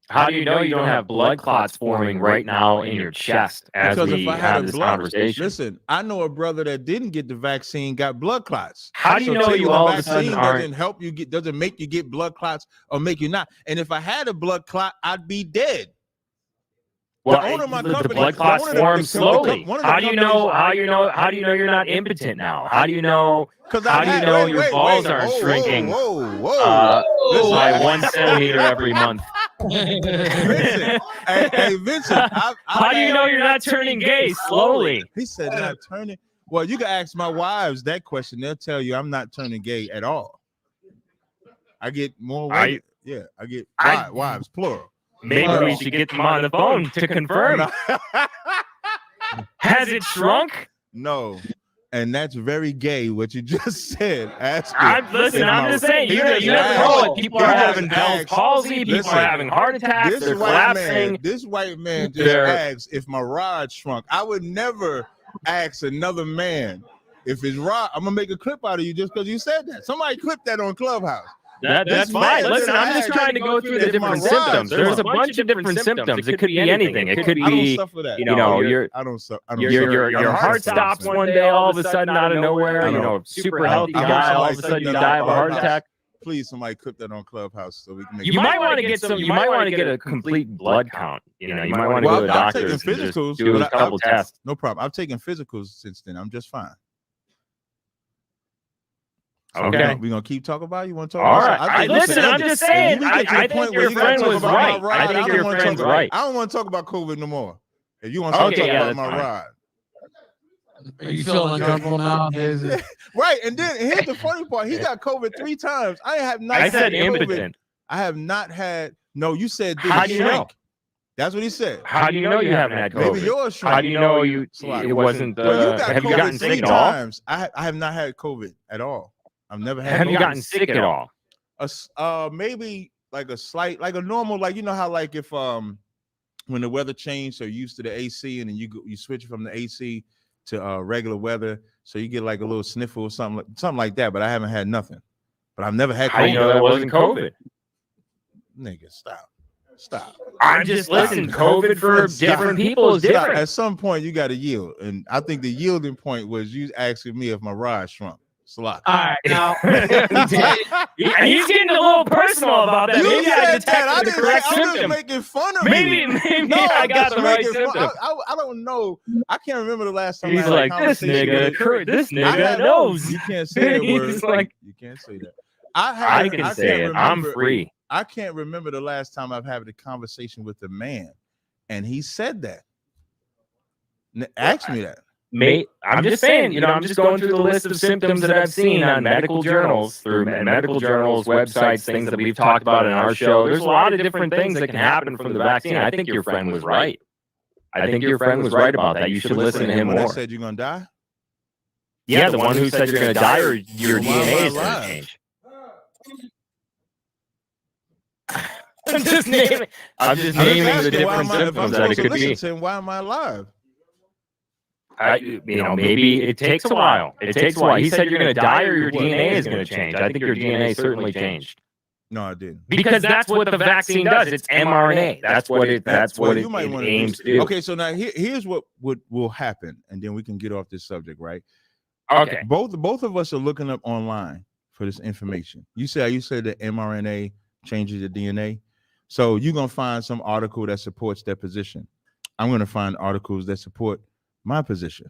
S9: How do you know you don't have blood clots forming right now in your chest as we have this conversation?
S5: Listen, I know a brother that didn't get the vaccine, got blood clots.
S9: How do you know you all of a sudden
S5: doesn't help you doesn't make you get blood clots or make you not? And if I had a blood clot, I'd be dead.
S9: Well, the blood clots form slowly. How do you know you're not impotent now? How do you know? How do you know your balls aren't shrinking by 1 centimeter every month?
S5: Vincent, hey, Vincent.
S9: How do you know you're not turning gay slowly?
S5: He said not turning. Well, you can ask my wives that question. They'll tell you I'm not turning gay at all. I get more women. I get wives, plural.
S9: Maybe we should get them on the phone to confirm. Has it shrunk?
S5: No. And that's very gay, what you just said.
S9: I'm just saying, you never know it. People are having Bell's palsy, people are having heart attacks, they're collapsing.
S5: This white man just asked if my rod shrunk. I would never ask another man if his rod. I'm going to make a clip out of you just because you said that. Somebody clip that on Clubhouse.
S9: That's fine. Listen, I'm just trying to go through the different symptoms. There's a bunch of different symptoms. It could be anything. It could be, your heart stops one day all of a sudden out of nowhere. Super healthy guy, all of a sudden you die of a heart attack.
S5: Please, somebody clip that on Clubhouse so we can make.
S9: You might want to get some. You might want to get a complete blood count. You might want to go to the doctor and just do a couple tests.
S5: No problem. I've taken physicals since then. I'm just fine.
S9: Okay,
S5: we're gonna keep talking about it? You want to talk?
S9: All
S5: about
S9: right. Listen, I'm just saying. I think your friend was right. I think your friend's right.
S5: I don't want to talk about COVID no more. If you want to talk about my ride.
S6: Are you feeling uncomfortable now?
S5: Right, and then here's the funny part: he got COVID 3 times. I have not.
S9: I said impotent.
S5: I have not had. No, you said.
S9: How do you know?
S5: That's what he said.
S9: How do you know you haven't had COVID?
S5: Maybe yours shrank.
S9: How do you know it wasn't? Have you gotten sick at all?
S5: I have not had COVID at all. I've never had.
S9: Have you gotten sick at all?
S5: Maybe like a slight, like a normal, like how like if when the weather changed, so you're used to the AC, and then you switch from the AC to regular weather, so you get like a little sniffle or something like that. But I haven't had nothing. But I've never had.
S9: How do you know that wasn't COVID?
S5: Nigga, stop.
S9: I'm just listening. COVID for different people is different.
S5: At some point, you got to yield, and I think the yielding point was you asking me if my ride shrunk. All
S6: right, now
S9: he's getting a little personal about that. Maybe I detected the correct symptom.
S5: I'm just making fun of
S9: maybe I got the right symptom.
S5: I don't know. I can't remember the last time.
S9: He's like, this nigga knows.
S5: You can't say that word.
S9: He's like,
S5: you can't say that.
S9: I can say it. I'm free.
S5: I can't remember the last time I've had a conversation with a man, and he said that. Ask me that.
S9: Mate, I'm just saying, I'm just going through the list of symptoms that I've seen on medical journals, websites, things that we've talked about in our show. There's a lot of different things that can happen from the vaccine. I think your friend was right. I think your friend was right about that. You should listen to him more.
S5: I said you're going to die?
S9: Yeah, the one who said you're going to die or your DNA is going to change. I'm just naming the different symptoms that it could be.
S5: Why am I alive?
S9: Maybe it takes a while. It takes a while. He said you're going to die or your DNA is going to change. I think your DNA certainly changed.
S5: No, I didn't.
S9: Because that's what the vaccine does. It's mRNA. That's what it aims to do.
S5: Okay, so now here's what will happen, and then we can get off this subject, right?
S9: Okay.
S5: Both of us are looking up online for this information. You said that mRNA changes your DNA. So you're going to find some article that supports that position. I'm going to find articles that support my position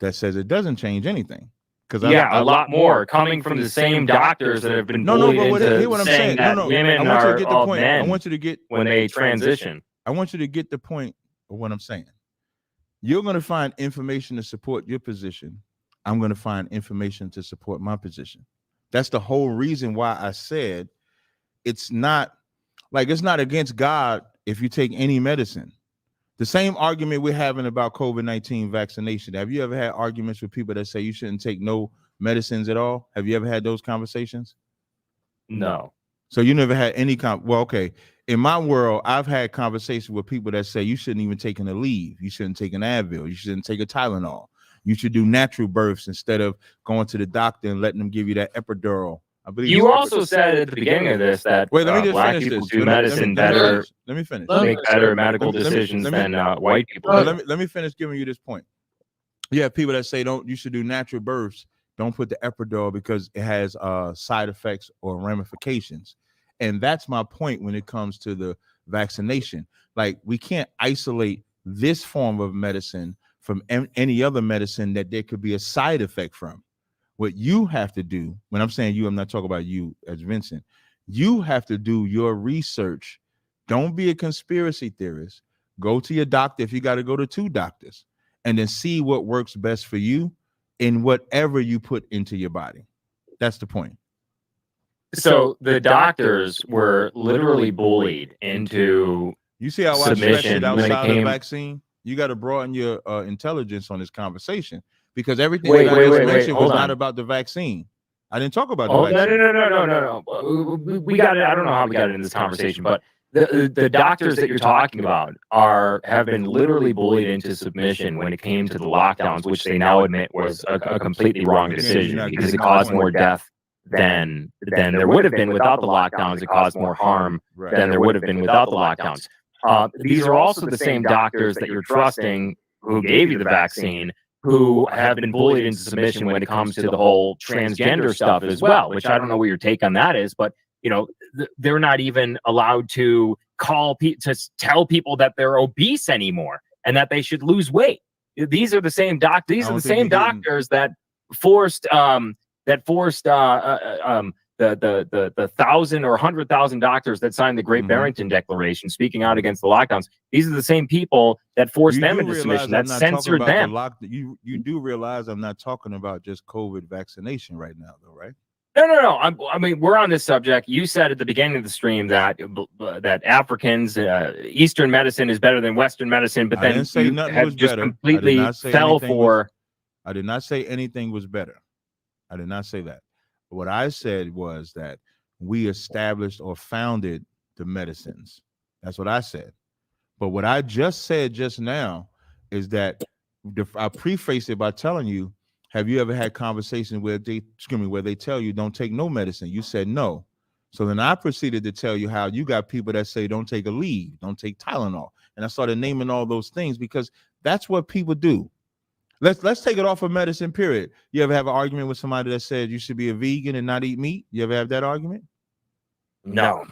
S5: that says it doesn't change anything. Because
S9: a lot more coming from the same doctors that have been bullied into saying that women are all men.
S5: I want you to get
S9: when they transition.
S5: I want you to get the point of what I'm saying. You're going to find information to support your position. I'm going to find information to support my position. That's the whole reason why I said it's not against God if you take any medicine. The same argument we're having about COVID-19 vaccination. Have you ever had arguments with people that say you shouldn't take no medicines at all? Have you ever had those conversations?
S9: No.
S5: So you never had any well, okay. In my world, I've had conversations with people that say you shouldn't even take an Aleve. You shouldn't take an Advil. You shouldn't take a Tylenol. You should do natural births instead of going to the doctor and letting them give you that epidural. I believe
S9: you also said at the beginning of this that black people do medicine better.
S5: Let me finish.
S9: Make better medical decisions than white people.
S5: Let me finish giving you this point. You have people that say you should do natural births. Don't put the epidural because it has side effects or ramifications. And that's my point when it comes to the vaccination. Like, we can't isolate this form of medicine from any other medicine that there could be a side effect from. What you have to do, when I'm saying you, I'm not talking about you as Vincent. You have to do your research. Don't be a conspiracy theorist. Go to your doctor if you got to go to 2 doctors, and then see what works best for you in whatever you put into your body. That's the point.
S9: So the doctors were literally bullied into submission when it came
S5: the vaccine. You got to broaden your intelligence on this conversation. Because everything
S9: wait,
S5: was not about the vaccine. I didn't talk about the vaccine.
S9: No. We got it. I don't know how we got it in this conversation, but the doctors that you're talking about have been literally bullied into submission when it came to the lockdowns, which they now admit was a completely wrong decision because it caused more death than there would have been without the lockdowns. It caused more harm than there would have been without the lockdowns. These are also the same doctors that you're trusting who gave you the vaccine, who have been bullied into submission when it comes to the whole transgender stuff as well, which I don't know what your take on that is, but they're not even allowed to to tell people that they're obese anymore and that they should lose weight. These are the same doctors. These are the same doctors that forced the 1,000 or 100,000 doctors that signed the Great Barrington Declaration speaking out against the lockdowns. These are the same people that forced them into submission, that censored them.
S5: You do realize I'm not talking about just COVID vaccination right now, though, right?
S9: No. I mean, we're on this subject. You said at the beginning of the stream that Africans, Eastern medicine is better than Western medicine, but then you have just completely fell for.
S5: I did not say anything was better. I did not say that. What I said was that we established or founded the medicines. That's what I said. But what I just said just now is that I prefaced it by telling you, have you ever had conversations where they tell you don't take no medicine? You said no. So then I proceeded to tell you how you got people that say don't take a leave, don't take Tylenol. And I started naming all those things because that's what people do. Let's take it off of medicine, period. You ever have an argument with somebody that says you should be a vegan and not eat meat? You ever have that argument?
S9: No.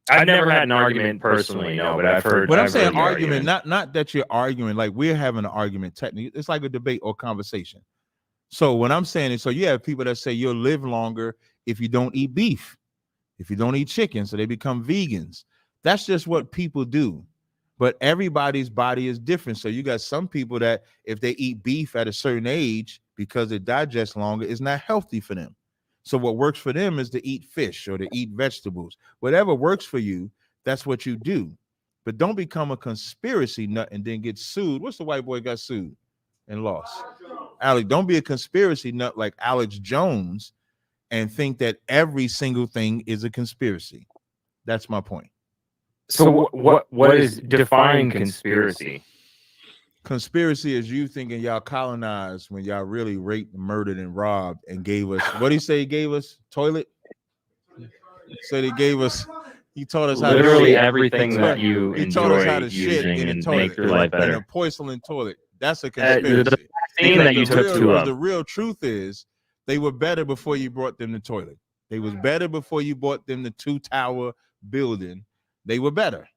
S9: I've never had an argument personally, no, but I've heard.
S5: When I'm saying argument, not that you're arguing, like we're having an argument technically. It's like a debate or conversation. So when I'm saying it, so you have people that say you'll live longer if you don't eat beef, if you don't eat chicken, so they become vegans. That's just what people do. But everybody's body is different. So you got some people that if they eat beef at a certain age, because it digests longer, it's not healthy for them. So what works for them is to eat fish or to eat vegetables. Whatever works for you, that's what you do. But don't become a conspiracy nut and then get sued. What's the white boy got sued and lost? Alex, don't be a conspiracy nut like Alex Jones and think that every single thing is a conspiracy. That's my point.
S9: So what is define conspiracy?
S5: Conspiracy is you thinking y'all colonized when y'all really raped, murdered, and robbed and gave us, what did he say he gave us? Toilet? Said he gave us, he taught us how
S9: literally
S5: to
S9: everything that you
S5: he taught us how to
S9: enjoy
S5: shit
S9: using
S5: in a
S9: and
S5: toilet,
S9: make your life
S5: in
S9: better.
S5: a porcelain toilet. That's a conspiracy.
S9: The vaccine that you took two of.
S5: The real truth is they were better before you brought them the toilet. They was better before you brought them the 2-tower building. They were better.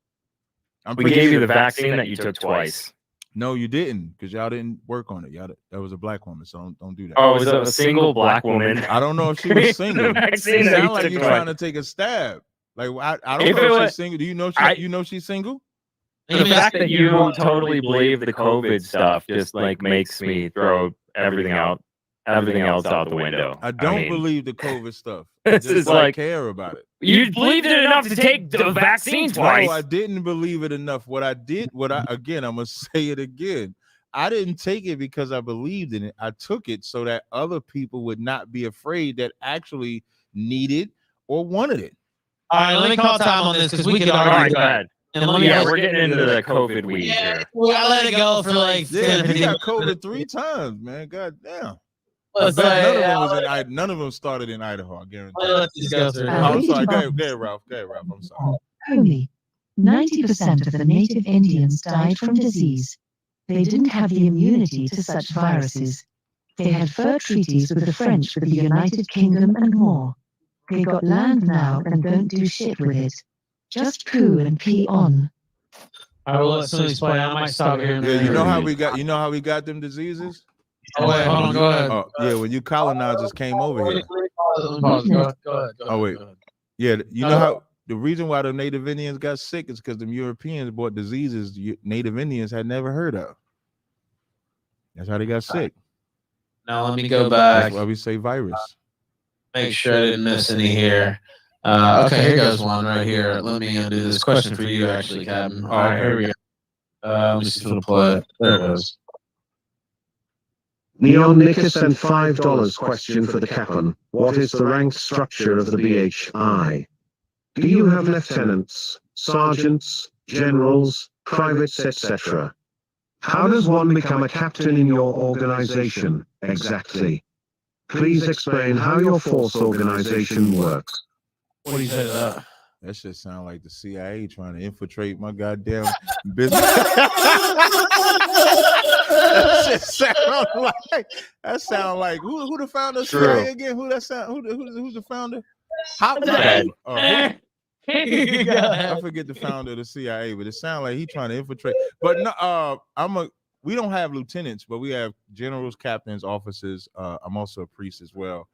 S9: We gave you the vaccine that you took twice.
S5: No, you didn't, because y'all didn't work on it. That was a black woman, so don't do that.
S9: Oh, it was a single black woman.
S5: I don't know if she was single. It sounds like you're trying to take a stab. Like I don't know if she's single. Do you know she's single?
S9: The fact that you totally believe the COVID stuff just like makes me throw everything else out the window.
S5: I don't believe the COVID stuff.
S9: This is like
S5: care about it.
S9: You believed it enough to take the vaccine twice.
S5: No, I didn't believe it enough. Again, I'm gonna say it again. I didn't take it because I believed in it. I took it so that other people would not be afraid that actually needed or wanted it.
S6: All right, let me call time on this because we could argue.
S9: All right, go ahead.
S6: And
S9: we're getting into the COVID weeds here.
S6: Well, I let it go for like.
S5: Yeah, you got COVID 3 times, man. God damn. None of them started in Idaho, I guarantee. I'm sorry. Go ahead, Ralph. I'm sorry.
S10: Only 90% of the native Indians died from disease. They didn't have the immunity to such viruses. They had fur treaties with the French, with the United Kingdom, and more. They got land now and don't do shit with it. Just poo and pee on.
S6: I will let somebody explain. I might stop here.
S5: Yeah, you know how we got them diseases?
S6: Oh wait, hold on, go ahead.
S5: Oh, yeah, when you colonizers came over here.
S6: Go ahead.
S5: Oh wait, yeah, you know how the reason why the Native Indians got sick is because the Europeans brought diseases Native Indians had never heard of. That's how they got sick.
S6: Now let me go back.
S5: That's why we say virus.
S6: Make sure I didn't miss any here. Okay, here goes one right here. Let me do this question for you, actually, Captain. All right, here we go. Let me see if it'll play. There it is.
S11: Neon Nickus and $5 question for the Captain. What is the rank structure of the BHI? Do you have lieutenants, sergeants, generals, privates, etc.? How does one become a captain in your organization, exactly? Please explain how your force organization works.
S6: What do you say to that?
S5: That shit sound like the CIA trying to infiltrate my goddamn business. that sound like who the founder of CIA again? Who's the founder?
S9: Fred.
S5: I forget the founder of the CIA, but it sounds like he trying to infiltrate. But no, we don't have lieutenants, but we have generals, captains, officers. I'm also a priest as well.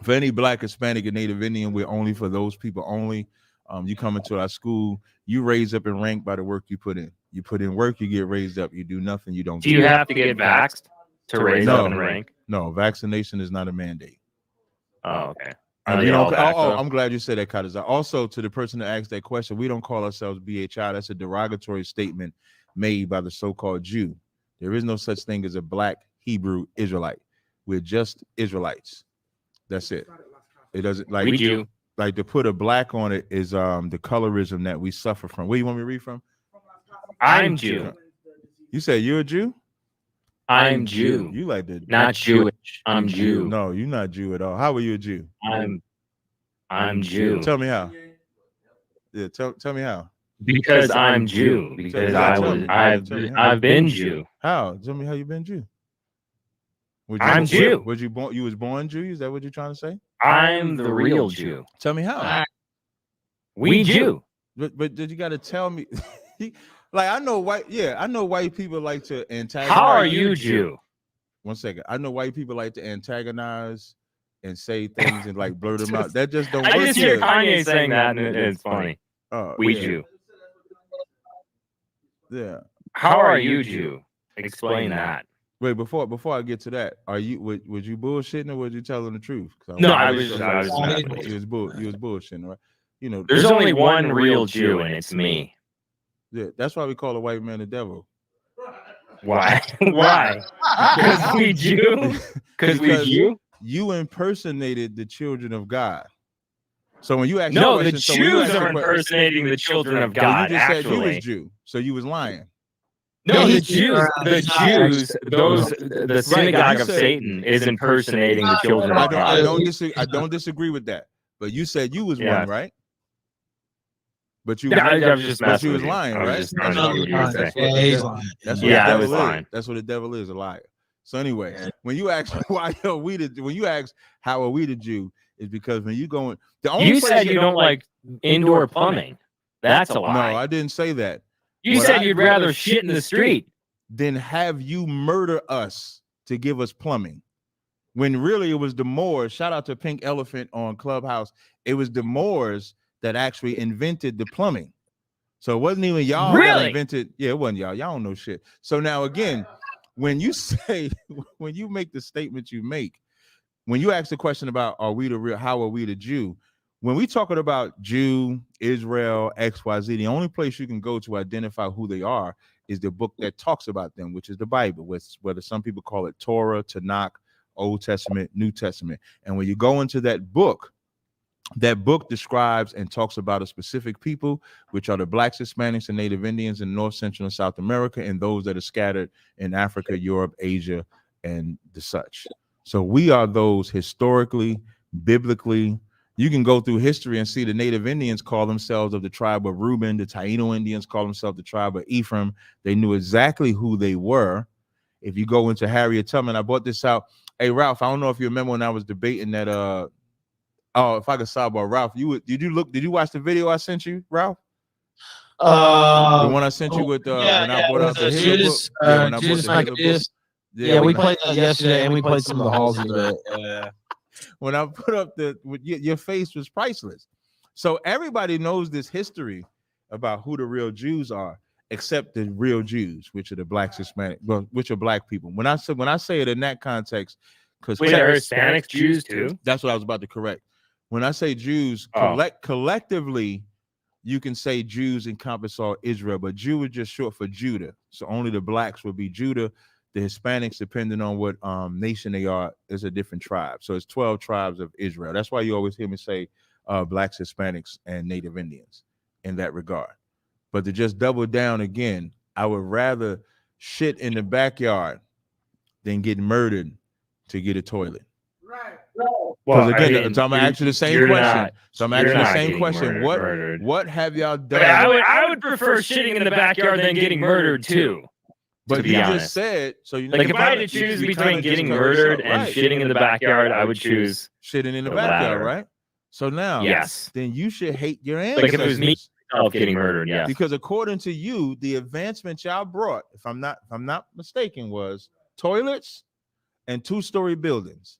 S5: For any Black, Hispanic, and Native Indian, we're only for those people only. You come into our school, you raise up in rank by the work you put in. You put in work, you get raised up. You do nothing, you don't.
S9: Do you have to get vaxxed to raise up in rank?
S5: No, vaccination is not a mandate.
S9: Oh, okay.
S5: I'm glad you said that, Tazaryach. Also, to the person that asked that question, we don't call ourselves BHI. That's a derogatory statement made by the so-called Jew. There is no such thing as a Black Hebrew Israelite. We're just Israelites. That's it. It doesn't like
S9: we do.
S5: Like to put a black on it is the colorism that we suffer from. Where you want me to read from?
S9: I'm Jew.
S5: You say you're a Jew?
S9: I'm Jew.
S5: You like the
S9: not Jewish. I'm Jew.
S5: No, you're not Jew at all. How are you a Jew?
S9: I'm Jew.
S5: Tell me how. Yeah, tell me how.
S9: Because I'm Jew. Because I've been Jew.
S5: How? Tell me how you been Jew.
S9: I'm Jew.
S5: Was you born? You was born Jew? Is that what you're trying to say?
S9: I'm the real Jew.
S5: Tell me how.
S9: We Jew.
S5: But you got to tell me. Like I know white people like to antagonize.
S9: How are you Jew?
S5: One second. I know white people like to antagonize and say things and like blurt them out. That just don't work.
S9: I just hear Kanye saying that and it's funny. We Jew.
S5: Yeah.
S9: How are you Jew? Explain that.
S5: Wait, before I get to that, are you was you bullshitting or was you telling the truth?
S9: No, I was
S5: you was bullshitting, right? You know,
S9: there's only one real Jew and it's me.
S5: Yeah, that's why we call a white man the devil.
S9: Why? Why? Because we Jew? Because we Jew?
S5: You impersonated the children of God. So when you ask
S9: the Jews are impersonating the children of God.
S5: You just said you was Jew, so you was lying.
S9: No, the Jews, the synagogue of Satan is impersonating the children of God.
S5: I don't disagree with that. But you said you was one, right? But you,
S9: I was just
S5: but you was lying, right?
S9: That's what
S5: the devil is, a liar. So anyway, when you ask how are we the Jew, is because when you go in,
S9: you said you don't like indoor plumbing. That's a lie.
S5: No, I didn't say that.
S9: You said you'd rather shit in the street
S5: than have you murder us to give us plumbing. When really it was the Moors. Shout out to Pink Elephant on Clubhouse. It was the Moors that actually invented the plumbing. So it wasn't even y'all that invented. Yeah, it wasn't y'all. Y'all don't know shit. So now again, when you make the statement you make, when you ask the question about how are we the Jew? When we talking about Jew, Israel, XYZ, the only place you can go to identify who they are is the book that talks about them, which is the Bible, whether some people call it Torah, Tanakh, Old Testament, New Testament. And when you go into that book describes and talks about a specific people, which are the Blacks, Hispanics, and Native Indians in North, Central, and South America, and those that are scattered in Africa, Europe, Asia, and the such. So we are those historically, biblically. You can go through history and see the Native Indians call themselves of the tribe of Reuben. The Taino Indians call themselves the tribe of Ephraim. They knew exactly who they were. If you go into Harriet Tubman, I brought this out. Hey, Ralph, I don't know if you remember when I was debating that. If I could sidebar, Ralph, did you watch the video I sent you, Ralph? The one I sent you with when I brought out the Hitler book.
S6: Yeah, we played that yesterday, and we played some of the halls of it. Yeah.
S5: When I put up your face was priceless. So everybody knows this history about who the real Jews are, except the real Jews, which are the Blacks, Hispanic, which are Black people. When I say it in that context, because
S9: there are Hispanic Jews too.
S5: That's what I was about to correct. When I say Jews, collectively, you can say Jews encompass all Israel, but Jew is just short for Judah. So only the Blacks would be Judah. The Hispanics, depending on what nation they are, is a different tribe. So it's 12 tribes of Israel. That's why you always hear me say Blacks, Hispanics, and Native Indians in that regard. But to just double down again, I would rather shit in the backyard than get murdered to get a toilet?
S9: Well,
S5: Because again,
S9: I mean,
S5: so I'm gonna ask you the same
S9: you're
S5: question.
S9: not-
S5: So I'm
S9: you're
S5: asking the
S9: not
S5: same
S9: getting
S5: question.
S9: murdered.
S5: What have y'all
S9: I
S5: done?
S9: mean, I would prefer shitting in the backyard than getting murdered too.
S5: But
S9: to be
S5: you
S9: honest.
S5: just said so. You
S9: Like if I had to
S5: you
S9: choose
S5: kinda
S9: between
S5: just
S9: getting
S5: cut
S9: murdered
S5: yourself,
S9: and
S5: right.
S9: shitting in the backyard, I would choose
S5: shitting in the
S9: the
S5: backyard,
S9: latter.
S5: right? So now,
S9: Yes.
S5: then you should hate your ancestors.
S9: Like if it was me myself getting murdered, yes.
S5: Because according to you, the advancement y'all brought, if I'm not mistaken, was toilets and 2-story buildings.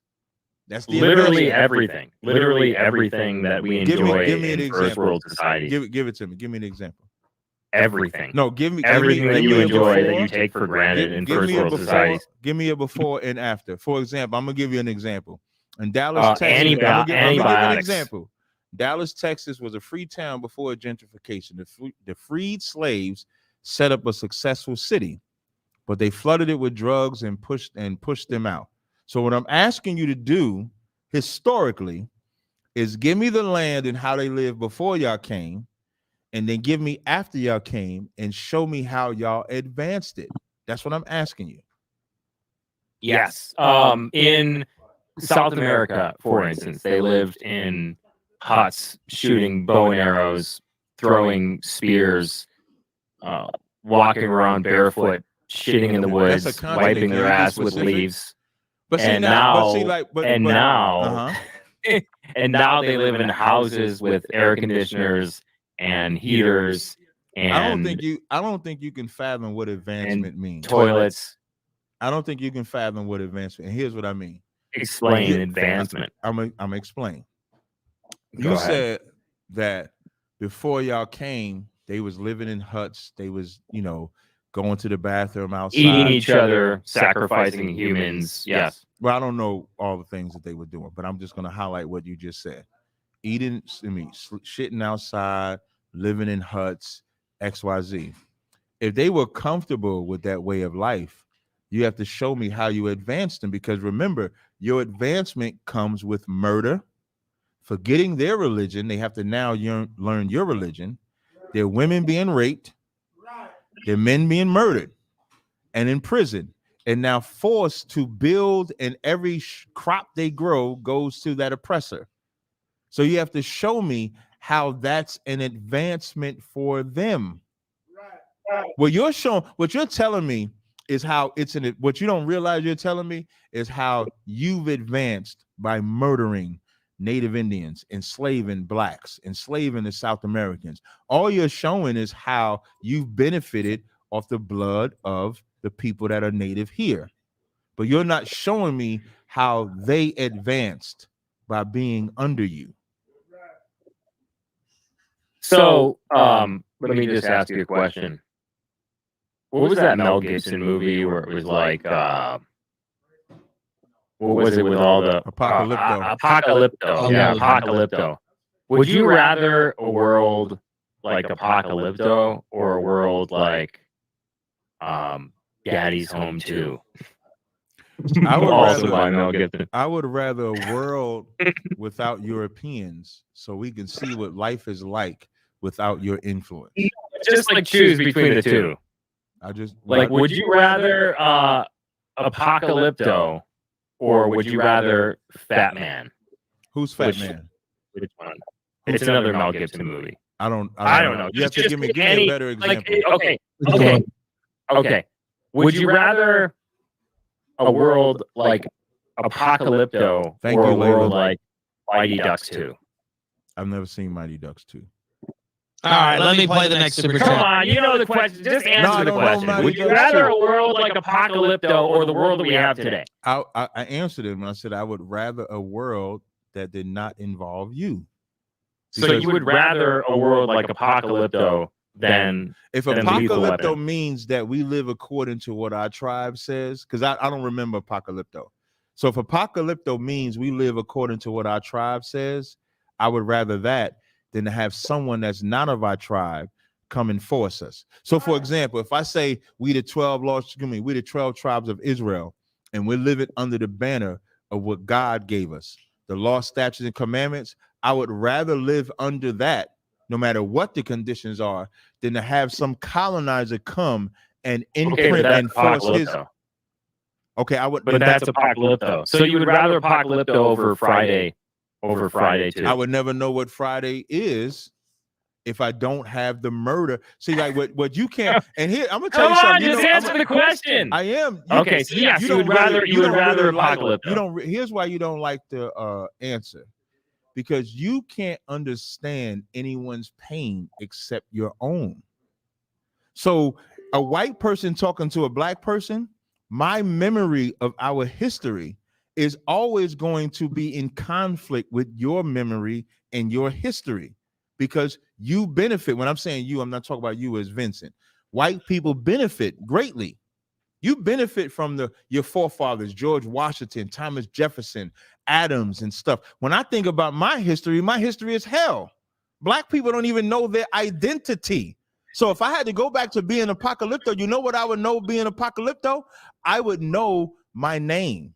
S5: That's the
S9: literally
S5: advancement.
S9: everything. Literally everything that we enjoy
S5: give me an
S9: in first
S5: example.
S9: world society.
S5: Give it to me. Give me an example.
S9: Everything.
S5: No, give me
S9: everything that you
S5: a
S9: enjoy that
S5: before,
S9: you take for granted in
S5: give
S9: first
S5: me a
S9: world
S5: before,
S9: societies.
S5: Give me a before and after. For example, I'm gonna give you an example. In Dallas, Texas, I'm gonna give you an
S9: antibiotics.
S5: example. Dallas, Texas was a free town before gentrification. The freed slaves set up a successful city, but they flooded it with drugs and pushed them out. So what I'm asking you to do historically is give me the land and how they lived before y'all came, and then give me after y'all came and show me how y'all advanced it. That's what I'm asking you.
S9: Yes. In South America, for instance, they lived in huts, shooting bow and arrows, throwing spears, walking around barefoot, shitting in the woods, wiping their ass with leaves.
S5: But see,
S9: and
S5: now
S9: and now they live in houses with air conditioners and heaters and
S5: I don't think you can fathom what advancement means.
S9: Toilets.
S5: I don't think you can fathom what advancement. And here's what I mean.
S9: Explain advancement.
S5: I'm explain.
S9: Go
S5: You
S9: ahead.
S5: said that before y'all came, they was living in huts. They was, going to the bathroom outside,
S9: eating each other, sacrificing humans. Yes.
S5: Well, I don't know all the things that they were doing, but I'm just going to highlight what you just said. Shitting outside, living in huts, XYZ. If they were comfortable with that way of life, you have to show me how you advanced them, because remember, your advancement comes with murder, forgetting their religion. They have to now learn your religion. Their women being raped, their men being murdered and in prison, and now forced to build, and every crop they grow goes to that oppressor. So you have to show me how that's an advancement for them. What you're telling me is how what you don't realize you're telling me is how you've advanced by murdering Native Indians, enslaving blacks, enslaving the South Americans. All you're showing is how you've benefited off the blood of the people that are native here. But you're not showing me how they advanced by being under you.
S9: So, let me just ask you a question. What was that Mel Gibson movie where it was like, what was it with all the
S5: Apocalypto?
S9: Apocalypto, yeah, Apocalypto. Would you rather a world like Apocalypto or a world like Daddy's Home 2?
S5: I would rather a world without Europeans, so we can see what life is like without your influence.
S9: Just like choose between the two. Would you rather Apocalypto or would you rather Fat Man?
S5: Who's Fat Man?
S9: Which one? It's another Mel Gibson movie.
S5: I don't know. You have to give me a better example.
S9: Okay. Would you rather a world like Apocalypto or a world like Mighty Ducks 2?
S5: I've never seen Mighty Ducks 2.
S6: All right, let me play the next super chat.
S9: Come on, you know the question. Just answer the question. Would you rather a world like Apocalypto or the world that we have today?
S5: I answered it and I said I would rather a world that did not involve you.
S9: So you would rather a world like Apocalypto than
S5: if Apocalypto means that we live according to what our tribe says, because I don't remember Apocalypto. So if Apocalypto means we live according to what our tribe says, I would rather that than to have someone that's not of our tribe come and force us. So for example, if I say we the 12 tribes of Israel, and we're living under the banner of what God gave us, the law, statutes, and commandments, I would rather live under that, no matter what the conditions are, than to have some colonizer come and imprint and force his. Okay, I would,
S9: but that's Apocalypto. So you would rather Apocalypto over Friday too.
S5: I would never know what Friday is if I don't have the murder. See, like what you can't. And here I'm gonna tell you something.
S9: Just answer the question.
S5: I am.
S9: Okay, so yes, you would rather Apocalypto.
S5: You don't. Here's why you don't like the answer, because you can't understand anyone's pain except your own. So a white person talking to a black person, my memory of our history is always going to be in conflict with your memory and your history, because you benefit. When I'm saying you, I'm not talking about you as Vincent. White people benefit greatly. You benefit from your forefathers, George Washington, Thomas Jefferson, Adams, and stuff. When I think about my history is hell. Black people don't even know their identity. So if I had to go back to being Apocalypto, you know what I would know being Apocalypto? I would know my name.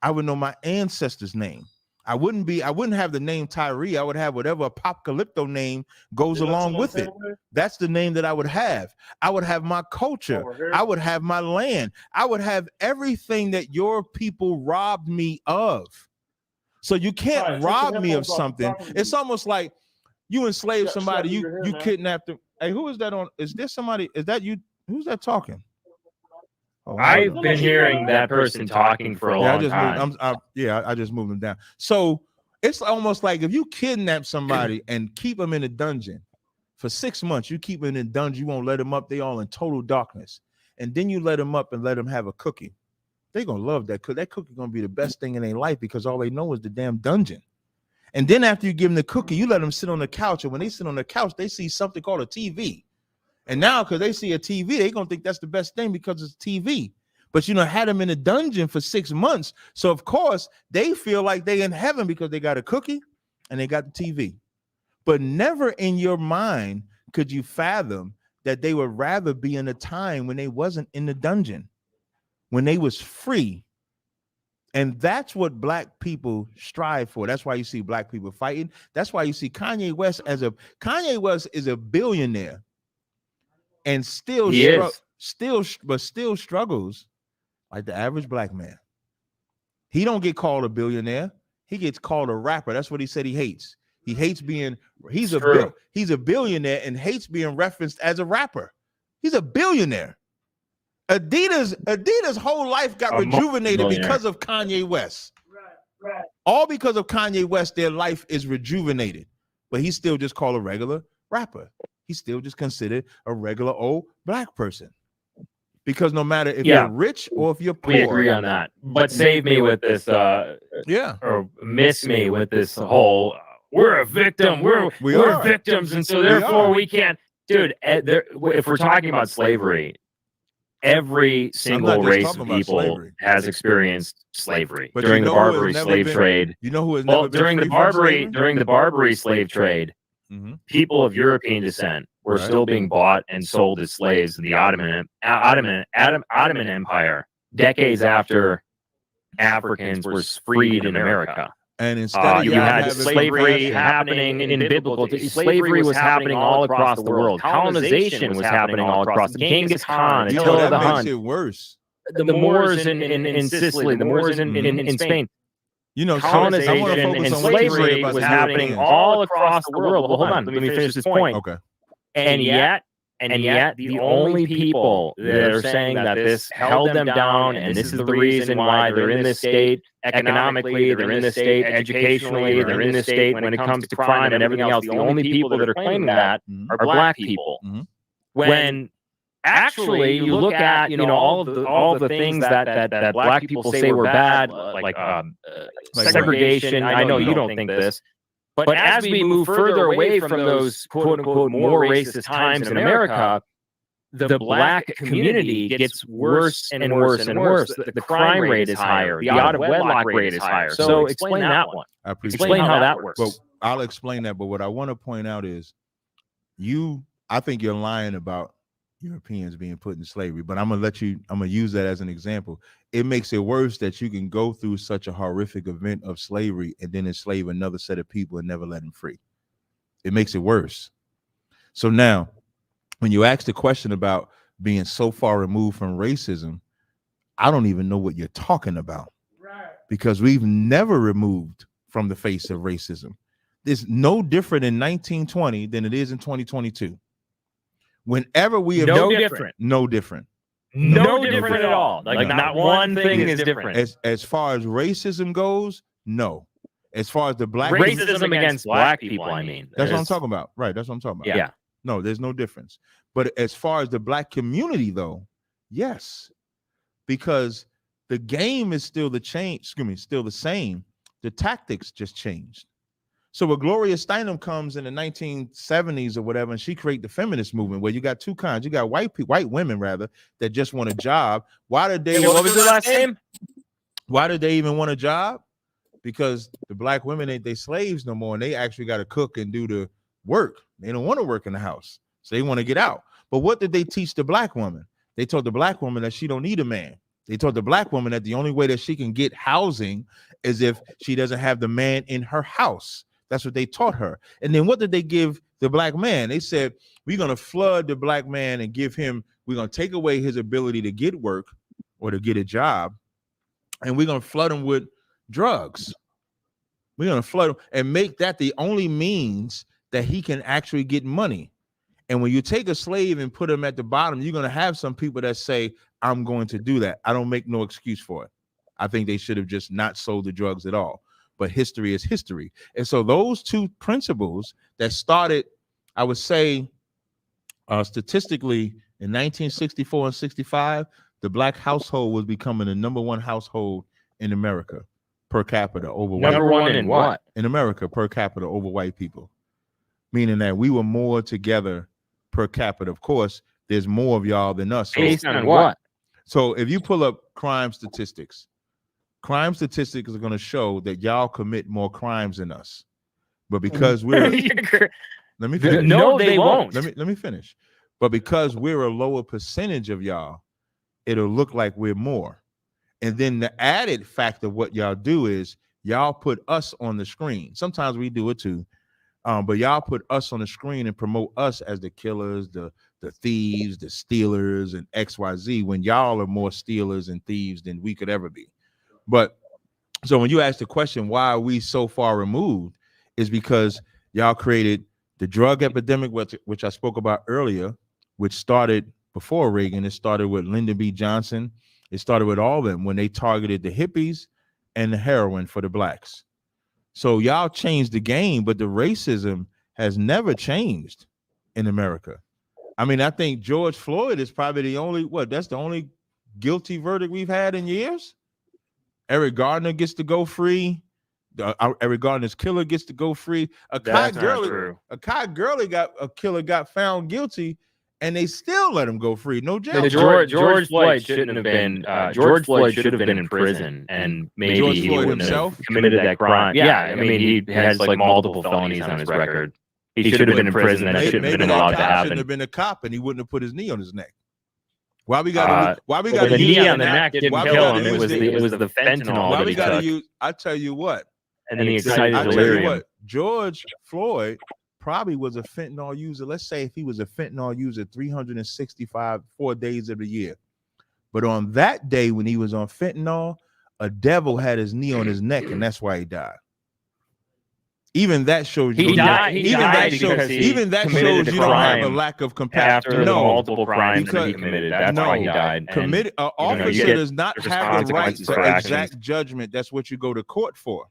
S5: I would know my ancestor's name. I wouldn't have the name Tyree. I would have whatever Apocalypto name goes along with it. That's the name that I would have. I would have my culture. I would have my land. I would have everything that your people robbed me of. So you can't rob me of something. It's almost like you enslaved somebody, you kidnapped them. Hey, who is that on? Is there somebody? Is that you? Who's that talking?
S9: Oh, I've been hearing that person talking for a long time.
S5: I just moved them down. So it's almost like if you kidnap somebody and keep them in a dungeon for 6 months, you keep them in a dungeon, you won't let them up. They all in total darkness. And then you let them up and let them have a cookie. They're going to love that cookie. That cookie going to be the best thing in their life because all they know is the damn dungeon. And then after you give them the cookie, you let them sit on the couch. And when they sit on the couch, they see something called a TV. And now, because they see a TV, they're going to think that's the best thing because it's TV. But, had them in a dungeon for 6 months. So, of course, they feel like they're in heaven because they got a cookie and they got the TV. But never in your mind could you fathom that they would rather be in a time when they wasn't in the dungeon, when they was free. And that's what black people strive for. That's why you see black people fighting. That's why you see Kanye West is a billionaire and still struggles like the average black man. He don't get called a billionaire. He gets called a rapper. That's what he said he hates. He hates he's a billionaire and hates being referenced as a rapper. He's a billionaire. Adidas' whole life got rejuvenated because of Kanye West. Right. All because of Kanye West, their life is rejuvenated. But he's still just called a regular rapper. He's still just considered a regular old black person. Because no matter if you're rich or if you're poor.
S9: We agree on that. But save me with this or miss me with this whole we're a victim. We're victims, and so therefore we can't. Dude, if we're talking about slavery, every single race of people has experienced slavery during the Barbary slave trade.
S5: You know who has never been
S9: during the Barbary slave trade, people of European descent were still being bought and sold as slaves in the Ottoman Empire, decades after Africans were freed in America.
S5: And instead
S9: you had slavery happening in biblical. Slavery was happening all across the world. Colonization was happening all across. Genghis Khan, Attila the Hun.
S5: Makes it worse.
S9: The Moors in Sicily, the Moors in Spain. Colonization and slavery was happening all across the world. Well, hold on. Let me finish this point.
S5: Okay.
S9: And yet, the only people that are saying that this held them down, and this is the reason why they're in this state economically, they're in this state educationally, they're in this state when it comes to crime and everything else, the only people that are claiming that are black people. When actually you look at all of the things that black people say were bad, like segregation. I know you don't think this. But as we move further away from those quote-unquote more racist times in America, the black community gets worse and worse and worse. The crime rate is higher. The out-of-wedlock rate is higher. So explain that one. Explain how that works.
S5: Well, I'll explain that. But what I want to point out is I think you're lying about Europeans being put in slavery, but I'm going to use that as an example. It makes it worse that you can go through such a horrific event of slavery and then enslave another set of people and never let them free. It makes it worse. So now, when you ask the question about being so far removed from racism, I don't even know what you're talking about. Right. Because we've never removed from the face of racism. It's no different in 1920 than it is in 2022. Whenever we have
S9: no different.
S5: No different.
S9: No different at all. Like not one thing is different.
S5: As far as racism goes, no. As far as the black
S9: racism against black people, I mean.
S5: That's what I'm talking about. Right. That's what I'm talking about.
S9: Yeah.
S5: No, there's no difference. But as far as the black community, though, yes. Because the game is still still the same. The tactics just changed. So when Gloria Steinem comes in the 1970s or whatever, and she created the feminist movement, where you got two kinds. You got white women rather that just want a job. Why did they?
S9: What was the last name?
S5: Why did they even want a job? Because the black women ain't they slaves no more, and they actually got to cook and do the work. They don't want to work in the house, so they want to get out. But what did they teach the black woman? They told the black woman that she don't need a man. They told the black woman that the only way that she can get housing is if she doesn't have the man in her house. That's what they taught her. And then what did they give the black man? They said, we're going to flood the black man and we're going to take away his ability to get work or to get a job. And we're going to flood him with drugs. We're going to flood him and make that the only means that he can actually get money. And when you take a slave and put him at the bottom, you're going to have some people that say, I'm going to do that. I don't make no excuse for it. I think they should have just not sold the drugs at all. But history is history. And so those two principles that started, I would say, statistically in 1964 and 65, the black household was becoming the number one household in America per capita over white.
S9: Number one in what?
S5: In America per capita over white people. Meaning that we were more together per capita. Of course, there's more of y'all than us. So,
S9: based on what?
S5: So if you pull up crime statistics are going to show that y'all commit more crimes than us. But because we're let me finish.
S9: No, they won't.
S5: Let me finish. But because we're a lower percentage of y'all, it'll look like we're more. And then the added fact of what y'all do is y'all put us on the screen. Sometimes we do it too. But y'all put us on the screen and promote us as the killers, the thieves, the stealers, and XYZ, when y'all are more stealers and thieves than we could ever be. But so when you ask the question, why are we so far removed, is because y'all created the drug epidemic, which I spoke about earlier, which started before Reagan. It started with Lyndon B. Johnson. It started with all of them when they targeted the hippies and the heroin for the blacks. So y'all changed the game, but the racism has never changed in America. I mean, I think George Floyd is probably the only guilty verdict we've had in years. Eric Gardner gets to go free. Eric Gardner's killer gets to go free. A Kai Gurley got found guilty, and they still let him go free. No jail.
S9: George Floyd shouldn't have been. George Floyd should have been in prison, and maybe
S5: George
S9: he
S5: Floyd
S9: wouldn't
S5: himself
S9: have committed that crime. Yeah, I mean, he has like multiple felonies on his record. He should have been in prison. That shouldn't have been allowed to happen.
S5: Shouldn't have been a cop, and he wouldn't have put his knee on his neck. Why we got
S9: the knee on the neck didn't kill him. It was the fentanyl that he took.
S5: I tell you what.
S9: And then he excited delirium.
S5: George Floyd probably was a fentanyl user. Let's say if he was a fentanyl user 4 days of the year. But on that day when he was on fentanyl, a devil had his knee on his neck, and that's why he died. Even that shows you.
S9: Even that
S5: shows you don't have a lack of compassion.
S9: After the multiple crimes that he committed, that's why he died.
S5: An officer does not have the right to exact judgment. That's what you go to court for.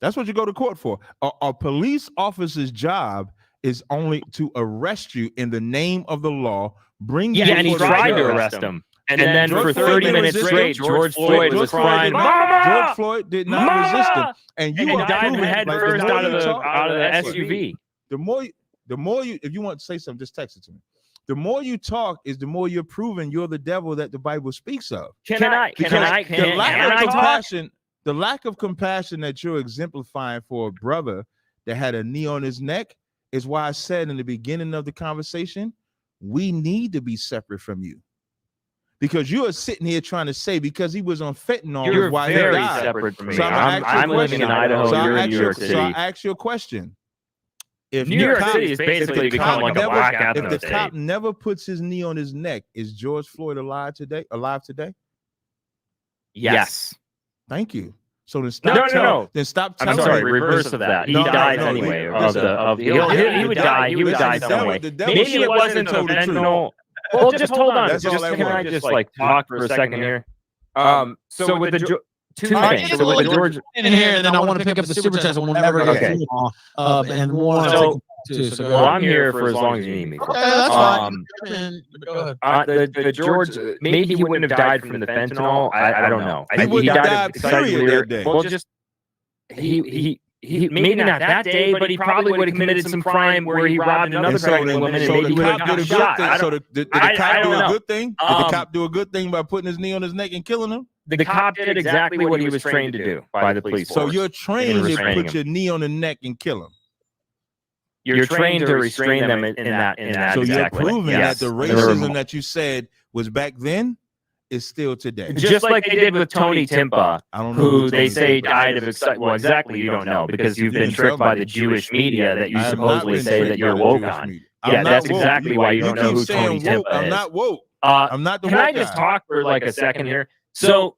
S5: That's what you go to court for. A police officer's job is only to arrest you in the name of the law. Bring you.
S9: And he tried to arrest him. And then for 30 minutes straight, George Floyd was crying, "Mama!"
S5: George Floyd did not resist him, and you
S9: died head first out of the SUV.
S5: The more you, if you want to say something, just text it to me. The more you talk, is the more you're proving you're the devil that the Bible speaks of. The lack of compassion that you're exemplifying for a brother that had a knee on his neck is why I said in the beginning of the conversation, we need to be separate from you. Because you are sitting here trying to say because he was on fentanyl,
S9: you're
S5: why
S9: very
S5: he died.
S9: separate from me.
S5: So
S9: I'm living in Idaho. You're in New York City.
S5: So I ask you a question. If
S9: New
S5: the
S9: York
S5: cop-
S9: City has
S5: if
S9: basically
S5: the
S9: become
S5: cop
S9: like a
S5: never-
S9: black
S5: If
S9: ethno
S5: the
S9: state.
S5: cop never puts his knee on his neck, is George Floyd alive today?
S9: Yes.
S5: Thank you. So then
S9: No,
S5: stop.
S9: no.
S5: Then stop
S9: I'm
S5: telling
S9: sorry.
S5: me.
S9: Reverse of that. He
S5: No,
S9: died
S5: no,
S9: anyway.
S5: listen,
S9: He would die. He would die some way.
S5: The devil
S9: Maybe
S5: should
S9: it
S5: have
S9: wasn't
S5: told the truth.
S9: fentanyl. Well, just hold on.
S5: That's all that
S9: Can I
S5: was.
S9: just like talk for a second here? So with the two
S6: All right,
S9: things.
S6: get
S9: So
S6: a
S9: with the
S6: little
S9: George.
S6: in here, and then I want to pick up the super chats, and we'll never get
S9: Okay.
S6: through them all. And more.
S9: So,
S6: So go
S9: well,
S6: ahead.
S9: I'm here for as long as you need me.
S6: Okay, that's fine. Go ahead.
S9: The George, maybe he wouldn't have died from the fentanyl. I don't know.
S5: He wouldn't have died, period, that day.
S9: Well, just he maybe not that day, but he probably would have committed some crime where he robbed another pregnant woman and
S5: So
S9: maybe
S5: the
S9: would have
S5: cop
S9: got
S5: did a
S9: shot.
S5: good thing. So did the cop do a good thing? Did the
S9: Um,
S5: cop do a good thing by putting his knee on his neck and killing him?
S9: The cop did exactly what he was trained to do by the police
S5: So
S9: force.
S5: you're trained to
S9: restraining
S5: put
S9: him.
S5: your knee on the neck and kill him.
S9: You're trained to restrain them in that.
S5: So
S9: exactly.
S5: you're proving
S9: Yes.
S5: that the racism that you said was back then is still today.
S9: Just like they did with Tony Timpa,
S5: I don't know
S9: who they say died of excitement. Well, exactly, you don't know because you've been tricked by the Jewish media that you
S5: I have not
S9: supposedly
S5: been
S9: say
S5: tricked
S9: that you're
S5: by the
S9: woke
S5: Jewish
S9: on.
S5: media.
S9: Yeah,
S5: I'm not
S9: that's
S5: woke.
S9: exactly why you don't know
S5: keep
S9: who
S5: saying
S9: Tony
S5: woke.
S9: Timpa is.
S5: I'm not woke. I'm not the
S9: Can
S5: woke
S9: I just
S5: guy.
S9: talk for like a second here? So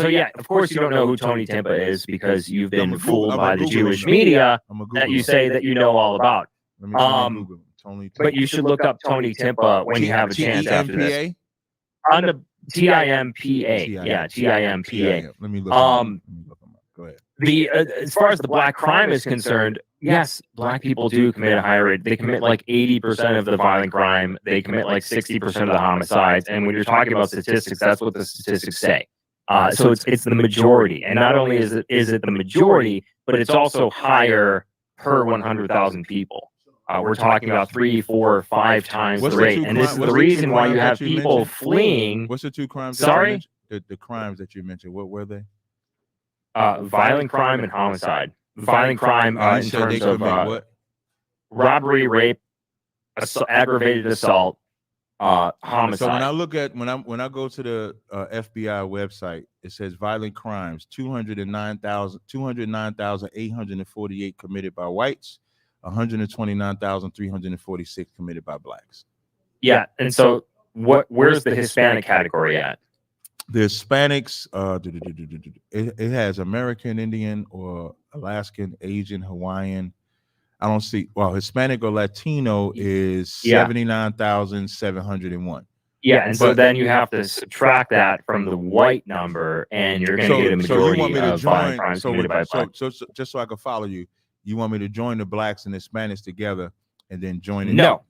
S9: yeah, of course you don't know who Tony Timpa is because you've been fooled by the Jewish media that you say that you know all about.
S5: Let me Google him. Tony
S9: But you should look up Tony Timpa when you have a chance after this.
S5: T-E-M-P-A?
S9: On the TIMPA. Yeah, TIMPA.
S5: Let me look him up. Go ahead.
S9: The as far as the black crime is concerned, yes, black people do commit a higher rate. They commit like 80% of the violent crime. They commit like 60% of the homicides. And when you're talking about statistics, that's what the statistics say. So it's the majority, and not only is it the majority, but it's also higher per 100,000 people. We're talking about 3, 4, 5 times the rate, and this is the reason why you have people fleeing.
S5: What's the two crimes?
S9: Sorry,
S5: the crimes that you mentioned. What were they?
S9: Violent crime and homicide. Violent crime in terms of robbery, rape, aggravated assault, homicide.
S5: So when I look at when I go to the FBI website, it says violent crimes 209,848 committed by whites, 129,346 committed by blacks.
S9: Yeah, and so where's the Hispanic category at?
S5: The Hispanics, it has American Indian or Alaskan, Asian, Hawaiian. I don't see. Well, Hispanic or Latino is 79,701.
S9: Yeah, and so then you have to subtract that from the white number, and you're going to get a majority of violent crimes committed by blacks.
S5: So just so I can follow you, you want me to join the blacks and Hispanics together, and then join it?
S9: No.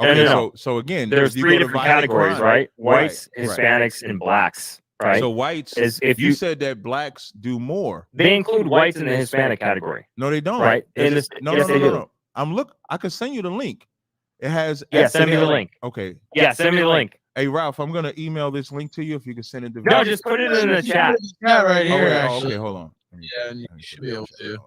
S5: Okay,
S9: no.
S5: So again,
S9: there's
S5: you
S9: 3
S5: go to
S9: different
S5: violent
S9: categories,
S5: crime.
S9: right? Whites,
S5: Right.
S9: Hispanics, and blacks. Right.
S5: So whites,
S9: if
S5: you said that blacks do more.
S9: They include whites in the Hispanic category.
S5: No, they don't.
S9: Right.
S5: No.
S9: They do.
S5: I can send you the link. It has.
S9: Yeah, send me the link.
S5: Okay.
S9: Yeah, send me the link.
S5: Hey Ralph, I'm gonna email this link to you if you can send it to.
S9: No, just put it in the chat.
S6: Yeah, right here.
S5: Okay, hold on.
S6: Yeah, you should be able to.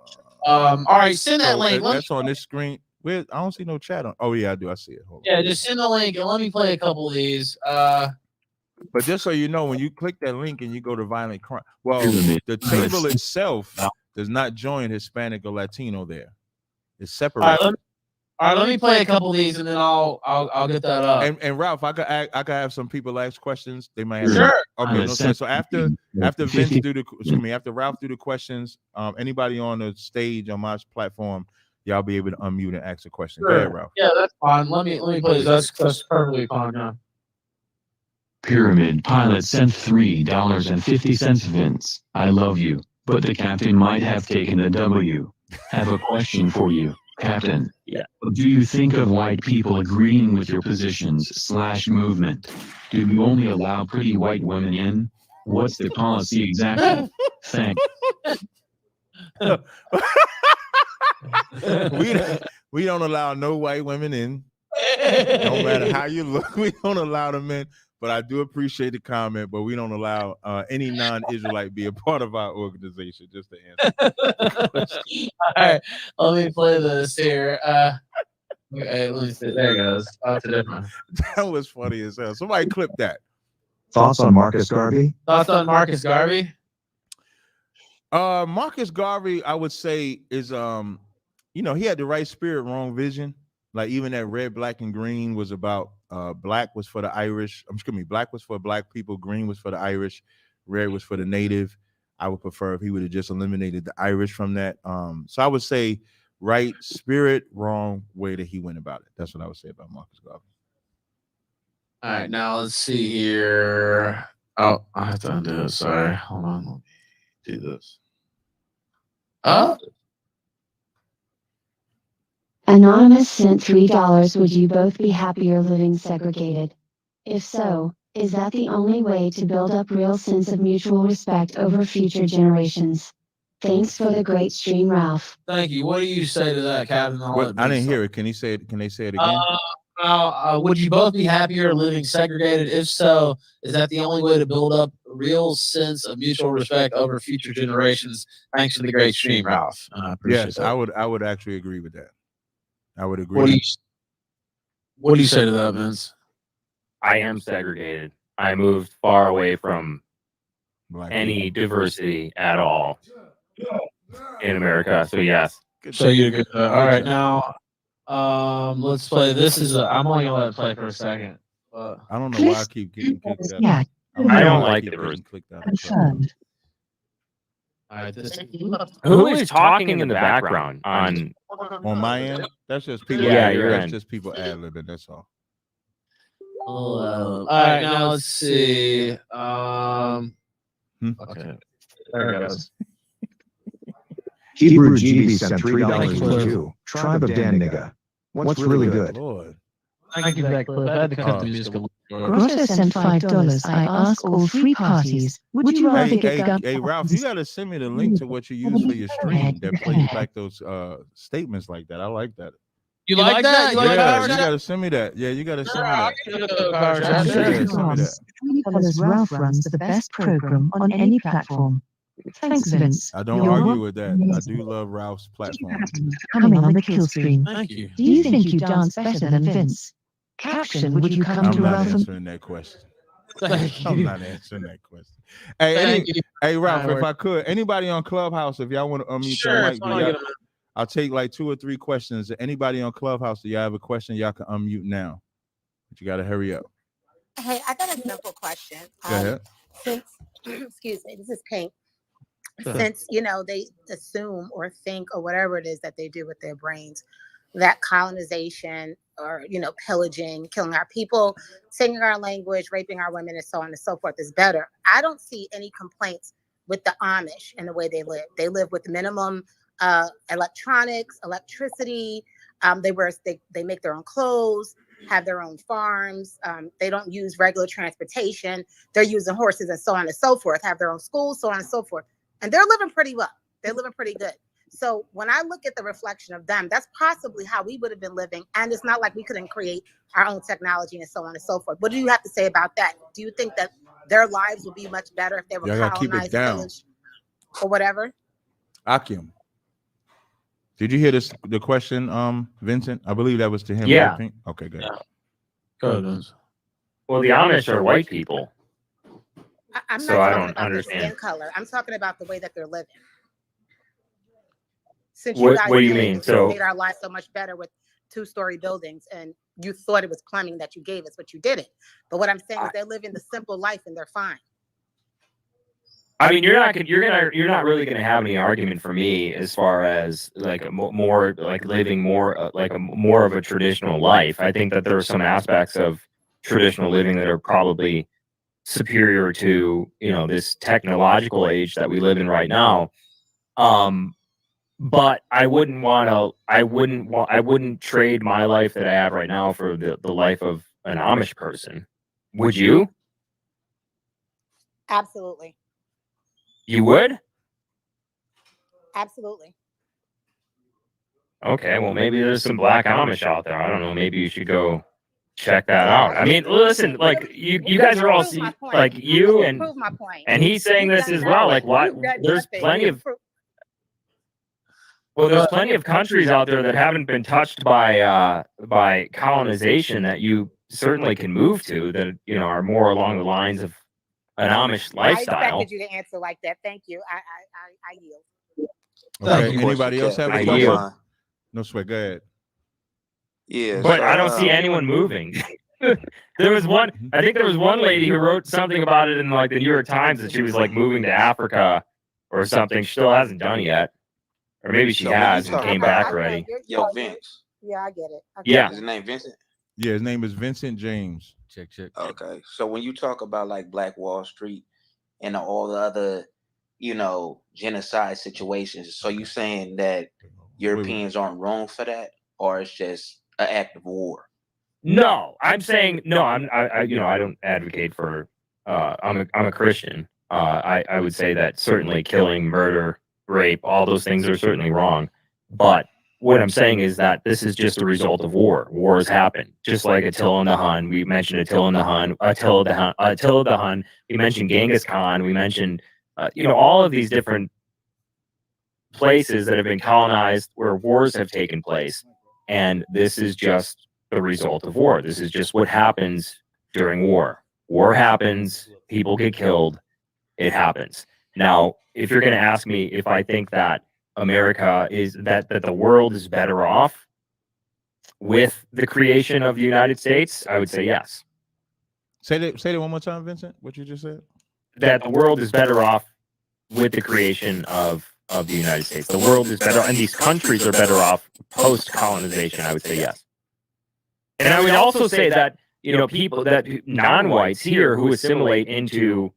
S6: All right, send that link.
S5: That's on this screen. I don't see no chat on. Oh yeah, I do. I see it. Hold on.
S6: Yeah, just send the link and let me play a couple of these.
S5: But just so you know, when you click that link and you go to violent crime, well, the table itself does not join Hispanic or Latino there. It's separate.
S6: All right, let me play a couple of these and then I'll get that up.
S5: And Ralph, I could have some people ask questions. They might have.
S6: Sure.
S5: Okay. So after Vince after Ralph do the questions, anybody on the stage on my platform, y'all be able to unmute and ask a question.
S6: Sure.
S5: Go ahead, Ralph.
S6: Yeah, that's fine. Let me play this. That's perfectly fine. Yeah.
S12: Pyramid Pilot sent $3.50. Vince, I love you, but the captain might have taken a W. Have a question for you, Captain.
S9: Yeah.
S12: Do you think of white people agreeing with your positions/movement? Do you only allow pretty white women in? What's the policy exactly? Thanks.
S5: we don't allow no white women in. No matter how you look, we don't allow them in. But I do appreciate the comment, but we don't allow any non-Israelite be a part of our organization, just to answer.
S6: All right, let me play this here. Okay, let me see. There it goes. That's a different.
S5: That was funny as hell. Somebody clip that.
S13: Thoughts on Marcus Garvey?
S6: Thoughts on Marcus Garvey?
S5: Marcus Garvey, I would say, is you know, he had the right spirit, wrong vision. Like even that red, black, and green was about black was for the Irish. Excuse me, black was for black people, green was for the Irish, red was for the native. I would prefer if he would have just eliminated the Irish from that. So I would say right spirit, wrong way that he went about it. That's what I would say about Marcus Garvey.
S6: All right, now let's see here. Oh, I have to undo it. Sorry, hold on. Let me do this.
S10: Anonymous sent $3. Would you both be happier living segregated? If so, is that the only way to build up real sense of mutual respect over future generations? Thanks for the great stream, Ralph.
S6: Thank you. What do you say to that, Captain?
S5: What, I didn't hear it. Can he say it? Can they say it again?
S6: Would you both be happier living segregated? If so, is that the only way to build up a real sense of mutual respect over future generations? Thanks for the great stream, Ralph. I appreciate
S5: Yes,
S6: that.
S5: I would actually agree with that. I would agree.
S6: What do you say to that, Vince?
S9: I am segregated. I moved far away from any diversity at all in America. So yes.
S6: So you agree? All right, now let's play. This is I'm only gonna let it play for a second.
S5: I don't know why I keep getting kicked out.
S10: Yeah.
S9: I don't like diversity.
S10: Confirmed.
S6: All right,
S9: Who is talking in the background on
S5: my end? That's just people.
S9: Yeah, your
S5: that's
S9: end.
S5: just people ad-libbing. That's all.
S6: All right, now let's see. Okay, there it goes.
S13: Hebrew GB sent $3 to you. Tribe of Dan nigga. What's really good?
S5: Lord.
S6: Thank you for that clip. I had to cut the musical.
S10: Grotto sent $5. I ask all three parties, would you rather get gun?
S5: Hey, Ralph, you got to send me the link to what you use for your stream that plays back those statements like that. I like that.
S6: You like that? You like
S5: Yeah, you got to send me that. Yeah, you got to send me that.
S10: $3 Ralph runs the best program on any platform. Thanks, Vince.
S5: I don't argue with that. I do love Ralph's platform.
S10: Coming on the kill stream.
S6: Thank you.
S10: Do you think you dance better than Vince? Caption, would you come
S5: I'm
S10: to
S5: not
S10: Ralph?
S5: answering that question.
S6: Thank
S5: I'm
S6: you.
S5: not answering that question. Hey,
S6: Thank you.
S5: hey, Ralph, if I could, anybody on Clubhouse, if y'all want to unmute your mic, I'll take like 2 or 3 questions. Anybody on Clubhouse, do y'all have a question? Y'all can unmute now. But you got to hurry up.
S14: Hey, I got a simple question.
S5: Go ahead.
S14: Since, excuse me, this is Pink.
S5: Sure.
S14: Since, you know, they assume or think or whatever it is that they do with their brains, that colonization or, you know, pillaging, killing our people, singing our language, raping our women, and so on and so forth is better. I don't see any complaints with the Amish and the way they live. They live with minimum electronics, electricity. They make their own clothes, have their own farms. They don't use regular transportation. They're using horses and so on and so forth, have their own schools, so on and so forth. And they're living pretty well. They're living pretty good. So when I look at the reflection of them, that's possibly how we would have been living. And it's not like we couldn't create our own technology and so on and so forth. What do you have to say about that? Do you think that their lives would be much better if they were colonized, pillaged, or whatever?
S5: Akim. Did you hear the question, Vincent? I believe that was to him.
S9: Yeah.
S5: Right, Pink? Okay, good.
S9: Yeah.
S6: Go ahead, Vince.
S9: Well, the Amish are white people.
S14: I'm not
S9: So I
S14: talking
S9: don't
S14: about
S9: understand.
S14: their skin color. I'm talking about the way that they're living. Since
S9: What
S14: guys
S9: do you
S14: made-
S9: mean? So-
S14: made our lives so much better with 2-story buildings, and you thought it was plumbing that you gave us, but you didn't. But what I'm saying is they're living the simple life and they're fine.
S9: I mean, you're not really gonna have any argument for me as far as like more like living more like more of a traditional life. I think that there are some aspects of traditional living that are probably superior to, you know, this technological age that we live in right now. But I wouldn't trade my life that I have right now for the life of an Amish person. Would you?
S14: Absolutely.
S9: You would?
S14: Absolutely.
S9: Okay, well, maybe there's some black Amish out there. I don't know. Maybe you should go check that out. I mean, listen, like you guys are all like you and he's saying this as well. Like, what? There's plenty of there's plenty of countries out there that haven't been touched by colonization that you certainly can move to that, you know, are more along the lines of an Amish
S14: I
S9: lifestyle.
S14: expected you to answer like that. Thank you. I yield.
S5: Okay. Anybody else have a
S9: I
S5: question?
S9: yield.
S5: No sweat. Go ahead.
S15: Yeah,
S9: But
S15: so,
S9: I don't see anyone moving. There was one. I think there was one lady who wrote something about it in like the New York Times that she was like moving to Africa or something. She still hasn't done it yet, or maybe she
S15: So when you
S9: has and
S15: talk
S9: came
S15: about-
S9: back already.
S15: Yo, Vince.
S14: Yeah, I get it.
S9: Yeah.
S15: Is his name Vincent?
S5: Yeah, his name is Vincent James.
S16: Check.
S15: Okay. So when you talk about like Black Wall Street and all the other, genocide situations, so you saying that Europeans aren't wrong for that, or it's just an act of war?
S9: No, I'm saying no. I don't advocate for. I'm a Christian. I would say that certainly killing, murder, rape, all those things are certainly wrong. But what I'm saying is that this is just a result of war. Wars happen, just like Attila and the Hun. We mentioned Attila the Hun. We mentioned Genghis Khan. We mentioned all of these different places that have been colonized where wars have taken place, and this is just the result of war. This is just what happens during war. War happens, people get killed, it happens. Now, if you're going to ask me if I think that America is that the world is better off with the creation of the United States, I would say yes.
S5: Say that one more time, Vincent. What you just said?
S9: That the world is better off with the creation of the United States. The world is better, and these countries are better off post-colonization, I would say yes. And I would also say that, people that non-whites here who assimilate into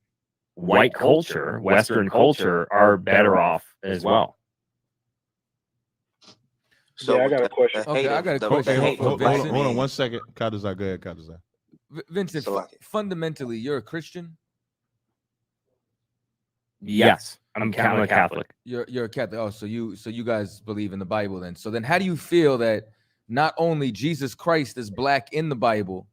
S9: white culture, Western culture, are better off as well.
S15: So
S17: I got a question.
S16: Okay, I got a question.
S5: Hold on 1 second. Kadazar, go ahead, Kadazar.
S16: Vincent, fundamentally, you're a Christian?
S9: Yes, I'm a Catholic.
S16: You're a Catholic. Oh, so you guys believe in the Bible then. So then how do you feel that not only Jesus Christ is black in the Bible,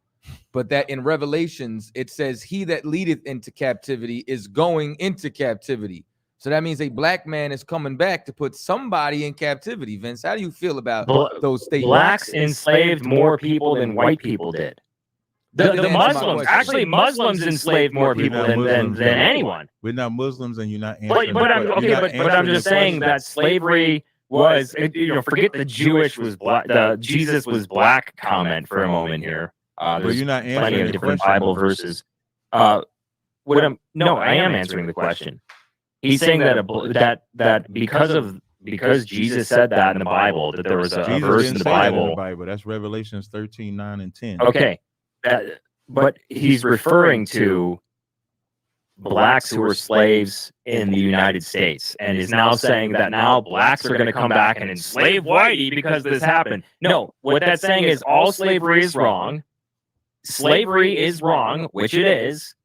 S16: but that in Revelations it says he that leadeth into captivity is going into captivity? So that means a black man is coming back to put somebody in captivity. Vince, how do you feel about those statements?
S9: Blacks enslaved more people than white people did. The Muslims, actually, Muslims enslaved more people than anyone.
S5: We're not Muslims, and you're not.
S9: But I'm just saying that slavery was, forget the Jewish was black, the Jesus was black comment for a moment here. There's
S5: you're not
S9: plenty
S5: answering
S9: of
S5: the
S9: different
S5: question.
S9: Bible verses. I am answering the question. He's saying that because Jesus said that in the Bible, that there was a verse in the Bible.
S5: That's Revelations 13:9 and 10.
S9: Okay. But he's referring to blacks who were slaves in the United States, and is now saying that now blacks are going to come back and enslave whitey because this happened. No, what that's saying is all slavery is wrong. Slavery is wrong, which it is,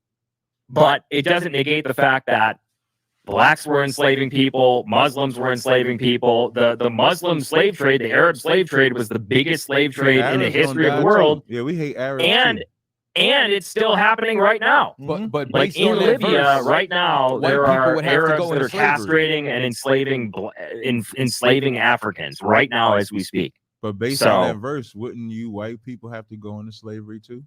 S9: but it doesn't negate the fact that blacks were enslaving people, Muslims were enslaving people. The Muslim slave trade, the Arab slave trade, was the biggest slave trade in the history of the world.
S5: Yeah, we hate Arabs.
S9: And it's still happening right now.
S16: But
S9: like in Libya right now, there are Arabs that are castrating and enslaving Africans right now as we speak.
S5: But based on that verse, wouldn't you white people have to go into slavery too?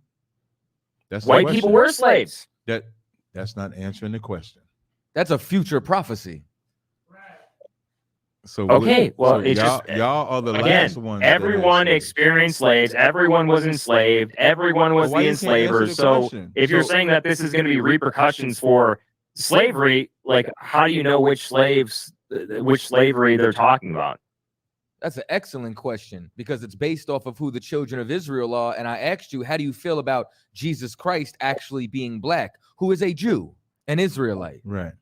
S5: That's
S9: white people were slaves.
S5: That's not answering the question.
S16: That's a future prophecy.
S5: So
S9: y'all
S5: are the
S9: again,
S5: last ones.
S9: Everyone experienced slaves. Everyone was enslaved. Everyone was the enslavers. So if you're saying that this is going to be repercussions for slavery, like how do you know which slavery they're talking about?
S16: That's an excellent question because it's based off of who the children of Israel are. And I asked you, how do you feel about Jesus Christ actually being black, who is a Jew, an Israelite?
S5: Right.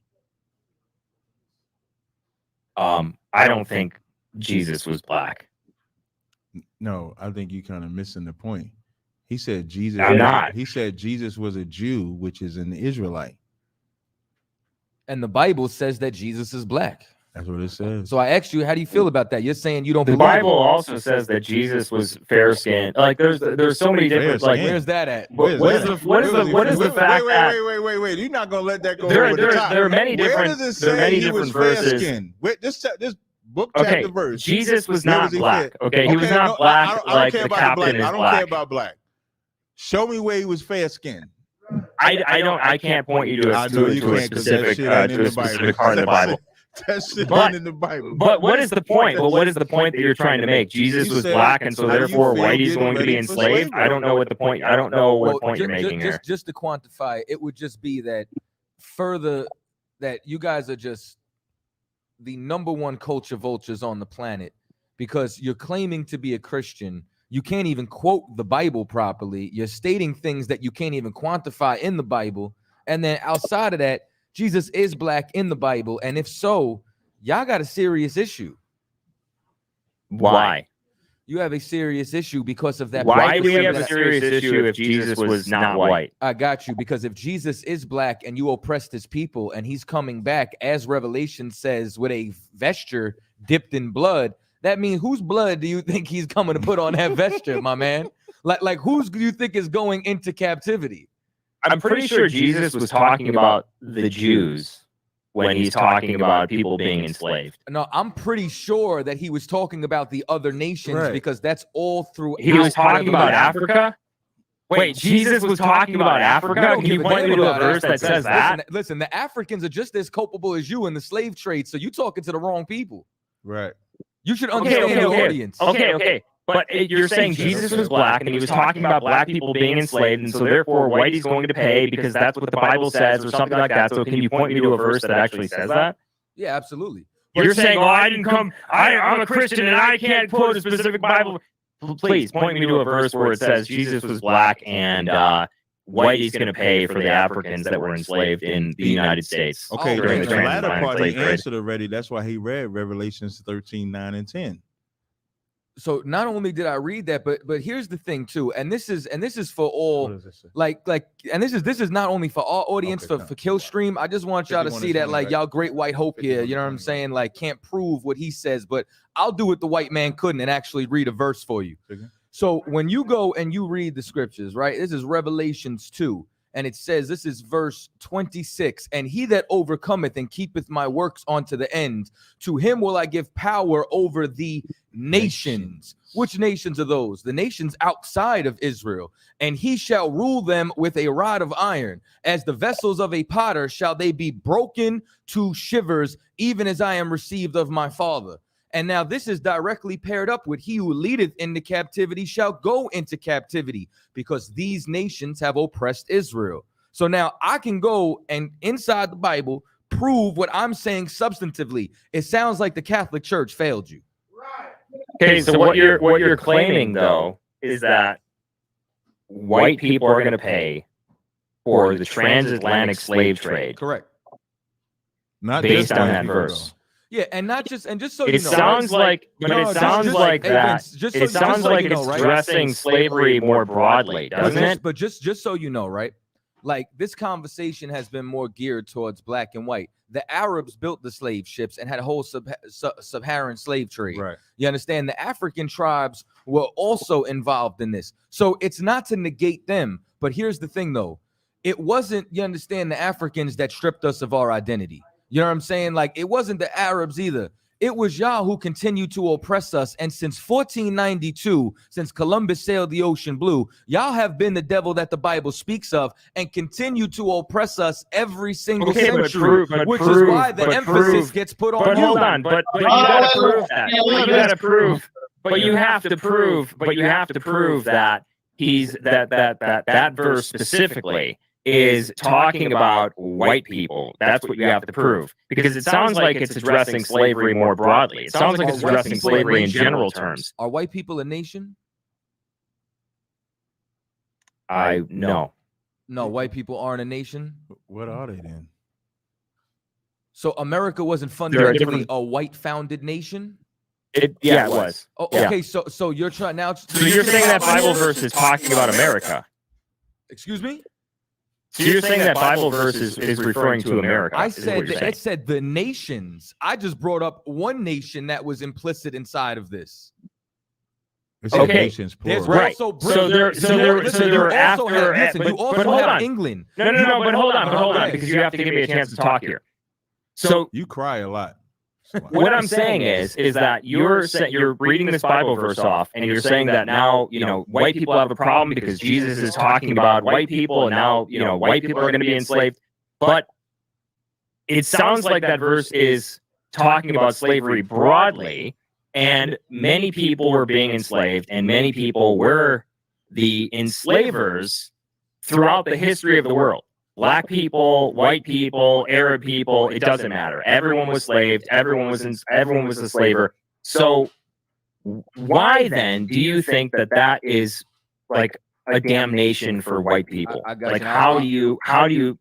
S9: I don't think Jesus was black.
S5: No, I think you kind of missing the point. He said Jesus.
S9: I'm not.
S5: He said Jesus was a Jew, which is an Israelite.
S16: And the Bible says that Jesus is black.
S5: That's what it says.
S16: So I asked you, how do you feel about that? You're saying you don't
S9: The
S16: believe
S9: Bible also says that Jesus was fair skinned. Like there's so many different like
S16: where's that at?
S9: What is the fact that
S5: wait. You're not gonna let that go.
S9: There are many different verses.
S5: This book chapter verse.
S9: Jesus was not black. Okay, he was not black like the captain is black.
S5: I don't care about black. Show me where he was fair skinned.
S9: I can't point you to a specific part of the Bible.
S5: That shit
S9: But-
S5: ain't in the Bible.
S9: But what is the point? But what is the point that you're trying to make? Jesus
S5: You
S9: was
S5: said,
S9: black, and so
S5: how do you
S9: therefore
S5: feel
S9: white is
S5: getting
S9: going to be
S5: ready for
S9: enslaved.
S5: slavery?
S9: I don't know what the point. I don't know what
S16: Well,
S9: point you're making here.
S16: Just to quantify, it would just be that further that you guys are just the number one culture vultures on the planet because you're claiming to be a Christian. You can't even quote the Bible properly. You're stating things that you can't even quantify in the Bible. And then outside of that, Jesus is black in the Bible. And if so, y'all got a serious issue.
S9: Why?
S16: You have a serious issue because of that.
S9: Why do we have a serious issue if Jesus was not white?
S16: I got you. Because if Jesus is black and you oppressed his people and he's coming back, as Revelation says, with a vesture dipped in blood, that means whose blood do you think he's coming to put on that vesture, my man? Like whose do you think is going into captivity?
S9: I'm pretty sure Jesus was talking about the Jews when he's talking about people being enslaved.
S16: No, I'm pretty sure that he was talking about the other nations
S5: Right.
S16: because that's all through.
S9: He was talking about Africa? Wait, Jesus was talking about Africa? Can you point me to a verse that says that?
S16: Listen, the Africans are just as culpable as you in the slave trade, so you're talking to the wrong people.
S5: Right.
S16: You should understand the audience.
S9: Okay. But you're saying Jesus was black and he was talking about black people being enslaved, and so therefore white is going to pay because that's what the Bible says or something like that. So can you point me to a verse that actually says that?
S16: Yeah, absolutely.
S9: You're saying, I didn't come, I'm a Christian and I can't quote a specific Bible. Please point me to a verse where it says Jesus was black and white is going to pay for the Africans that were enslaved in the United States.
S5: Okay,
S9: during
S5: the
S9: the
S5: latter
S9: transatlantic
S5: part he
S9: slave trade.
S5: answered already. That's why he read Revelations 13, 9, and 10.
S16: So not only did I read that, but here's the thing too, and this is for all and this is not only for our audience for Killstream. I just want y'all to see that like y'all great white hope here, you know what I'm saying? Like can't prove what he says, but I'll do what the white man couldn't and actually read a verse for you. So when you go and you read the scriptures, right? This is Revelations 2. And it says, this is verse 26, and he that overcometh and keepeth my works unto the end, to him will I give power over the nations. Which nations are those? The nations outside of Israel. And he shall rule them with a rod of iron. As the vessels of a potter shall they be broken to shivers, even as I am received of my Father. And now this is directly paired up with he who leadeth into captivity shall go into captivity, because these nations have oppressed Israel. So now I can go and inside the Bible prove what I'm saying substantively. It sounds like the Catholic Church failed you.
S9: Okay, so what you're claiming though is that white people are going to pay for the transatlantic slave trade.
S16: Correct.
S5: Not
S9: based
S5: just
S9: on
S5: white
S9: that
S5: people,
S9: verse.
S16: Yeah, and just so
S9: It
S16: you know,
S9: sounds like, but it sounds like that. It sounds like it's addressing slavery more broadly, doesn't it?
S16: But just so you know, right? Like this conversation has been more geared towards black and white. The Arabs built the slave ships and had a whole Sub-Saharan slave trade.
S5: Right.
S16: You understand? The African tribes were also involved in this. So it's not to negate them. But here's the thing, though. It wasn't, you understand, the Africans that stripped us of our identity. You know what I'm saying? Like, it wasn't the Arabs either. It was y'all who continued to oppress us. And since 1492, since Columbus sailed the ocean blue, y'all have been the devil that the Bible speaks of and continue to oppress us every single century, which is why the emphasis gets put on
S9: But
S16: you.
S9: hold on, but you gotta prove that. You gotta prove, but you have to prove that he's that verse specifically is talking about white people. That's what you have to prove, because it sounds like it's addressing slavery more broadly. It sounds like it's addressing slavery in general terms.
S16: Are white people a nation?
S9: No.
S16: No, white people aren't a nation.
S5: What are they then?
S16: So America wasn't
S9: They're a
S16: fundamentally
S9: different-
S16: a white-founded nation?
S9: It was.
S16: Oh,
S9: Yeah.
S16: okay, so you're trying now.
S9: So you're saying that Bible verse is talking about America?
S16: Excuse me?
S9: So you're saying that Bible verse is referring to America?
S16: I
S9: is what
S16: said
S9: you're saying.
S16: it said the nations. I just brought up one nation that was implicit inside of this.
S5: It's
S9: Okay.
S5: nations,
S16: There's
S5: plural.
S9: Right.
S16: also
S9: So there were after.
S16: Listen, you also
S9: but hold
S16: have
S9: on.
S16: England.
S9: No. But hold on, because you have to give me a chance to talk here. So
S5: You cry a lot.
S9: what I'm saying is that you're reading this Bible verse off, and you're saying that now, white people have a problem because Jesus is talking about white people, and now, white people are going to be enslaved. But it sounds like that verse is talking about slavery broadly, and many people were being enslaved, and many people were the enslavers throughout the history of the world. Black people, white people, Arab people, it doesn't matter. Everyone was slaved. Everyone was a slaver. So why then do you think that is like a damnation for white people?
S16: I got
S9: Like,
S16: you.
S9: how do you?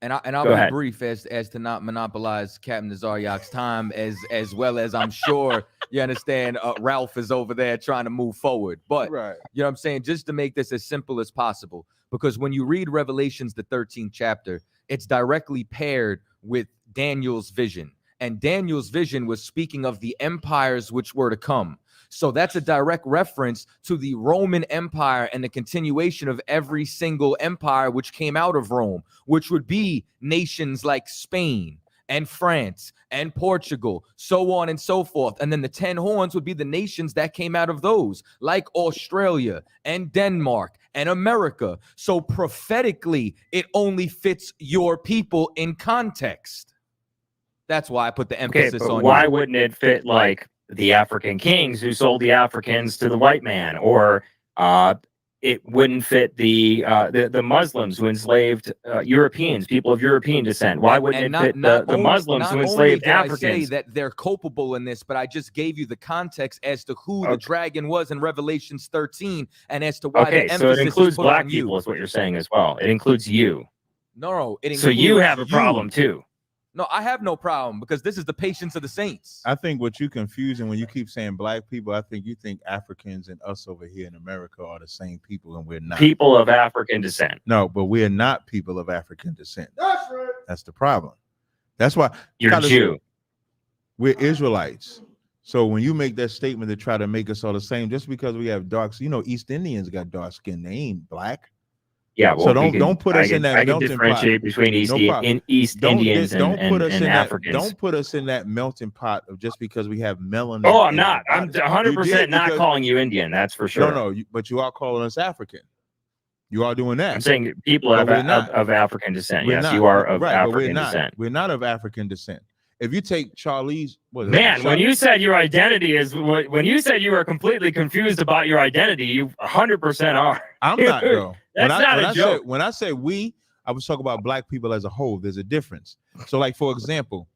S16: And I'll
S9: Go
S16: be
S9: ahead.
S16: brief as to not monopolize Captain Tazaryach's time, as well as I'm sure you understand Ralph is over there trying to move forward. But
S5: Right.
S16: you know what I'm saying, just to make this as simple as possible, because when you read Revelations, the 13th chapter, it's directly paired with Daniel's vision. And Daniel's vision was speaking of the empires which were to come. So that's a direct reference to the Roman Empire and the continuation of every single empire which came out of Rome, which would be nations like Spain and France and Portugal, so on and so forth. And then the 10 horns would be the nations that came out of those, like Australia and Denmark and America. So prophetically, it only fits your people in context. That's why I put the emphasis
S9: but
S16: on
S9: why
S16: you.
S9: wouldn't it fit like the African kings who sold the Africans to the white man, or it wouldn't fit the Muslims who enslaved Europeans, people of European descent? Why wouldn't it fit the Muslims who enslaved Africans?
S16: I say that they're culpable in this, but I just gave you the context as to who the dragon was in Revelations 13, and as to why the emphasis
S9: so it includes
S16: is put
S9: black
S16: on you.
S9: people, is what you're saying as well. It includes you.
S16: No, it includes
S9: So you have a problem too.
S16: No, I have no problem, because this is the patience of the saints.
S5: I think what you confusing when you keep saying black people, I think you think Africans and us over here in America are the same people, and we're not.
S9: People of African descent.
S5: No, but we're not people of African descent. That's right. That's the problem. That's why
S9: you're a Jew.
S5: We're Israelites. So when you make that statement to try to make us all the same, just because we have dark, East Indians got dark skin, they ain't black.
S9: Yeah, well,
S5: so don't put us in that.
S9: I can differentiate between East Indians and Africans.
S5: Don't put us in that melting pot of just because we have melanin.
S9: Oh, I'm not. I'm 100% not calling you Indian. That's for sure.
S5: No, but you are calling us African. You are doing that.
S9: I'm saying people of African descent. Yes, you are of African descent.
S5: We're not of African descent. If you take Charlie's,
S9: when you said your identity is, when you said you were completely confused about your identity, you 100% are.
S5: I'm not, though.
S9: That's not a joke.
S5: When I say we, I was talking about black people as a whole. There's a difference. So, like, for example,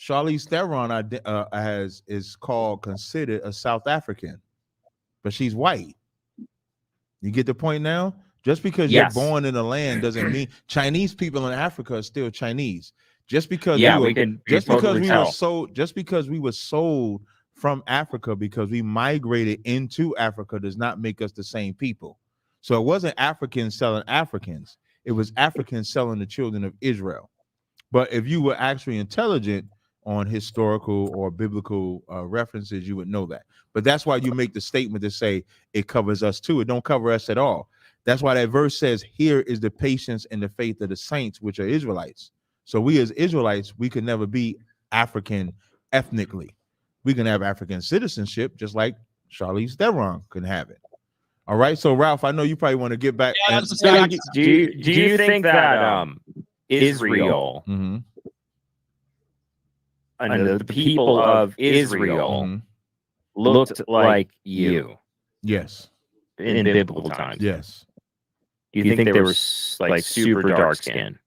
S5: Charlize Theron is considered a South African, but she's white. You get the point now? Just because you're born in a land doesn't mean Chinese people in Africa are still Chinese. Just because we were sold from Africa because we migrated into Africa does not make us the same people. So it wasn't Africans selling Africans. It was Africans selling the children of Israel. But if you were actually intelligent on historical or biblical references, you would know that. But that's why you make the statement to say it covers us too. It don't cover us at all. That's why that verse says, here is the patience and the faith of the saints, which are Israelites. So we as Israelites, we could never be African ethnically. We can have African citizenship, just like Charlize Theron can have it. All right. So Ralph, I know you probably want to get back.
S9: Do you think that Israel and the people of Israel looked like you?
S5: Yes.
S9: In biblical times.
S5: Yes.
S9: You think they were like super dark skin?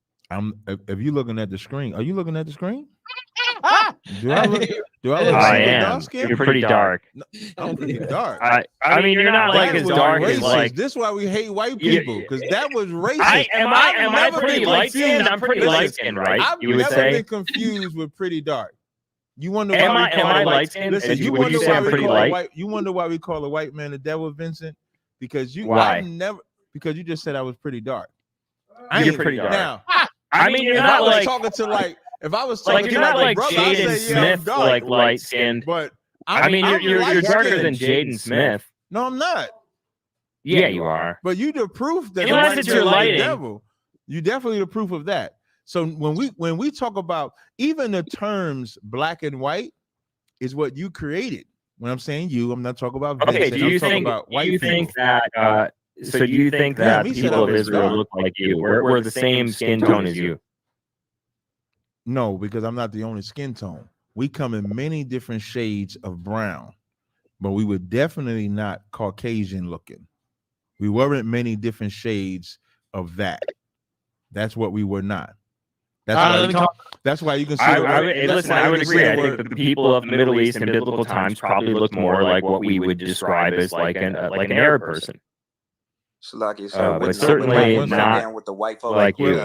S5: If you're looking at the screen, are you looking at the screen? Do
S9: I
S5: look
S9: I am.
S5: dark skin?
S9: You're pretty dark.
S5: No, I'm pretty dark.
S9: I mean, you're not like as dark as like.
S5: This is why we hate white people, because that was racist.
S9: Am I pretty light skinned? I'm pretty light skinned, right?
S5: I've
S9: You would
S5: never
S9: say.
S5: been confused with pretty dark. You wonder
S9: Am
S5: why
S9: I light skinned?
S5: Listen, you
S9: Would
S5: wonder
S9: you say
S5: why
S9: I'm
S5: we
S9: pretty
S5: call
S9: light?
S5: you wonder why we call a white man the devil, Vincent? Because
S9: Why?
S5: because you just said I was pretty dark.
S9: You're pretty dark.
S5: Now,
S9: I mean, you're
S5: if
S9: not
S5: I was
S9: like.
S5: talking to like, if I was talking
S9: Like
S5: to
S9: you're not like
S5: brother, I'd
S9: Jaden
S5: say, yeah, I'm
S9: Smith,
S5: dark.
S9: like light skinned.
S5: But
S9: I mean, you're darker than Jaden Smith.
S5: No, I'm not.
S9: Yeah, you are.
S5: But you the proof that
S9: Unless it's your lighting.
S5: devil. You definitely the proof of that. So when we talk about even the terms black and white is what you created. When I'm saying you, I'm not talking about Vincent.
S9: Okay, do you think that so you think that people of Israel look like you? We're the same skin tone as you.
S5: No, because I'm not the only skin tone. We come in many different shades of brown, but we were definitely not Caucasian looking. We weren't many different shades of that. That's what we were not. That's why you can see.
S9: I would agree. I think that the people of the Middle East in biblical times probably looked more like what we would describe as like an Arab person.
S15: Salakia, sir.
S9: But certainly not
S15: down with the white folks.
S9: like you.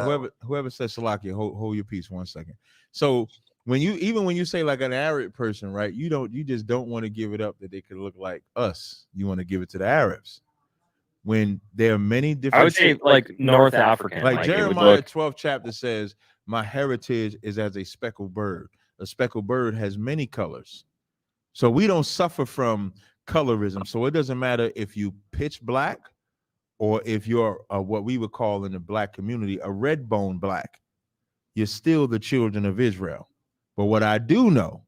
S5: Whoever says Salakia, hold your peace 1 second. So when you say like an Arab person, right? You just don't want to give it up that they could look like us. You want to give it to the Arabs. When there are many different,
S9: I would say like North African.
S5: Like Jeremiah 12th chapter says, my heritage is as a speckled bird. A speckled bird has many colors. So we don't suffer from colorism. So it doesn't matter if you pitch black or if you're what we would call in the black community a red bone black. You're still the children of Israel. But what I do know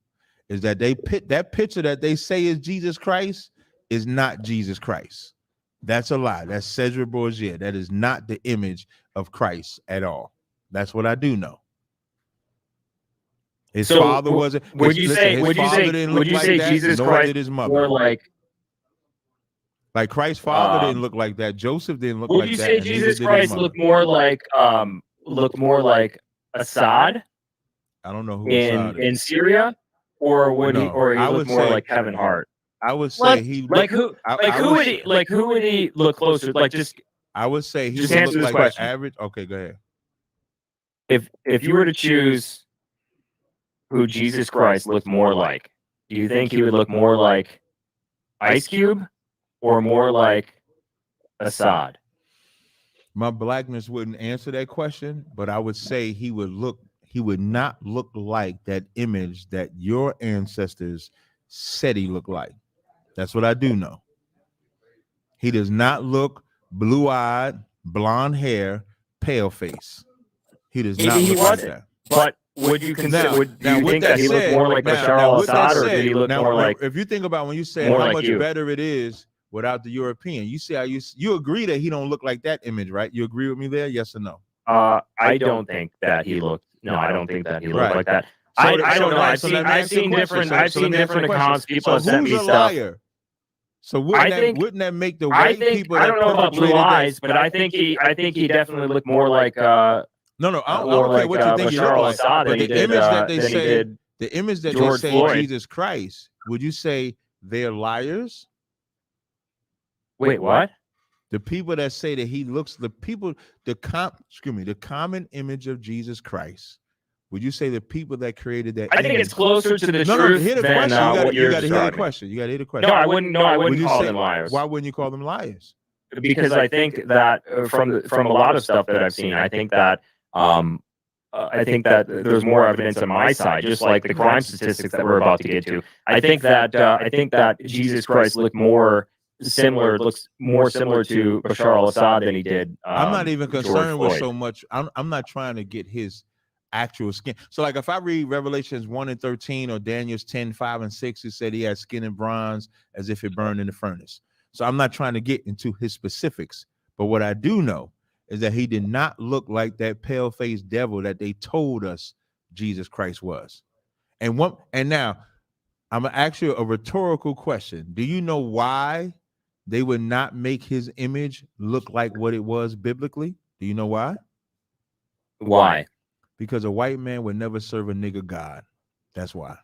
S5: is that that picture that they say is Jesus Christ is not Jesus Christ. That's a lie. That's Cesar Borgia. That is not the image of Christ at all. That's what I do know. His father wasn't.
S9: Would you say Jesus Christ more
S5: like Christ's father didn't look like that. Joseph didn't look like that.
S9: Would you say Jesus Christ looked more like Assad?
S5: I don't know who
S9: in Syria, or would he look more like Kevin Hart?
S5: I would say he
S9: who would he look closer? Like just
S5: I would say he
S9: just
S5: would
S9: answer
S5: look
S9: this
S5: like
S9: question.
S5: average. Okay, go ahead.
S9: If you were to choose who Jesus Christ looked more like, do you think he would look more like Ice Cube or more like Assad?
S5: My blackness wouldn't answer that question, but I would say he would not look like that image that your ancestors said he looked like. That's what I do know. He does not look blue-eyed, blonde hair, pale face. He does not look like that.
S9: But would you consider? Do you think that he looked more like Bashar al-Assad, or did he look more like?
S5: If you think about when you say how much better it is without the European, you see how you agree that he don't look like that image, right? You agree with me there? Yes or no?
S9: I don't think that he looked. No, I don't think that he looked like that. I don't know. I've seen different accounts. People have sent me stuff.
S5: So wouldn't that make the white people?
S9: I don't know about blue eyes, but I think he definitely looked more like.
S5: No, I don't care what you think he looked like. But the image that they say, they say Jesus Christ, would you say they're liars?
S9: Wait, what?
S5: The people that say that he looks, the common image of Jesus Christ. Would you say the people that created that?
S9: I think it's closer to the truth than what you're describing.
S5: You got to hear the question. You got to hear the question.
S9: No, I wouldn't call them liars.
S5: Why wouldn't you call them liars?
S9: Because I think that from a lot of stuff that I've seen, I think that there's more evidence on my side, just like the crime statistics that we're about to get to. I think that Jesus Christ looks more similar to Bashar al-Assad than he did.
S5: I'm not even concerned with so much. I'm not trying to get his actual skin. So like if I read Revelations 1 and 13 or Daniel's 10, 5 and 6, it said he had skin and bronze as if it burned in the furnace. So I'm not trying to get into his specifics, but what I do know is that he did not look like that pale-faced devil that they told us Jesus Christ was. And now I'm gonna ask you a rhetorical question. Do you know why they would not make his image look like what it was biblically? Do you know why?
S9: Why?
S5: Because a white man would never serve a nigger god. That's why.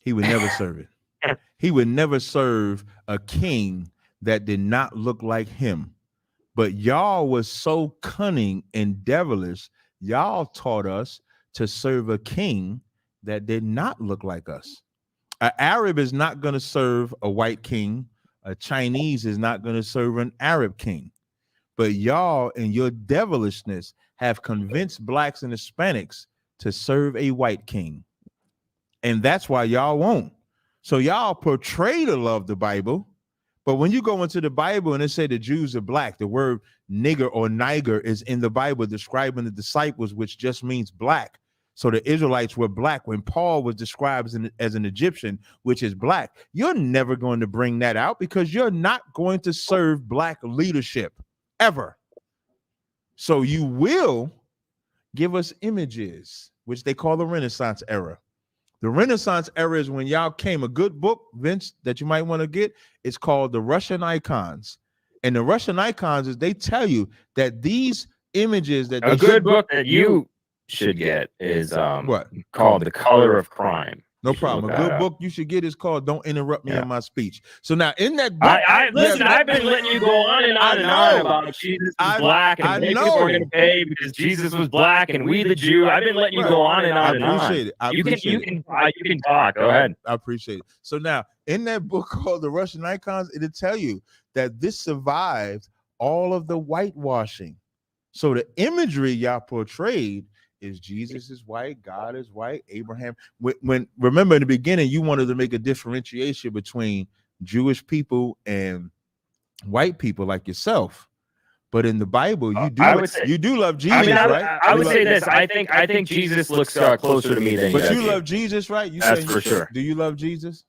S5: He would never serve it. He would never serve a king that did not look like him. But y'all was so cunning and devilish, y'all taught us to serve a king that did not look like us. An Arab is not going to serve a white king. A Chinese is not going to serve an Arab king. But y'all in your devilishness have convinced blacks and Hispanics to serve a white king. And that's why y'all won't. So y'all portray to love the Bible, but when you go into the Bible and it say the Jews are black, the word nigger or niger is in the Bible describing the disciples, which just means black. So the Israelites were black when Paul was described as an Egyptian, which is black. You're never going to bring that out because you're not going to serve black leadership ever. So you will give us images, which they call the Renaissance era, The Renaissance era is when y'all came. A good book, Vince, that you might want to get, it's called The Russian Icons. And the Russian icons is they tell you that these images that
S9: a good book that you should get is
S5: what
S9: called The Color of Crime.
S5: No problem. A good book you should get is called Don't Interrupt Me in My Speech. So now in that book,
S9: listen, I've been letting you go on and on and on about Jesus was black and white people are going to pay because Jesus was black and we the Jew. I've been letting you go on and on and on.
S5: I appreciate it.
S9: You can talk. Go ahead.
S5: I appreciate it. So now in that book called The Russian Icons, it'll tell you that this survived all of the whitewashing. So the imagery y'all portrayed is Jesus is white, God is white, Abraham. When remember in the beginning, you wanted to make a differentiation between Jewish people and white people like yourself. But in the Bible, you do you do love Jesus, right?
S9: I would say this. I think Jesus looks closer to me than
S5: but you love Jesus, right? You
S9: That's for sure.
S5: Do you love Jesus?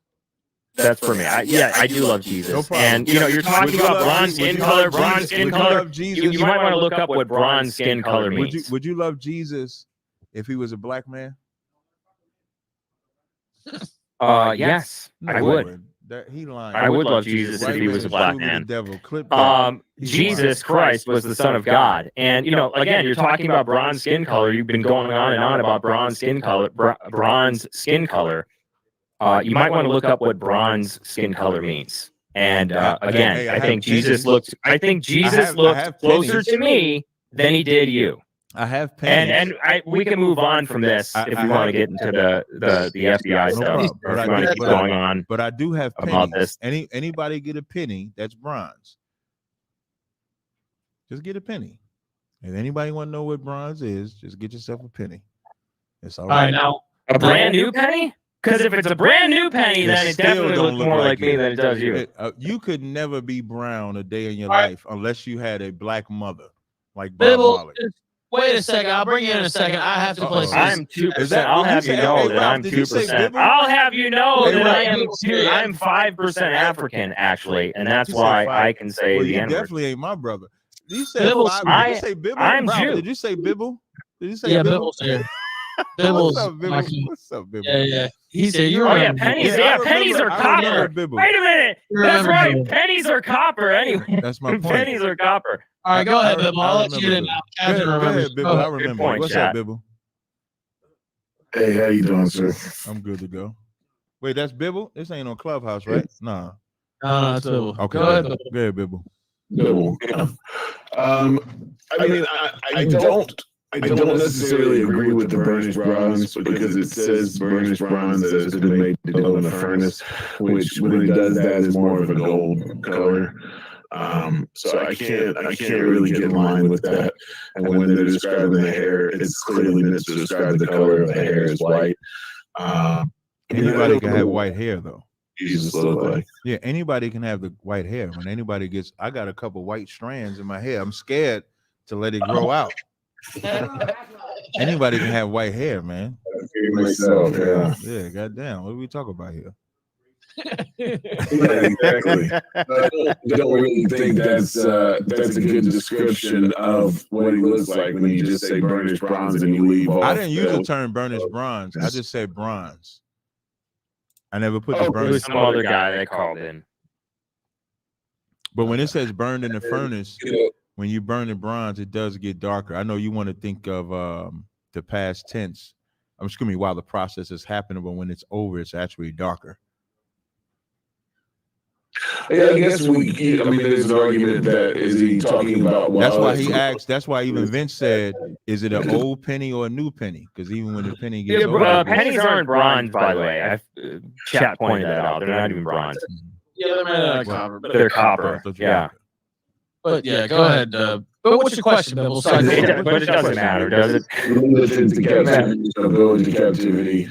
S9: That's for me. I do love Jesus. No problem. And you're talking about bronze skin color. You might want to look up what bronze skin color means.
S5: Would you love Jesus if he was a black man?
S9: Yes, I would.
S5: He lying.
S9: I would love Jesus if he was a black man.
S5: Devil.
S9: Jesus Christ was the Son of God, and again, you're talking about bronze skin color. You've been going on and on about bronze skin color. Bronze skin color. You might want to look up what bronze skin color means. And again, I think Jesus looked closer to me than he did you.
S5: I have pennies.
S9: And we can move on from this if we want to get into the FBI stuff. Or if you want to keep going on.
S5: But I do have pennies.
S9: About this.
S5: Anybody get a penny that's bronze? Just get a penny. If anybody want to know what bronze is, just get yourself a penny. It's all right.
S9: Now, a brand new penny? Because if it's a brand new penny, then it definitely looks more like me than it does you.
S5: You could never be brown a day in your life unless you had a black mother, like Bob
S6: Bibble,
S5: Marley.
S6: wait a second. I'll bring you in a second. I have to play.
S9: I'm 2%. I'll have you know that I'm 2%. I'll have you know that I'm 5% African, actually, and that's why I can say the N-word.
S5: Definitely ain't my brother. Did you say
S9: Bibble?
S5: Did you say Bibble?
S9: I'm Jew.
S5: Did you say Bibble? Did you say
S6: Yeah,
S5: Bibble?
S6: Bibble's here. Bibble's
S5: What's up, Bibble? What's up, Bibble?
S6: Yeah. He said you're
S9: pennies. Pennies are copper. Wait a minute. That's right.
S6: Bibble.
S9: Pennies are copper anyway.
S5: That's my point.
S9: Pennies are copper.
S6: All right, go ahead, Bibble. I'll let you in now. Captain
S5: Go
S6: remembers.
S5: ahead, Bibble. I remember.
S9: point,
S5: What's
S9: chat.
S5: up, Bibble?
S17: Hey, how you doing, sir?
S5: I'm good to go. Wait, that's Bibble? This ain't on Clubhouse, right? Nah.
S6: No, it's Bibble.
S5: Okay.
S6: Go ahead, Bibble.
S5: Go ahead, Bibble.
S17: No. I mean, I don't necessarily agree with the burnished bronze because it says burnished bronze that has been made to go in a furnace, which when it does that is more of a gold color. So I can't really get in line with that. And when they're describing the hair, it's clearly meant to describe the color of the hair as white.
S5: Anybody can have white hair, though.
S17: Jesus look like.
S5: Yeah, anybody can have the white hair. When anybody gets, I got a couple white strands in my hair. I'm scared to let it grow out. Anybody can have white hair, man.
S17: Myself, yeah.
S5: Yeah, goddamn. What are we talking about here?
S17: Yeah, exactly. I don't really think that's a good description of what he looks like when you just say burnished bronze and you leave off.
S5: I didn't use the term burnished bronze. I just said bronze. I never put the
S9: It
S5: burnished.
S9: was some other guy that called in.
S5: But when it says burned in the furnace, when you burn the bronze, it does get darker. I know you want to think of the past tense. I'm excuse me, while the process is happening, but when it's over, it's actually darker.
S17: Yeah, I guess there's an argument that is he talking about.
S5: That's why he asked. That's why even Vince said, "Is it an old penny or a new penny?" Because even when the penny gets older,
S9: pennies aren't bronze, by the way. Chat pointed that out. They're not even bronze.
S6: Yeah, they're made out of copper.
S9: But they're copper. Yeah.
S6: But yeah, go ahead. But what's your question, Bibble?
S9: But it doesn't matter, does it?
S17: Go into captivity.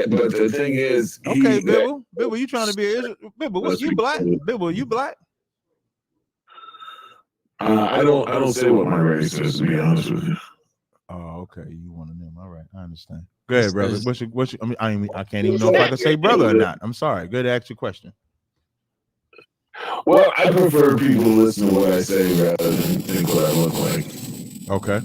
S17: But the thing is,
S5: okay, Bibble, you trying to be Bibble? What, you black? Bibble, you black?
S17: I don't say what my race is, to be honest with you.
S5: Oh, okay. You one of them. All right, I understand. Go ahead, brother. What's your, I can't even know if I can say brother or not. I'm sorry. Go ahead, ask your question.
S17: Well, I prefer people to listen to what I say rather than think what I look like.
S5: Okay.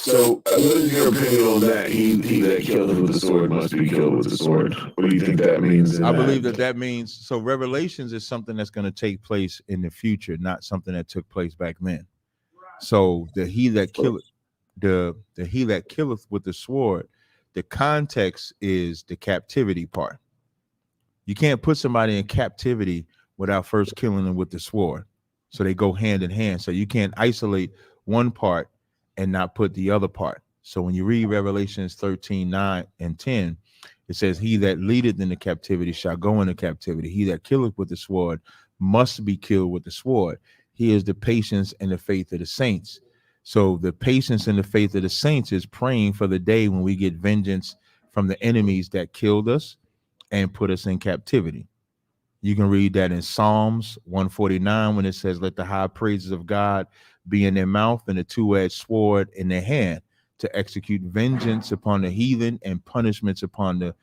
S17: So, what is your opinion on that? He that killeth with the sword must be killed with the sword. What do you think that means?
S5: I believe that means, so Revelations is something that's going to take place in the future, not something that took place back then. So the he that killeth, the he that killeth with the sword, the context is the captivity part. You can't put somebody in captivity without first killing them with the sword. So they go hand in hand. So you can't isolate one part and not put the other part. So when you read Revelations 13, 9 and 10, it says, he that leadeth into captivity shall go into captivity. He that killeth with the sword must be killed with the sword. He is the patience and the faith of the saints. So the patience and the faith of the saints is praying for the day when we get vengeance from the enemies that killed us and put us in captivity. You can read that in Psalms 149 when it says, let the high praises of God be in their mouth and a two-edged sword in their hand, to execute vengeance upon the heathen and punishments upon the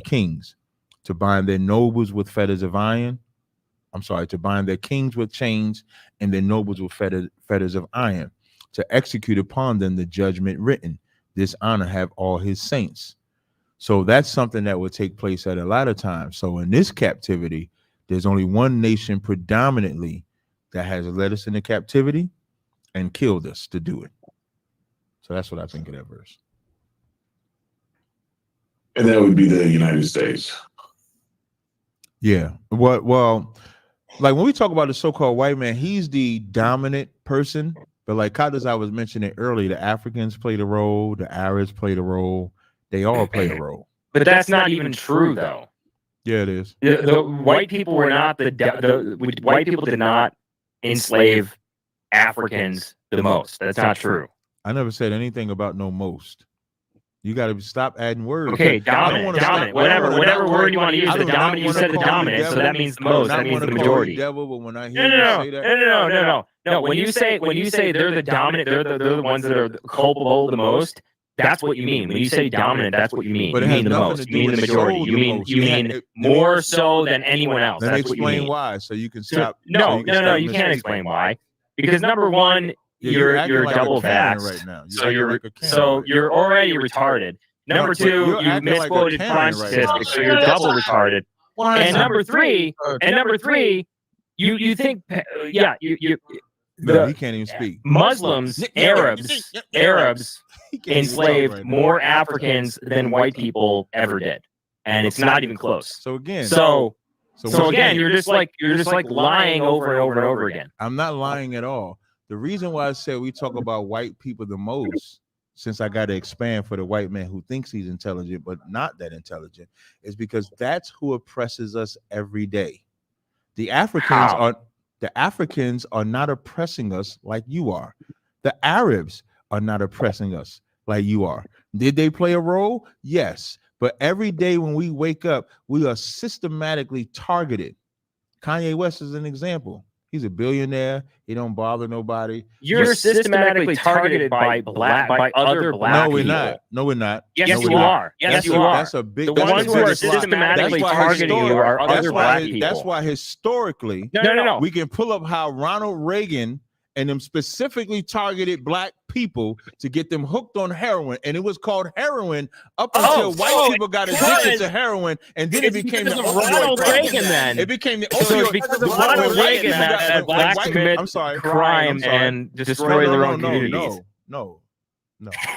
S5: kings, to bind their nobles with fetters of iron. To bind their kings with chains and their nobles with fetters of iron, to execute upon them the judgment written. This honor have all his saints. So that's something that will take place at a lot of times. So in this captivity, there's only one nation predominantly that has led us into captivity and killed us to do it. So that's what I think of that verse.
S17: And that would be the United States.
S5: Yeah. Well, like when we talk about the so-called white man, he's the dominant person. But like as I was mentioning earlier, the Africans played a role, the Arabs played a role. They all played a role.
S9: But that's not even true, though.
S5: Yeah, it is.
S9: The white people were not white people did not enslave Africans the most. That's not true.
S5: I never said anything about no most. You got to stop adding words.
S9: Okay, dominant, whatever word you want to use. The dominant, you said the dominant, so that means the most. That means the majority.
S5: Devil, but when I hear you say that,
S9: no. When you say they're the dominant, they're the ones that are culpable the most. That's what you mean. When you say dominant, that's what you mean.
S5: But
S9: you mean the most. You mean the majority. You mean more so than anyone else.
S5: Let me
S9: That's what you
S5: explain
S9: mean.
S5: why, so you can stop.
S9: No, you can't explain why. Because number one, you're
S5: like
S9: double vaxxed
S5: right now.
S9: So you're already retarded. Number two, you misquoted crime statistics, so you're double retarded. And number three, you think,
S5: he can't even speak.
S9: Muslims, Arabs enslaved more Africans than white people ever did, and it's not even close.
S5: So again,
S9: so again, you're just like lying over and over and over again.
S5: I'm not lying at all. The reason why I said we talk about white people the most, since I got to expand for the white man who thinks he's intelligent but not that intelligent, is because that's who oppresses us every day. The Africans are not oppressing us like you are. The Arabs are not oppressing us like you are. Did they play a role? Yes. But every day when we wake up, we are systematically targeted. Kanye West is an example. He's a billionaire. He don't bother nobody.
S9: You're systematically targeted by other black people.
S5: No, we're not.
S9: Yes, you are. Yes, you are.
S5: That's a big.
S9: The ones who are systematically targeting you are other black people.
S5: That's why historically,
S9: no,
S5: we can pull up how Ronald Reagan and them specifically targeted black people to get them hooked on heroin, and it was called heroin up until white people got addicted to heroin, and then it became the
S9: Ronald Reagan. Then
S5: it became the
S9: opioid. Because of Ronald Reagan that blacks commit crime and destroy their own communities.
S5: No.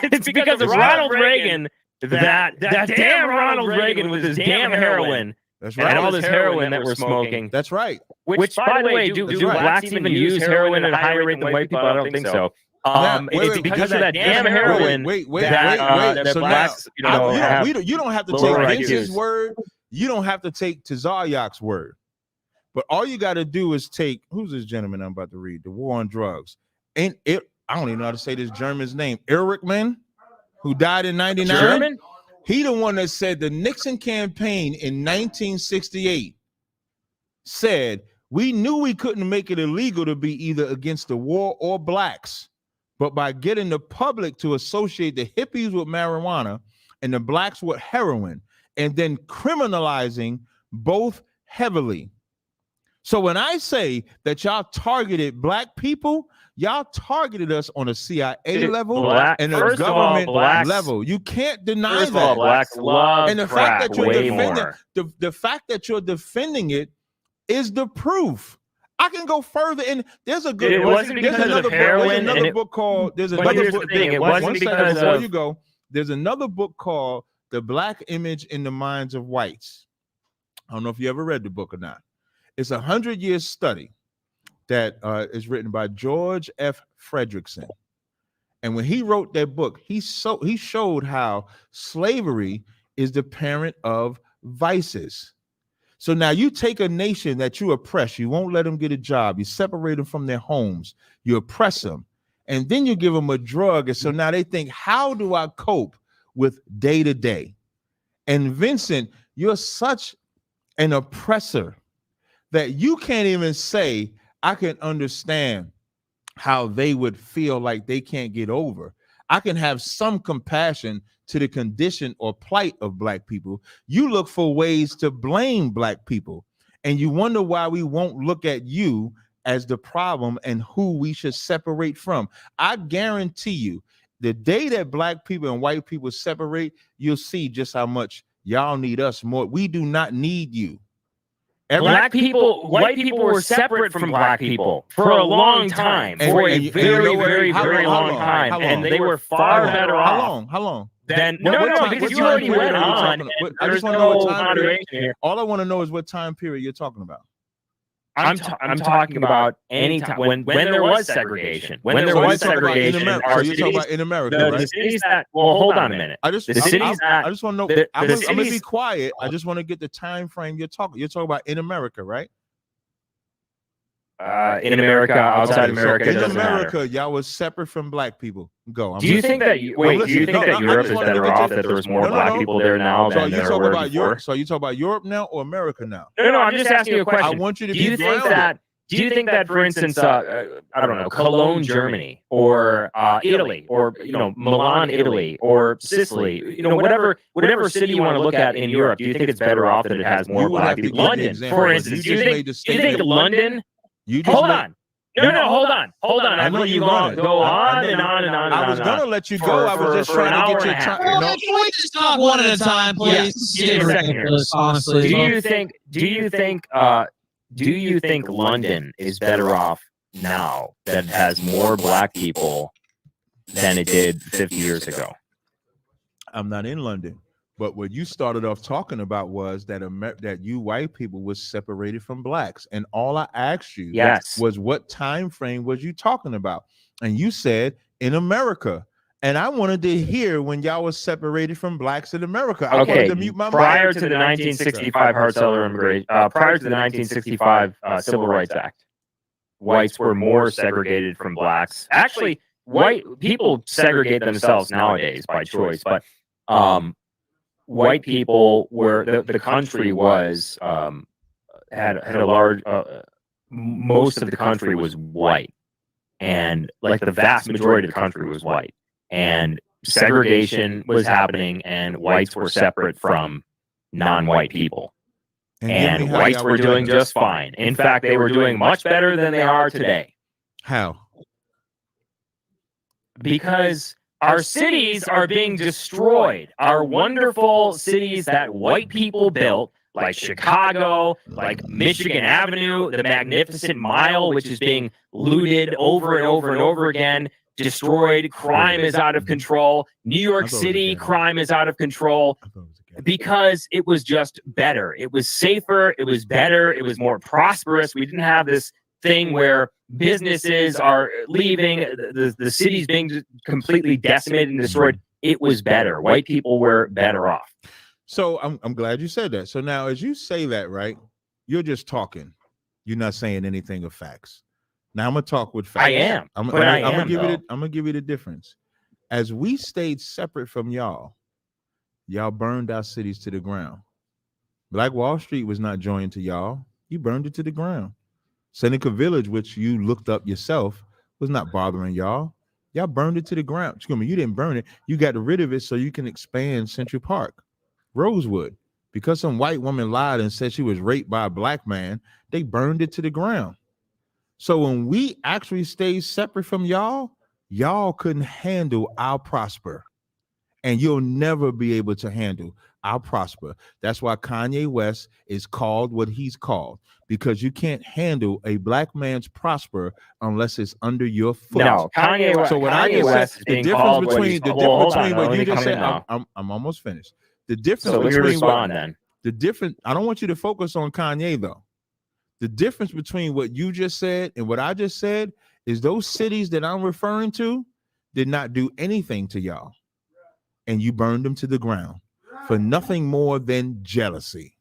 S9: It's because of Ronald Reagan that damn Ronald Reagan with his damn heroin.
S5: That's right.
S9: And all this heroin that we're smoking.
S5: That's right.
S9: Which, by the way, do blacks even use heroin at a higher rate than white people? I don't think so. It's because of that damn heroin that blacks,
S5: you don't have to take Vince's word. You don't have to take Tazaryach's word. But all you got to do is take, who's this gentleman I'm about to read? The War on Drugs. And I don't even know how to say this German's name. Erikman, who died in 99.
S9: German?
S5: He the one that said the Nixon campaign in 1968 said, we knew we couldn't make it illegal to be either against the war or blacks, but by getting the public to associate the hippies with marijuana and the blacks with heroin, and then criminalizing both heavily. So when I say that y'all targeted black people, y'all targeted us on a CIA level and a government level. You can't deny
S9: First of
S5: that.
S9: all, blacks love
S5: And the
S9: crack
S5: fact that you're
S9: way
S5: defending
S9: more.
S5: the fact that you're defending it is the proof. I can go further, and there's a good.
S9: It wasn't
S5: there's
S9: because
S5: another
S9: of heroin.
S5: There's another
S9: and
S5: book called. There's
S9: but
S5: another
S9: here's
S5: book.
S9: the thing, it
S5: one
S9: wasn't
S5: second
S9: because
S5: before
S9: of
S5: you go. There's another book called "The Black Image in the Minds of Whites." I don't know if you ever read the book or not. It's a 100-year study that is written by George F. Fredrickson. And when he wrote that book, he showed how slavery is the parent of vices. So now you take a nation that you oppress, you won't let them get a job, you separate them from their homes, you oppress them, and then you give them a drug. And so now they think, how do I cope with day to day? And Vincent, you're such an oppressor that you can't even say, I can understand how they would feel like they can't get over. I can have some compassion to the condition or plight of black people. You look for ways to blame black people, and you wonder why we won't look at you as the problem and who we should separate from. I guarantee you, the day that black people and white people separate, you'll see just how much y'all need us more. We do not need you.
S9: White people were separate from black people for a long time, for a very, very long time, and they were far better off.
S5: How long?
S9: Then no, because you already went on.
S5: I just want to know what time period. Here. All I want to know is what time period you're talking about.
S9: I'm talking about any time when there was segregation. When there was segregation,
S5: so you're talking about in America, right?
S9: The cities that. Well, hold on a minute.
S5: I just want to know. I'm gonna be quiet. I just want to get the time frame you're talking. You're talking about in America, right?
S9: In America, outside America,
S5: in America, y'all was separate from black people. Go.
S9: Do you think that Europe is better off that there's more black people there now than there were before?
S5: So you talk about Europe now or America now?
S9: No, I'm just asking you a question.
S5: I want you to
S9: do you think that, for instance, I don't know, Cologne, Germany, or Italy, or Milan, Italy, or Sicily, whatever city you want to look at in Europe, do you think it's better off that it has more black people? London, for instance, do you think London? Hold on. No, hold on. I know you going to go on and on and on.
S5: I was going to let you go. I was just trying to get your time.
S6: Can we just talk one at a time, please? Honestly,
S9: do you think London is better off now that it has more black people than it did 50 years ago?
S5: I'm not in London. But what you started off talking about was that that you white people was separated from blacks, and all I asked you was what time frame was you talking about, and you said in America, and I wanted to hear when y'all was separated from blacks in America. I wanted to mute my
S9: prior to the 1965 Hart-Celler immigration, prior to the 1965 Civil Rights Act, whites were more segregated from blacks. Actually, white people segregate themselves nowadays by choice, but white people were the country was had a large most of the country was white, and like the vast majority of the country was white, and segregation was happening, and whites were separate from non-white people, and whites were doing just fine. In fact, they were doing much better than they are today.
S5: How?
S9: Because our cities are being destroyed. Our wonderful cities that white people built, like Chicago, like Michigan Avenue, the Magnificent Mile, which is being looted over and over and over again, destroyed. Crime is out of control. New York City, crime is out of control because it was just better. It was safer. It was better. It was more prosperous. We didn't have this thing where businesses are leaving, the city's being completely decimated and destroyed. It was better. White people were better off.
S5: So I'm glad you said that. So now, as you say that, right, you're just talking. You're not saying anything of facts. Now I'm gonna talk with facts.
S9: I am.
S5: I'm gonna give you the difference. As we stayed separate from y'all burned our cities to the ground. Black Wall Street was not joined to y'all. You burned it to the ground. Seneca Village, which you looked up yourself, was not bothering y'all. Y'all burned it to the ground. Excuse me, you didn't burn it. You got rid of it so you can expand Central Park, Rosewood. Because some white woman lied and said she was raped by a black man, they burned it to the ground. So when we actually stayed separate from y'all, y'all couldn't handle our prosper. And you'll never be able to handle our prosper. That's why Kanye West is called what he's called, because you can't handle a black man's prosper unless it's under your foot.
S9: No, Kanye West.
S5: So what
S9: Kanye
S5: I just
S9: West
S5: said,
S9: is
S5: the
S9: being
S5: difference
S9: called what
S5: between
S9: he's
S5: the
S9: called.
S5: difference
S9: Well, hold on,
S5: between what
S9: let
S5: you
S9: me
S5: just
S9: come in
S5: said,
S9: now.
S5: I'm almost finished. The difference
S9: So let me
S5: between
S9: respond then.
S5: the difference. I don't want you to focus on Kanye though. The difference between what you just said and what I just said is those cities that I'm referring to did not do anything to y'all, and you burned them to the ground for nothing more than jealousy.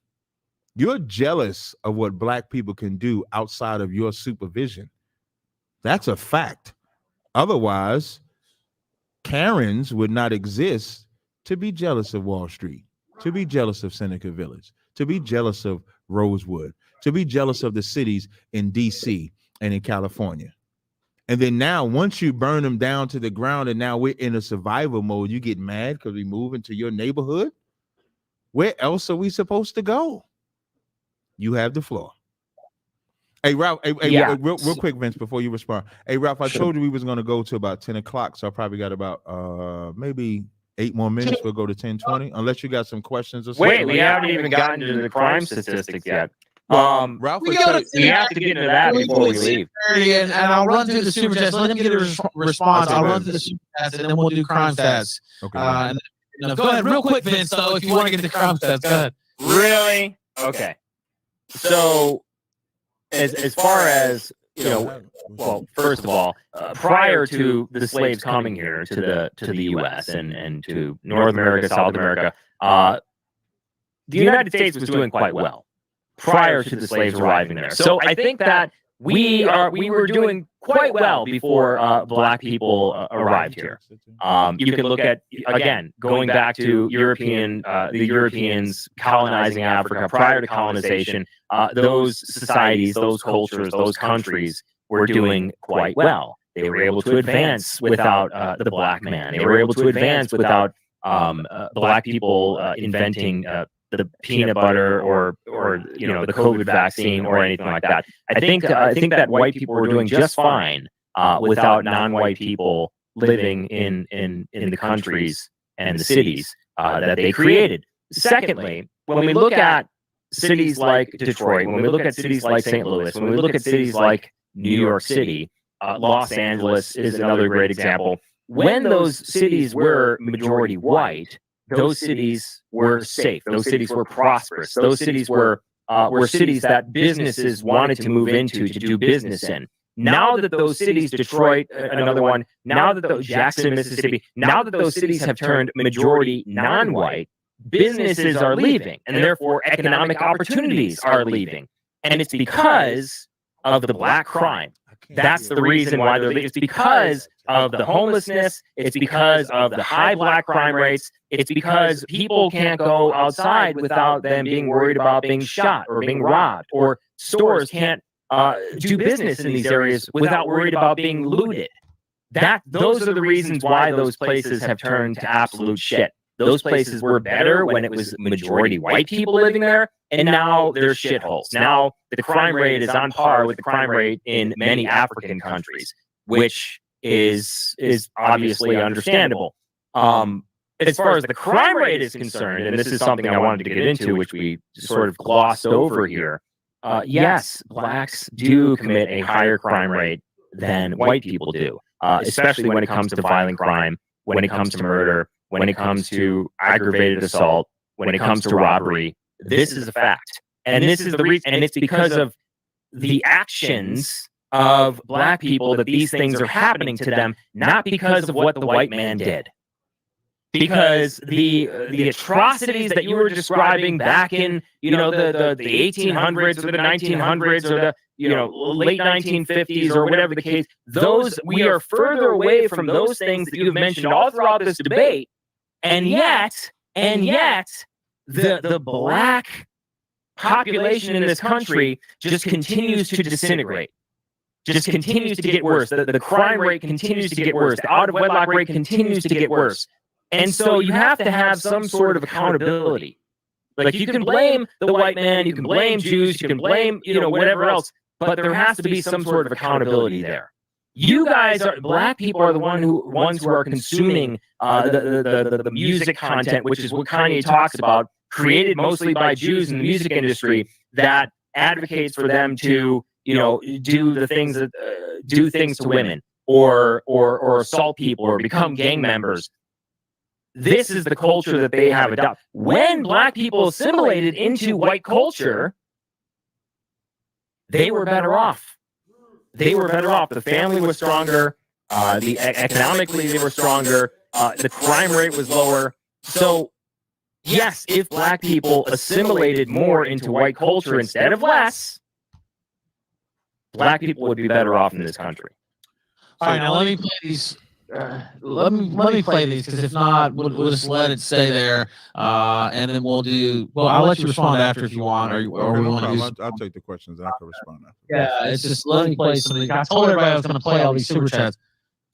S5: You're jealous of what black people can do outside of your supervision. That's a fact. Otherwise, Karens would not exist to be jealous of Wall Street, to be jealous of Seneca Village, to be jealous of Rosewood, to be jealous of the cities in DC and in California. And then now, once you burn them down to the ground and now we're in a survival mode, you get mad because we move into your neighborhood. Where else are we supposed to go? You have the floor. Hey, Ralph, real quick, Vince, before you respond. Hey, Ralph, I told you we was going to go to about 10 o'clock, so I probably got about maybe 8 more minutes. We'll go to 10:20, unless you got some questions or something.
S9: Wait, we haven't even gotten to the crime statistics yet. Ralph, we have to get into that before we leave.
S6: And I'll run through the super chats. Let him get a response. I'll run through the super chats, and then we'll do crime stats.
S5: Okay.
S6: Go ahead, real quick, Vince. Though, if you want to get the crime stats, go ahead.
S9: Really? Okay. So, as far as well, first of all, prior to the slaves coming here to the U.S. and to North America, South America, the United States was doing quite well prior to the slaves arriving there. So I think that we were doing quite well before black people arrived here. You can look at, again, going back to the Europeans colonizing Africa prior to colonization. Those societies, those cultures, those countries were doing quite well. They were able to advance without the black man. They were able to advance without black people inventing the peanut butter or the COVID vaccine or anything like that. I think that white people were doing just fine without non-white people living in the countries and the cities that they created. Secondly, when we look at cities like Detroit, when we look at cities like St. Louis, when we look at cities like New York City, Los Angeles is another great example. When those cities were majority white, those cities were safe. Those cities were prosperous. Those cities were cities that businesses wanted to move into to do business in. Now that those cities, Detroit, another one, now that those Jackson, Mississippi, now that those cities have turned majority non-white, businesses are leaving, and therefore economic opportunities are leaving. And it's because of the black crime. That's the reason why they're leaving. It's because of the homelessness. It's because of the high black crime rates. It's because people can't go outside without them being worried about being shot or being robbed, or stores can't do business in these areas without worried about being looted. Those are the reasons why those places have turned to absolute shit. Those places were better when it was majority white people living there, and now they're shitholes. Now the crime rate is on par with the crime rate in many African countries, which is obviously understandable. As far as the crime rate is concerned, and this is something I wanted to get into, which we sort of glossed over here, yes, blacks do commit a higher crime rate than white people do, especially when it comes to violent crime, when it comes to murder, when it comes to aggravated assault, when it comes to robbery. This is a fact. And this is the reason, and it's because of the actions of black people that these things are happening to them, not because of what the white man did. Because the atrocities that you were describing back in, the 1800s or the 1900s or the, late 1950s or whatever the case, we are further away from those things that you've mentioned all throughout this debate. And yet, the black population in this country just continues to disintegrate, just continues to get worse. The crime rate continues to get worse. The out-of-wedlock rate continues to get worse. And so you have to have some sort of accountability. Like you can blame the white man, you can blame Jews, you can blame, whatever else, but there has to be some sort of accountability there. You guys are black people are the ones who are consuming the music content, which is what Kanye talks about, created mostly by Jews in the music industry that advocates for them to, do the things that do things to women or assault people or become gang members. This is the culture that they have adopted. When black people assimilated into white culture, they were better off. They were better off. The family was stronger. Economically, they were stronger. The crime rate was lower. So, yes, if black people assimilated more into white culture instead of less, black people would be better off in this country.
S6: All right, now let me play these. Let me play these, because if not, we'll just let it stay there, and then we'll do. Well, I'll let you respond after if you want, or we want to do.
S5: I'll take the questions. I can respond after.
S6: Yeah, it's just let me play some of these. I told everybody I was going to play all these super chats.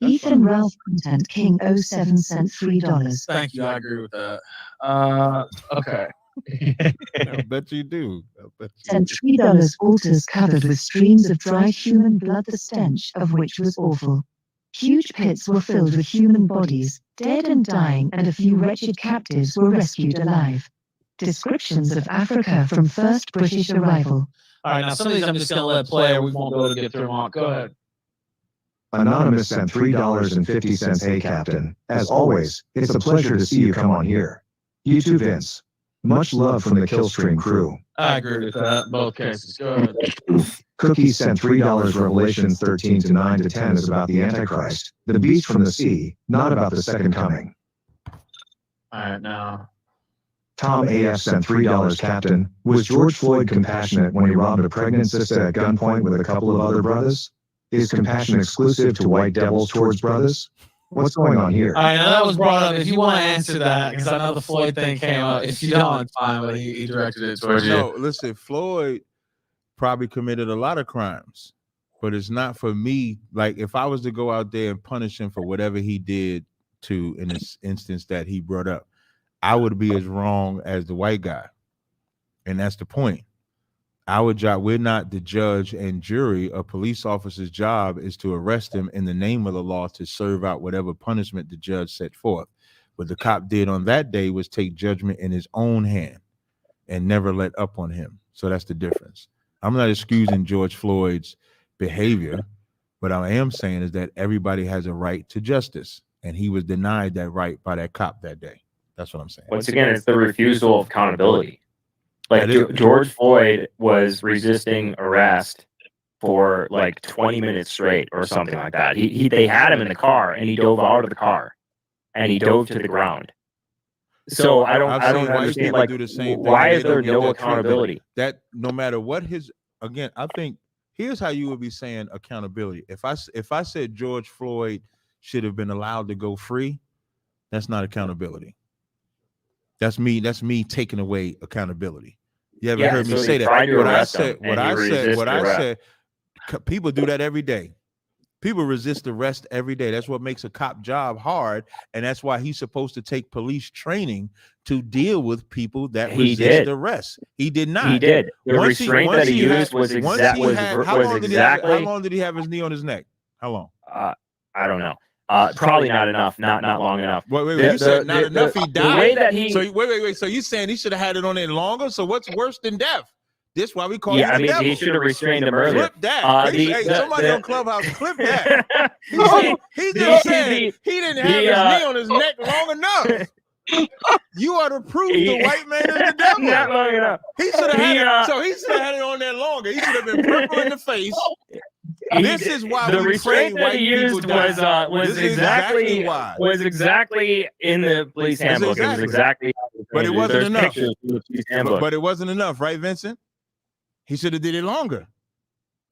S10: Ethan Ralph Content King 07 sent $3.
S6: Thank you. I agree with that. Okay.
S5: I bet you do.
S10: Sent $3 altars covered with streams of dried human blood, the stench of which was awful. Huge pits were filled with human bodies, dead and dying, and a few wretched captives were rescued alive. Descriptions of Africa from first British arrival.
S6: All right, now some of these I'm just going to let play, or we won't be able to get through them all. Go ahead.
S13: Anonymous sent $3.50. Hey, Captain. As always, it's a pleasure to see you come on here. You too, Vince. Much love from the Killstream crew.
S6: I agree with that. Both cases. Go ahead.
S13: Cookie sent $3. Revelations 13-9-10 is about the Antichrist, the beast from the sea, not about the second coming.
S6: All right, now.
S13: Tom AF sent $3. Captain, was George Floyd compassionate when he robbed a pregnant sister at gunpoint with a couple of other brothers? Is compassion exclusive to white devils towards brothers? What's going on here?
S6: All right, now that was brought up. If you want to answer that, because I know the Floyd thing came up. If you don't, it's fine, but he directed it towards you.
S5: No, listen, Floyd probably committed a lot of crimes, but it's not for me. Like, if I was to go out there and punish him for whatever he did in this instance that he brought up, I would be as wrong as the white guy. And that's the point. Our job, we're not the judge and jury. A police officer's job is to arrest him in the name of the law to serve out whatever punishment the judge set forth. What the cop did on that day was take judgment in his own hand and never let up on him. So that's the difference. I'm not excusing George Floyd's behavior. What I am saying is that everybody has a right to justice, and he was denied that right by that cop that day. That's what I'm saying.
S9: Once again, it's the refusal of accountability. Like George Floyd was resisting arrest for like 20 minutes straight or something like that. They had him in the car, and he dove out of the car and he dove to the ground. So I don't understand, like, do the same thing. Why is there no accountability?
S5: That no matter what again, I think here's how you would be saying accountability. If I said George Floyd should have been allowed to go free, that's not accountability. That's me taking away accountability. You ever heard me say that? What I said, people do that every day. People resist arrest every day. That's what makes a cop job hard, and that's why he's supposed to take police training to deal with people that resist arrest. He did not.
S9: He did. The restraint that he used was exactly.
S5: How long did he have his knee on his neck? How long?
S9: I don't know. Probably not enough. Not long enough.
S5: Wait. You said not enough. He died.
S9: The way that he.
S5: So wait. So you saying he should have had it on it longer? So what's worse than death? This why we call
S9: it. Yeah, I mean,
S5: devil.
S9: he should have restrained him earlier.
S5: Clip that. Somebody on Clubhouse, clip that. He just said he didn't have his knee on his neck long enough. You are to prove the white man is the devil.
S9: Not long enough.
S5: He should have had it. So he should have had it on there longer. He should have been purple in the face. This is why
S9: the restraint that he used was exactly in the police handbook. It was exactly.
S5: But it wasn't enough. But it wasn't enough, right, Vincent? He should have did it longer.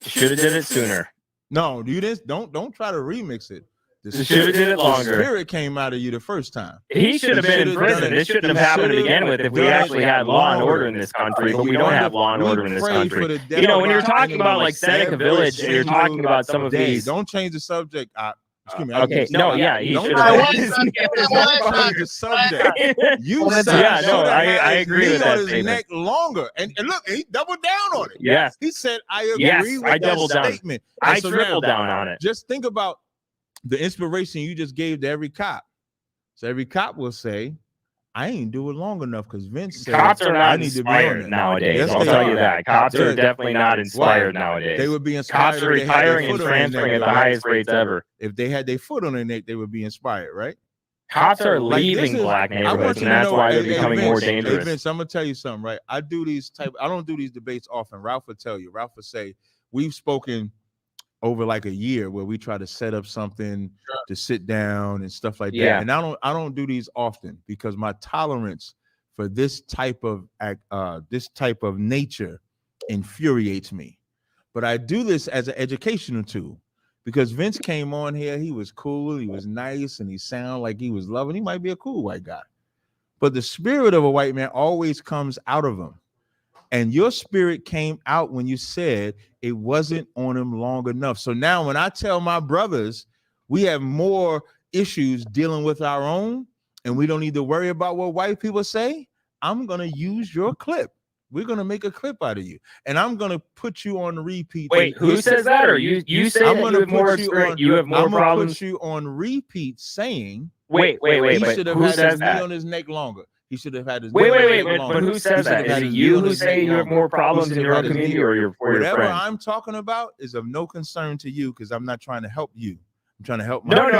S9: Should have did it sooner.
S5: No, you didn't. Don't try to remix it.
S9: Should have did it longer.
S5: The spirit came out of you the first time.
S9: He should have been in prison. This shouldn't have happened to begin with if we actually had law and order in this country, but we don't have law and order in this country. You know, when you're talking about like Seneca Village and you're talking about some of these.
S5: Don't change the subject. Excuse me.
S9: Okay, no, yeah, he
S5: don't
S9: should
S5: change
S9: have.
S5: the subject. You said
S9: Yeah,
S5: he
S9: no,
S5: should have
S9: I
S5: had his
S9: agree
S5: knee
S9: with
S5: on
S9: that
S5: his
S9: statement.
S5: neck longer. And look, he doubled down on it.
S9: Yes.
S5: He said, I agree
S9: Yes,
S5: with
S9: I
S5: that
S9: doubled down.
S5: statement.
S9: I
S5: And so
S9: tripled
S5: now,
S9: down on it.
S5: Just think about the inspiration you just gave to every cop. So every cop will say, I ain't do it long enough because Vince said
S9: Cops are
S5: I
S9: not
S5: need to be on
S9: inspired
S5: it.
S9: nowadays.
S5: Yes,
S9: I'll
S5: they
S9: tell
S5: are.
S9: you that. Cops are
S5: Yeah.
S9: definitely not inspired
S5: Why?
S9: nowadays.
S5: They would be inspired.
S9: Cops are
S5: if they had their
S9: retiring and
S5: foot on their
S9: transferring
S5: neck,
S9: at the
S5: though, right?
S9: highest rates ever.
S5: If they had their foot on their neck, they would be inspired, right?
S9: Cops are
S5: Like,
S9: leaving
S5: this is-
S9: black
S5: I want
S9: neighborhoods,
S5: you
S9: and
S5: to
S9: that's
S5: know,
S9: why they're
S5: hey,
S9: becoming
S5: Vince,
S9: more
S5: Hey
S9: dangerous.
S5: Vince, I'm gonna tell you something, right? I don't do these debates often. Ralph will tell you. Ralph will say we've spoken over like a year where we try to set up something to sit down and stuff like that.
S9: Yeah.
S5: And I don't do these often because my tolerance for this type of nature infuriates me. But I do this as an educational tool because Vince came on here. He was cool. He was nice, and he sounded like he was loving. He might be a cool white guy, but the spirit of a white man always comes out of him. And your spirit came out when you said it wasn't on him long enough. So now when I tell my brothers we have more issues dealing with our own and we don't need to worry about what white people say, I'm going to use your clip. We're going to make a clip out of you. And I'm going to put you on repeat.
S9: Wait, who says that? Or you say that you have more experience, you have more
S5: I'm
S9: problems?
S5: Put you on repeat saying,
S9: Wait,
S5: he
S9: but
S5: should have
S9: who
S5: had
S9: says
S5: his knee
S9: that?
S5: on his neck longer. He should have had his
S9: Wait,
S5: knee
S9: but
S5: longer.
S9: who says
S5: He should
S9: that?
S5: have
S9: Is
S5: had
S9: it
S5: his
S9: you
S5: knee on
S9: who
S5: his
S9: say
S5: neck
S9: you have
S5: longer.
S9: more
S5: He
S9: problems
S5: should
S9: in
S5: have
S9: your
S5: had his
S9: community
S5: knee-
S9: or your
S5: Whatever
S9: friends?
S5: I'm talking about is of no concern to you because I'm not trying to help you. I'm trying to help my
S9: No,
S5: people.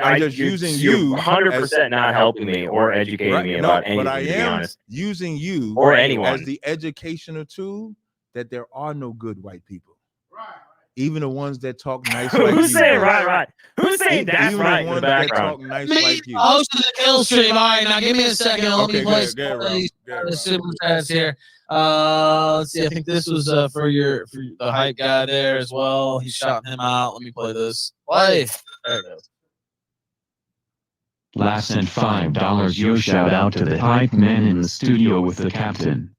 S9: I'm
S5: just using
S9: you're
S5: you
S9: 100% not helping me or educating me about anything,
S5: but I
S9: to be
S5: am
S9: honest.
S5: using you
S9: Or anyone.
S5: as the educational tool that there are no good white people. Even the ones that talk nice like you.
S9: Who's saying right? Who's saying that's
S5: Even
S9: right
S5: the
S9: in the
S5: ones that
S9: background?
S5: talk nice like you.
S6: Host of the kill stream. All right, now give me a second. Let me play
S5: go ahead, Ralph.
S6: the super chats here. Let's see. I think this was for the hype guy there as well. He shot him out. Let me play this. Play. There it goes.
S12: Last sent $5. Yo, shout out to the hype men in the studio with the captain.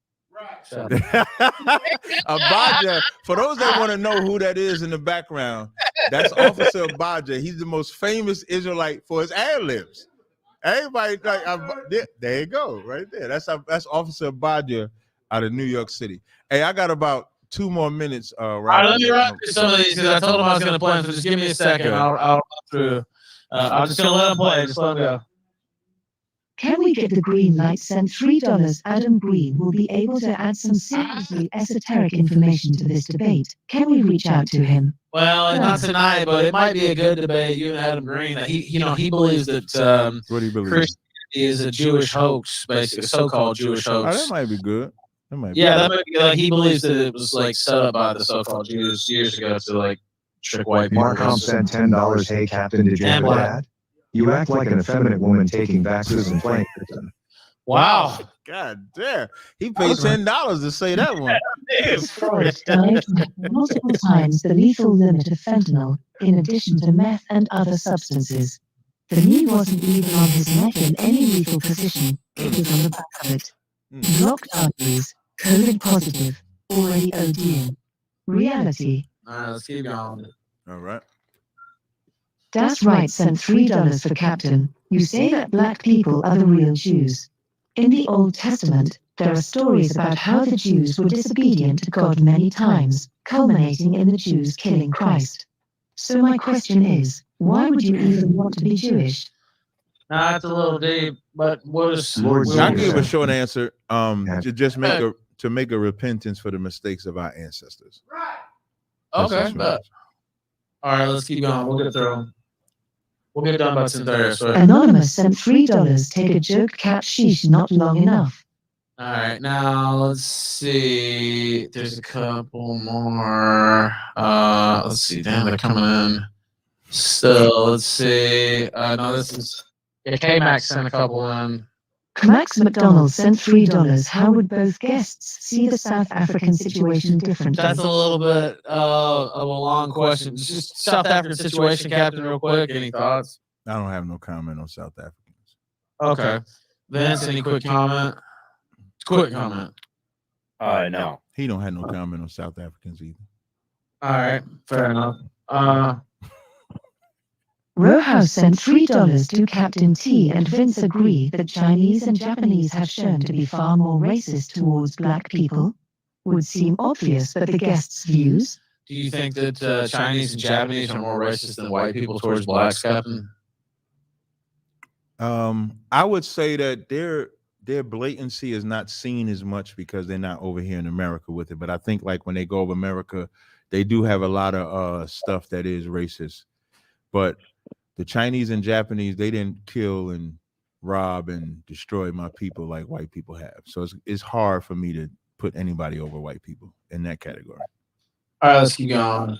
S5: Abaja, for those that want to know who that is in the background, that's Officer Abaja. He's the most famous Israelite for his ad libs. Everybody like there you go, right there. That's Officer Abaja out of New York City. Hey, I got about 2 more minutes.
S6: All right, let me run through some of these because I told him I was going to play them. So just give me a second. I'll run through. I'm just going to let him play. Just let him go.
S10: Can we get the green light? Sent $3. Adam Green will be able to add some seriously esoteric information to this debate. Can we reach out to him?
S6: Well, not tonight, but it might be a good debate. You and Adam Green. He believes that
S5: what do you believe?
S6: Christianity is a Jewish hoax, basically a so-called Jewish
S5: Oh,
S6: hoax.
S5: that might be good. That might
S6: That might be like he believes that it was like set up by the so-called Jews years ago to like trick white people.
S13: Marcom sent $10. Hey, Captain, did you have a dad? You act like an effeminate woman taking vaxxers and playing victim.
S6: Wow.
S5: God damn. He paid $10 to say that one.
S10: Forrest died multiple times the lethal limit of fentanyl, in addition to meth and other substances. The knee wasn't even on his neck in any lethal position, it was on the back of it. Blocked arteries, COVID positive, already ODing. Reality.
S6: All right, let's keep going.
S5: All right.
S10: Das Right sent $3 for Captain. You say that black people are the real Jews. In the Old Testament, there are stories about how the Jews were disobedient to God many times, culminating in the Jews killing Christ. So my question is, why would you even want to be Jewish?
S6: That's a little deep, but we'll just.
S5: I'll give a short answer. To just make a repentance for the mistakes of our ancestors.
S6: Okay, but all right, let's keep going. We'll get through them. We'll get done by 10:30. So.
S10: Anonymous sent $3. Take a joke, cat. Sheesh, not long enough.
S6: All right, now let's see. There's a couple more. Let's see. Damn, they're coming in. Still, let's see. No, this is. Yeah, K-Max sent a couple in.
S10: Max McDonald sent $3. How would both guests see the South African situation differently?
S6: That's a little bit of a long question. Just South African situation, Captain, real quick. Any thoughts?
S5: I don't have no comment on South Africans.
S6: Okay. Vince, any quick comment? Quick comment.
S9: No.
S5: He don't have no comment on South Africans either.
S6: All right, fair enough.
S10: Rowhouse sent $3 to Captain T, and Vince agree that Chinese and Japanese have shown to be far more racist towards black people. Would seem obvious, but the guests' views?
S6: Do you think that Chinese and Japanese are more racist than white people towards blacks, Captain?
S5: I would say that their blatancy is not seen as much because they're not over here in America with it. But I think like when they go over America, they do have a lot of stuff that is racist. But the Chinese and Japanese, they didn't kill and rob and destroy my people like white people have. So it's hard for me to put anybody over white people in that category.
S6: All right, let's keep going.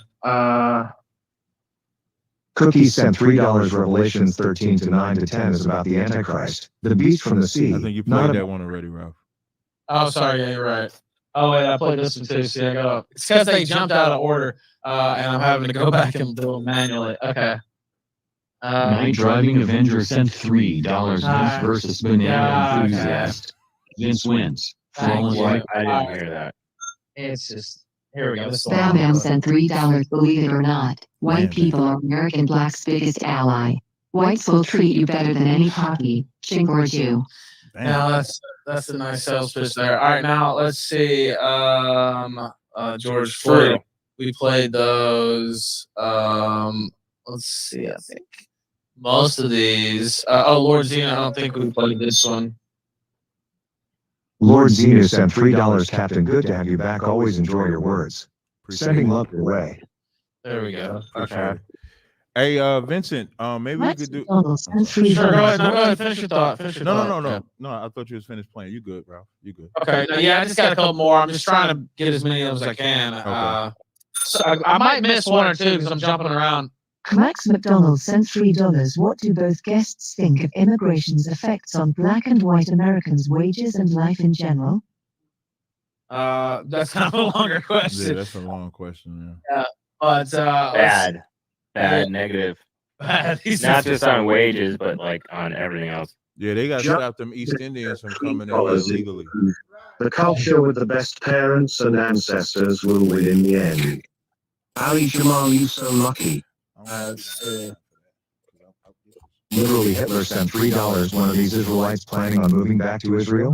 S13: Cookies sent $3. Revelations 13 to 9 to 10 is about the Antichrist, the beast from the sea.
S5: I think you played that one already, Ralph.
S6: Oh, sorry, yeah, you're right. Oh wait, I played this one too. See, I got it's because they jumped out of order, and I'm having to go back and do it manually. Okay.
S12: Night Driving Avenger sent $3. Vince versus Banana Enthusiast. Vince wins. Flawless
S9: I didn't hear that.
S6: It's just here we go. This
S10: Bam Bam sent $3. Believe it or not, white people are American blacks' biggest ally. Whites will treat you better than any party, chink or Jew.
S6: Now that's a nice sales pitch there. All right, now let's see. George Floyd. We played those. Let's see. I think most of these. Lord Zena. I don't think we played this one.
S13: Lord Zena sent $3. Captain, good to have you back. Always enjoy your words. Sending love your way.
S6: There we go.
S5: Okay. Hey, Vincent, maybe we could do.
S6: Sure, go ahead. Finish your thought.
S5: No. I thought you was finished playing. You good, bro? You good?
S6: Okay. Yeah, I just got a couple more. I'm just trying to get as many of them as I can.
S5: Okay.
S6: So I might miss one or two because I'm jumping around.
S10: Max McDonald sent $3. What do both guests think of immigration's effects on black and white Americans' wages and life in general?
S6: That's kind of a longer question.
S5: Yeah, that's a long question.
S6: Yeah, but
S9: bad, negative.
S6: Bad.
S9: Not just on wages, but like on everything else.
S5: Yeah, they got to stop them East Indians from coming in illegally.
S11: The culture with the best parents and ancestors will win in the end. Ali Jamal, you so lucky.
S13: Literally, Hitler sent $3. One of these Israelites planning on moving back to Israel?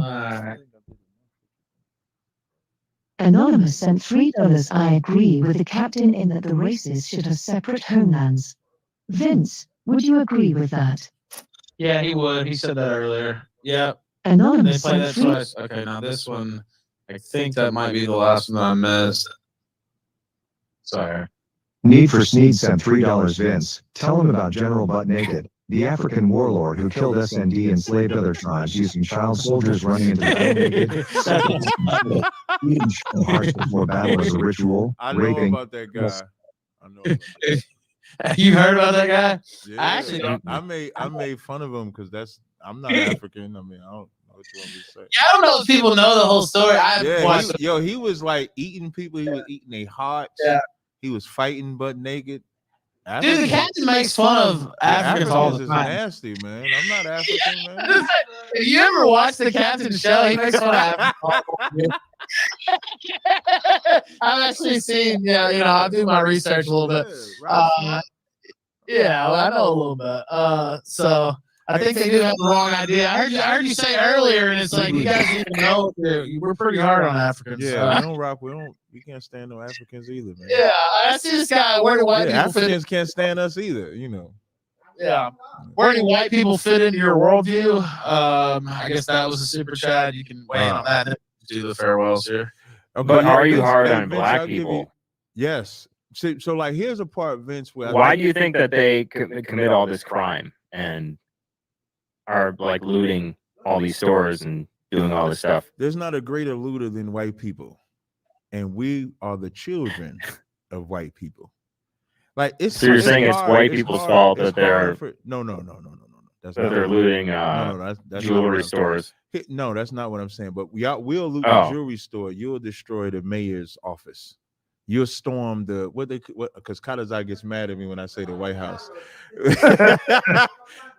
S10: Anonymous sent $3. I agree with the captain in that the races should have separate homelands. Vince, would you agree with that?
S6: Yeah, he would. He said that earlier. Yeah.
S10: Anonymous
S6: They played that
S10: sent
S6: twice. Okay, now this one, I think that might be the last one that I missed. Sorry.
S13: Need for Sneed sent $3. Vince, tell him about General Butt Naked, the African warlord who killed SND and enslaved other tribes using child soldiers running into battle naked, eating hearts before battle as a ritual,
S5: I know
S13: raping.
S5: about that guy. I know.
S6: You heard about that guy?
S5: Yeah,
S6: I actually don't.
S5: I made fun of him because I'm not African. I mean, I don't know what you want me to say.
S6: Yeah, I don't know if people know the whole story.
S5: He was like eating people. He was eating their hearts.
S6: Yeah.
S5: He was fighting butt naked.
S6: Dude, the captain makes fun of Africans all the time.
S5: Is nasty, man. I'm not African, man.
S6: If you ever watch the captain show, he makes fun of Africans all the time. I've actually seen, I do my research a little bit. Yeah, I know a little bit. So I think they do have the wrong idea. I heard you say earlier, and it's like you guys need to know we're pretty hard on Africans.
S5: Yeah, we don't rock. We can't stand no Africans either, man.
S6: Yeah, I see this guy. Where do white people
S5: Africans
S6: fit?
S5: can't stand us either,
S6: Yeah. Where do white people fit into your worldview? I guess that was a super chat. You can weigh in on that and do the farewells here.
S5: Okay,
S9: But are you
S5: Vince,
S9: hard
S5: hey,
S9: on
S5: Vince,
S9: black
S5: I'll give you-
S9: people?
S5: Yes. So like, here's a part, Vince. Where
S9: Why do you think that they commit all this crime and are like looting all these stores and doing all this stuff?
S5: There's not a greater looter than white people, and we are the children of white people. Like
S9: So you're saying it's white people's fault that they're
S5: no. That's
S9: that
S5: not
S9: they're
S5: what-
S9: looting
S5: that's not
S9: jewelry
S5: what I'm saying.
S9: stores.
S5: No, that's not what I'm saying. But we'll loot
S9: Oh.
S5: the jewelry store. You'll destroy the mayor's office. You'll storm because Tazaryach gets mad at me when I say the White House.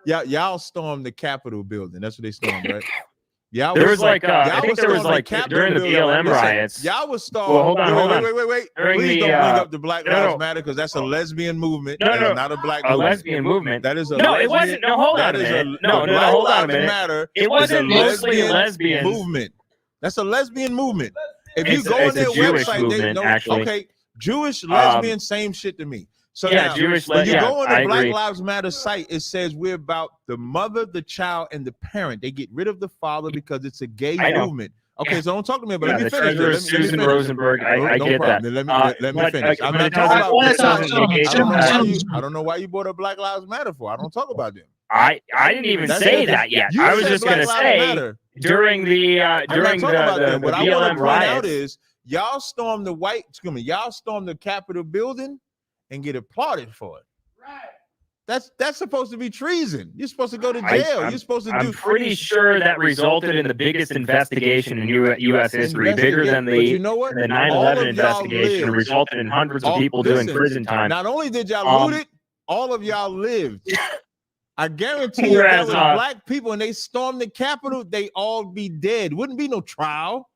S5: Y'all storm the Capitol building. That's what they stormed, right? Y'all
S9: There
S5: was
S9: was like
S5: y'all
S9: I think there was
S5: storming
S9: like
S5: Capitol
S9: during the
S5: building.
S9: BLM
S5: Listen,
S9: riots.
S5: Y'all was storming.
S9: Well, hold on.
S5: Wait.
S9: During
S5: Please
S9: the,
S5: don't bring up the Black
S9: no,
S5: Lives
S9: no.
S5: Matter because that's a lesbian movement.
S9: No,
S5: That
S9: no,
S5: is not a black
S9: a
S5: movement.
S9: lesbian movement.
S5: That is a
S9: No,
S5: lesbian.
S9: it wasn't. No, hold on
S5: That
S9: a
S5: is
S9: minute.
S5: the
S9: No,
S5: Black
S9: hold on a
S5: Lives
S9: minute.
S5: Matter
S9: It
S5: is a
S9: wasn't mostly
S5: lesbian
S9: lesbians.
S5: movement. That's a lesbian movement. If you
S9: It's
S5: go on
S9: a
S5: their
S9: Jewish
S5: website,
S9: movement,
S5: they know.
S9: actually.
S5: Okay, Jewish, lesbian, same shit to me. So
S9: yeah,
S5: now,
S9: Jewish.
S5: when you
S9: Yeah,
S5: go on the
S9: I
S5: Black
S9: agree.
S5: Lives Matter site, it says we're about the mother, the child, and the parent. They get rid of the father because it's a gay
S9: I know.
S5: movement. Okay, so don't talk to me, but
S9: Yeah,
S5: let me
S9: the
S5: finish.
S9: treasurer
S5: Let
S9: is
S5: me
S9: Susan
S5: finish.
S9: Rosenberg. I
S5: No
S9: get
S5: problem.
S9: that.
S5: Let me finish. I'm
S9: but
S5: not
S9: it
S5: talking about.
S9: doesn't negate
S5: I don't know
S9: the
S5: why
S9: fact.
S5: you. I don't know why you brought up Black Lives Matter for. I don't talk about them.
S9: I didn't even
S5: That's
S9: say
S5: different.
S9: that yet.
S5: You
S9: I was
S5: said
S9: just
S5: Black
S9: going to
S5: Lives
S9: say
S5: Matter.
S9: during the
S5: I'm not talking about them. What I want
S9: BLM
S5: to point out
S9: riots.
S5: is y'all stormed the y'all stormed the Capitol building and get applauded for it. Right. That's supposed to be treason. You're supposed to go to jail. You're supposed to do.
S9: I'm pretty sure that resulted in the biggest investigation in U.S. history, bigger than
S5: But you
S9: the
S5: know what?
S9: the
S5: All
S9: 9/11
S5: of y'all
S9: investigation, and
S5: lived.
S9: resulted in hundreds of people doing prison time.
S5: Not only did y'all loot it, all of y'all lived. I guarantee you, if
S9: Whereas,
S5: that was black people and they stormed the Capitol, they all be dead. Wouldn't be no trial.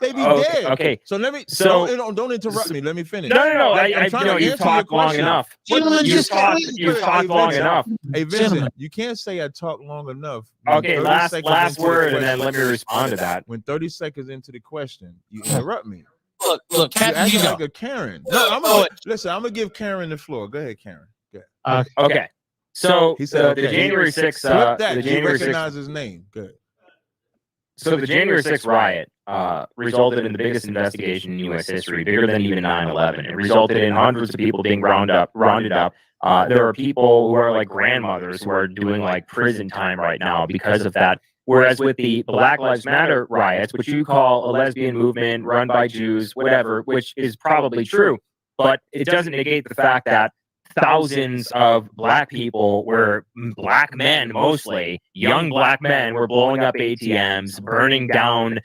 S5: They'd be dead.
S9: Okay.
S5: So let me.
S9: So
S5: don't interrupt me. Let me finish.
S9: No.
S5: I'm trying to
S9: you've
S5: answer your
S9: talked long
S5: question.
S9: enough.
S5: What-
S9: You've talked long enough.
S5: Hey Vincent, you can't say I talk long enough.
S9: Okay,
S5: 30
S9: last
S5: seconds into the
S9: word, and then
S5: question-
S9: let me respond to that.
S5: When 30 seconds into the question, you interrupt me.
S6: Look,
S5: You
S6: Captain,
S5: acting
S6: you
S5: like
S6: go.
S5: a Karen. No, I'm gonna listen. I'm gonna give Karen the floor. Go ahead, Karen. Go ahead.
S9: Okay. So
S5: He said,
S9: the
S5: okay.
S9: January 6th,
S5: Flip that.
S9: the
S5: You
S9: January 6th,
S5: recognize his name. Good.
S9: so the January 6th riot resulted in the biggest investigation in U.S. history, bigger than even 9/11. It resulted in hundreds of people being rounded up. There are people who are like grandmothers who are doing like prison time right now because of that. Whereas with the Black Lives Matter riots, which you call a lesbian movement run by Jews, whatever, which is probably true, but it doesn't negate the fact that thousands of black people were black men, mostly young black men, were blowing up ATMs, burning down.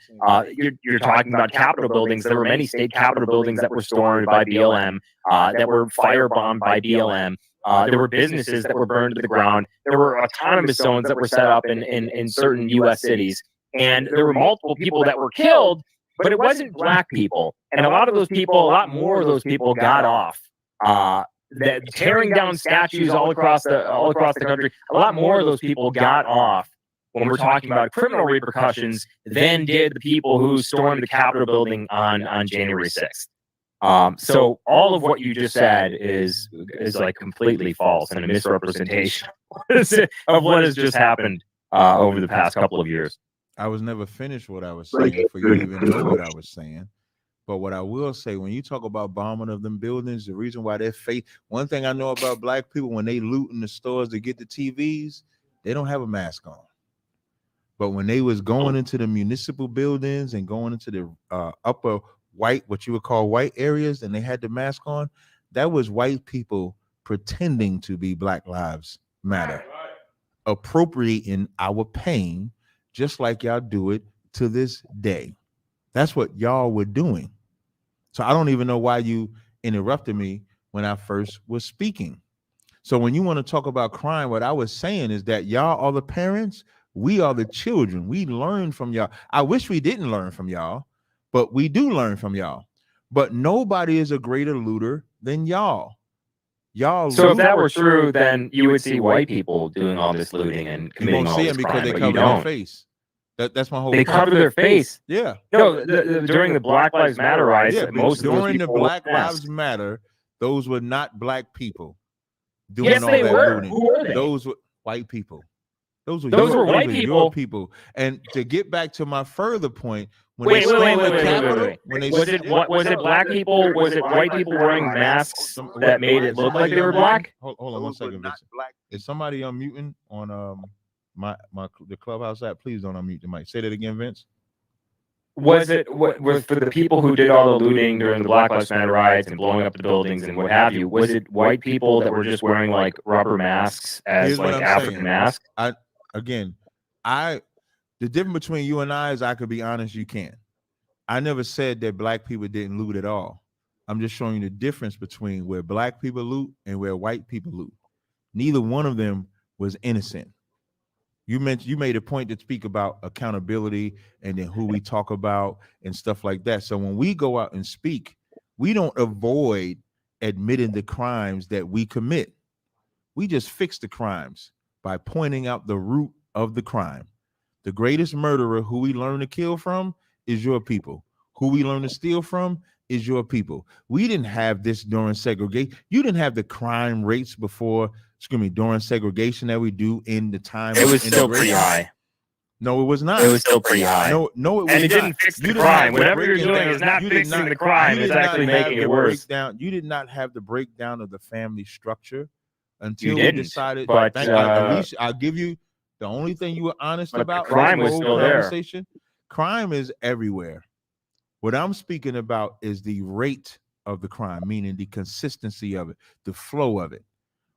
S9: You're talking about Capitol buildings. There were many state Capitol buildings that were stormed by BLM, that were firebombed by BLM. There were businesses that were burned to the ground. There were autonomous zones that were set up in certain U.S. cities, and there were multiple people that were killed. But it wasn't black people, and a lot more of those people got off. That tearing down statues all across the country. A lot more of those people got off when we're talking about criminal repercussions than did the people who stormed the Capitol building on January 6th. So all of what you just said is like completely false and a misrepresentation of what has just happened over the past couple of years.
S5: I was never finished what I was saying for you to even know what I was saying. But what I will say, when you talk about bombing of them buildings, the reason why they're fake, one thing I know about black people, when they loot in the stores to get the TVs, they don't have a mask on. But when they was going into the municipal buildings and going into the upper white, what you would call white areas, and they had the mask on, that was white people pretending to be Black Lives Matter, appropriating our pain, just like y'all do it to this day. That's what y'all were doing. So I don't even know why you interrupted me when I first was speaking. So when you want to talk about crime, what I was saying is that y'all are the parents, we are the children. We learn from y'all. I wish we didn't learn from y'all, but we do learn from y'all. But nobody is a greater looter than y'all. Y'all.
S9: So if that were true, then you would see white people doing all this looting and committing all this crime, but you
S5: their
S9: don't.
S5: face. That's my whole
S9: They
S5: point.
S9: cover their face.
S5: Yeah.
S9: No, during the Black Lives Matter riots, most of those
S5: during the
S9: people
S5: Black
S9: were
S5: Lives
S9: masked.
S5: Matter, those were not black people doing
S9: Yes,
S5: all
S9: they
S5: that
S9: were.
S5: looting.
S9: Who were they?
S5: Those were white people. Those were
S9: white
S5: your people. And to get back to my further point, when
S9: Wait,
S5: they
S9: wait,
S5: stormed
S9: wait,
S5: the
S9: wait,
S5: Capitol,
S9: wait.
S5: when they
S9: Was it black people? Was it white people wearing masks that made it look like they were black?
S5: Hold on 1 second, Vincent. Is somebody unmuting on the Clubhouse app? Please don't unmute the mic. Say that again, Vince.
S9: Was for the people who did all the looting during the Black Lives Matter riots and blowing up the buildings and what have you? Was it white people that were just wearing like rubber masks as
S5: Here's what
S9: like
S5: I'm
S9: African
S5: saying.
S9: masks?
S5: The difference between you and I is I could be honest, you can't. I never said that black people didn't loot at all. I'm just showing you the difference between where black people loot and where white people loot. Neither one of them was innocent. You made a point to speak about accountability and then who we talk about and stuff like that. So when we go out and speak, we don't avoid admitting the crimes that we commit. We just fix the crimes by pointing out the root of the crime. The greatest murderer who we learn to kill from is your people. Who we learn to steal from is your people. We didn't have this during segregation. You didn't have the crime rates before, during segregation that we do in the time.
S9: It was still pretty high.
S5: No, it was not.
S9: It was still pretty high.
S5: No, it was
S9: and it
S5: not.
S9: didn't fix the crime. Whatever you're doing is not fixing the crime. It's actually making it worse.
S5: You did not have the breakdown of the family structure until
S9: you
S5: we decided.
S9: But
S5: at least I'll give you the only thing you were honest about.
S9: Crime was still there.
S5: Crime is everywhere. What I'm speaking about is the rate of the crime, meaning the consistency of it, the flow of it.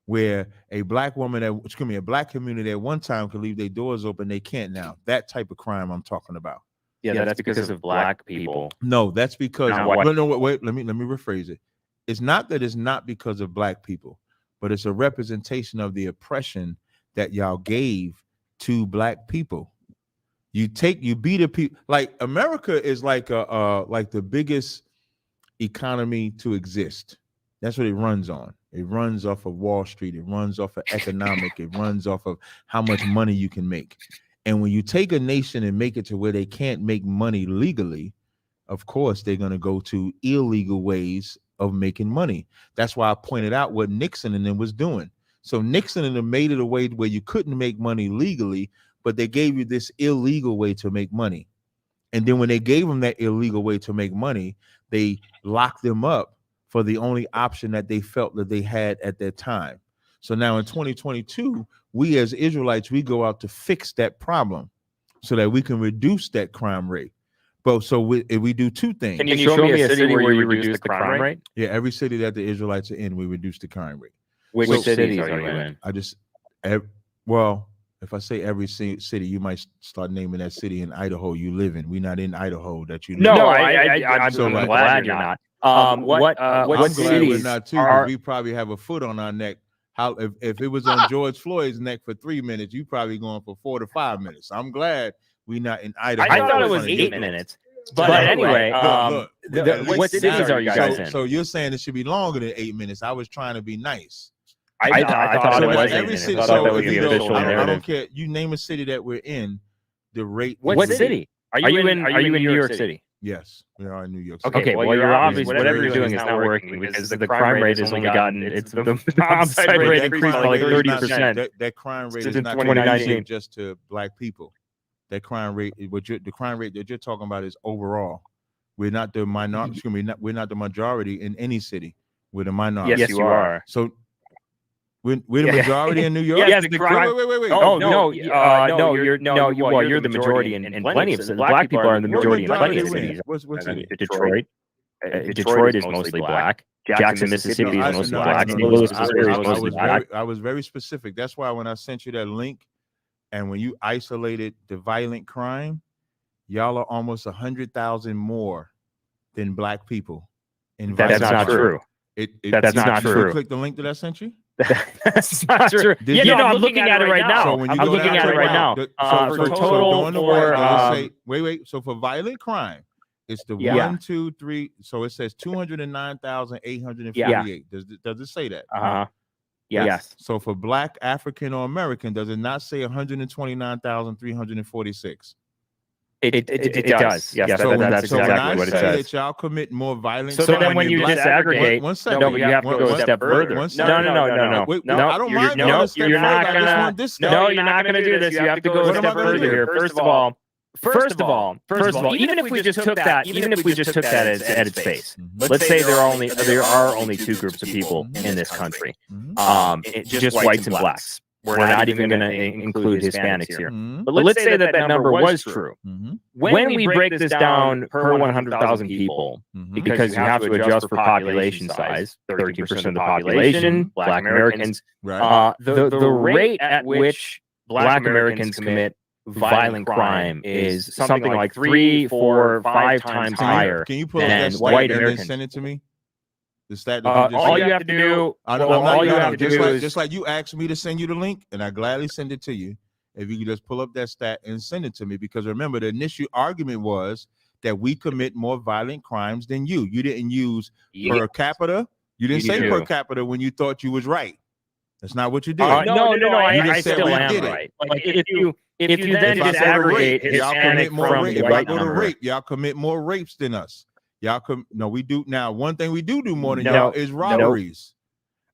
S5: Where a black woman a black community at one time could leave their doors open, they can't now. That type of crime I'm talking about.
S9: Yeah, that's because of black people.
S5: No, that's because wait, let me rephrase it. It's not that it's not because of black people, but it's a representation of the oppression that y'all gave to black people. You beat a people. Like America is like the biggest economy to exist. That's what it runs on. It runs off of Wall Street. It runs off of economic. It runs off of how much money you can make. And when you take a nation and make it to where they can't make money legally, of course, they're going to go to illegal ways of making money. That's why I pointed out what Nixon and them was doing. So Nixon and them made it a way where you couldn't make money legally, but they gave you this illegal way to make money. And then when they gave them that illegal way to make money, they locked them up for the only option that they felt that they had at that time. So now in 2022, we as Israelites, we go out to fix that problem so that we can reduce that crime rate. But so we do two things.
S9: Can you show me a city where you reduce the crime rate?
S5: Yeah, every city that the Israelites are in, we reduce the crime rate.
S9: Which cities are you in?
S5: If I say every city, you might start naming that city in Idaho you live in. We're not in Idaho that you live in.
S9: No, I'm glad you're not. What
S5: I'm glad
S9: cities
S5: we're not too, because we probably have a foot on our neck. How if it was on George Floyd's neck for 3 minutes, you probably going for 4 to 5 minutes. I'm glad we're not in Idaho.
S9: I thought it was 8 minutes. But anyway, what cities are you guys in?
S5: So you're saying it should be longer than 8 minutes. I was trying to be nice.
S9: I thought it was 8 minutes. I thought that was the official narrative.
S5: I don't care. You name a city that we're in, the rate.
S9: What city? Are you in New York City?
S5: Yes, we are in New York City.
S9: Okay, well, you're obviously whatever you're doing is not working because the crime rate has only gotten the homicide rate increased by like 30%.
S5: That crime rate is
S9: in
S5: not
S9: 2019
S5: just to black people. That crime rate, the crime rate that you're talking about is overall. We're not the minority. We're not the majority in any city. We're the minority.
S9: Yes, you are.
S5: So we're the majority in New York.
S9: Yes, the crime.
S5: Wait.
S9: Oh no, you're the majority in plenty of cities. Black people are in the majority in plenty of cities.
S5: What city?
S9: Detroit. Detroit is mostly black. Jackson, Mississippi is mostly black. St. Louis, Missouri is mostly black.
S5: I was very specific. That's why when I sent you that link, and when you isolated the violent crime, y'all are almost 100,000 more than black people.
S9: That's not true. That's not true.
S5: Did you click the link that I sent you?
S9: That's not true. I'm looking at it right now. I'm looking at it right now. For total for
S5: wait. So for violent crime, it's the 1, 2, 3. So it says 209,858. Does it say that?
S9: Yes.
S5: So for black, African, or American, does it not say 129,346?
S9: It does. Yes,
S5: so
S9: that's exactly what it says.
S5: That y'all commit more violence.
S9: So then when you disaggregate, no, but you have to go a step further. No.
S5: I don't mind.
S9: You're not gonna do this. You have to go a step further here. First of all, even if we just took that at its face, let's say there are only two groups of people in this country, just whites and blacks. We're not even going to include Hispanics here. But let's say that number was true. When we break this down per 100,000 people, because you have to adjust for population size, 13% of the population, Black Americans, the rate at which Black Americans commit violent crime is something like 3, 4, 5 times higher than white Americans.
S5: Send it to me. The stat
S9: all you have to do,
S5: just like you asked me to send you the link, and I gladly send it to you. if you could just pull up that stat and send it to me, because remember the initial argument was that we commit more violent crimes than you. You didn't use per capita. You didn't say per capita when you thought you was right. That's not what you did.
S9: No.
S5: You just
S9: I
S5: said
S9: still
S5: we
S9: am
S5: did it.
S9: right. Like if you then
S5: If I
S9: disaggregate
S5: y'all commit
S9: Hispanic
S5: more
S9: from
S5: rape. If I
S9: white
S5: go to
S9: number,
S5: rape, y'all commit more rapes than us. Y'all no, we do now. One thing we do more than
S9: No,
S5: y'all is
S9: no.
S5: robberies.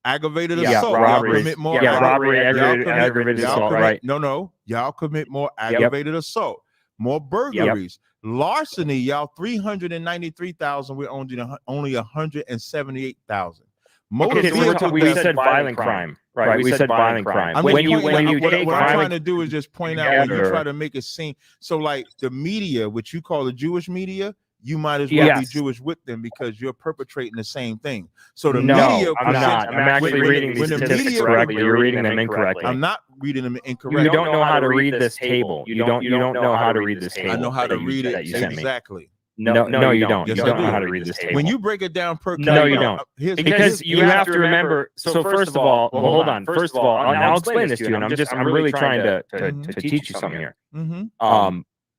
S5: Aggravated
S9: Yeah,
S5: assault.
S9: robberies.
S5: Y'all commit more.
S9: Yeah, robbery, aggravated
S5: y'all
S9: assault,
S5: commit-
S9: right.
S5: No. Y'all commit more aggravated assault, more burglaries. Larceny, y'all 393,000. We're only 178,000. Motor
S9: Okay,
S5: vehicle
S9: we
S5: theft-
S9: said violent crime. Right. We said violent crime.
S5: I'm
S9: When
S5: just
S9: you
S5: pointing out-
S9: take
S5: what I'm trying
S9: violent
S5: to do is just point out when you
S9: together-
S5: try to make it seem so like the media, which you call the Jewish media, you might as well be
S9: Yes.
S5: Jewish with them because you're perpetrating the same thing. So the
S9: No,
S5: media,
S9: I'm not. I'm actually reading these statistics correctly. You're reading them incorrectly.
S5: I'm not reading them incorrectly.
S9: You don't know how to read this table. You don't know how to read this table.
S5: I know how to
S9: that you-
S5: read it
S9: that you sent me.
S5: exactly.
S9: No, you don't.
S5: Yes,
S9: You
S5: I
S9: don't
S5: do.
S9: know how to read this table.
S5: When you break it down per
S9: No, you
S5: capita,
S9: don't. Because you have to remember. So first of all, well, hold on. First of all, I'll explain this to you, and I'm really trying to teach you something here.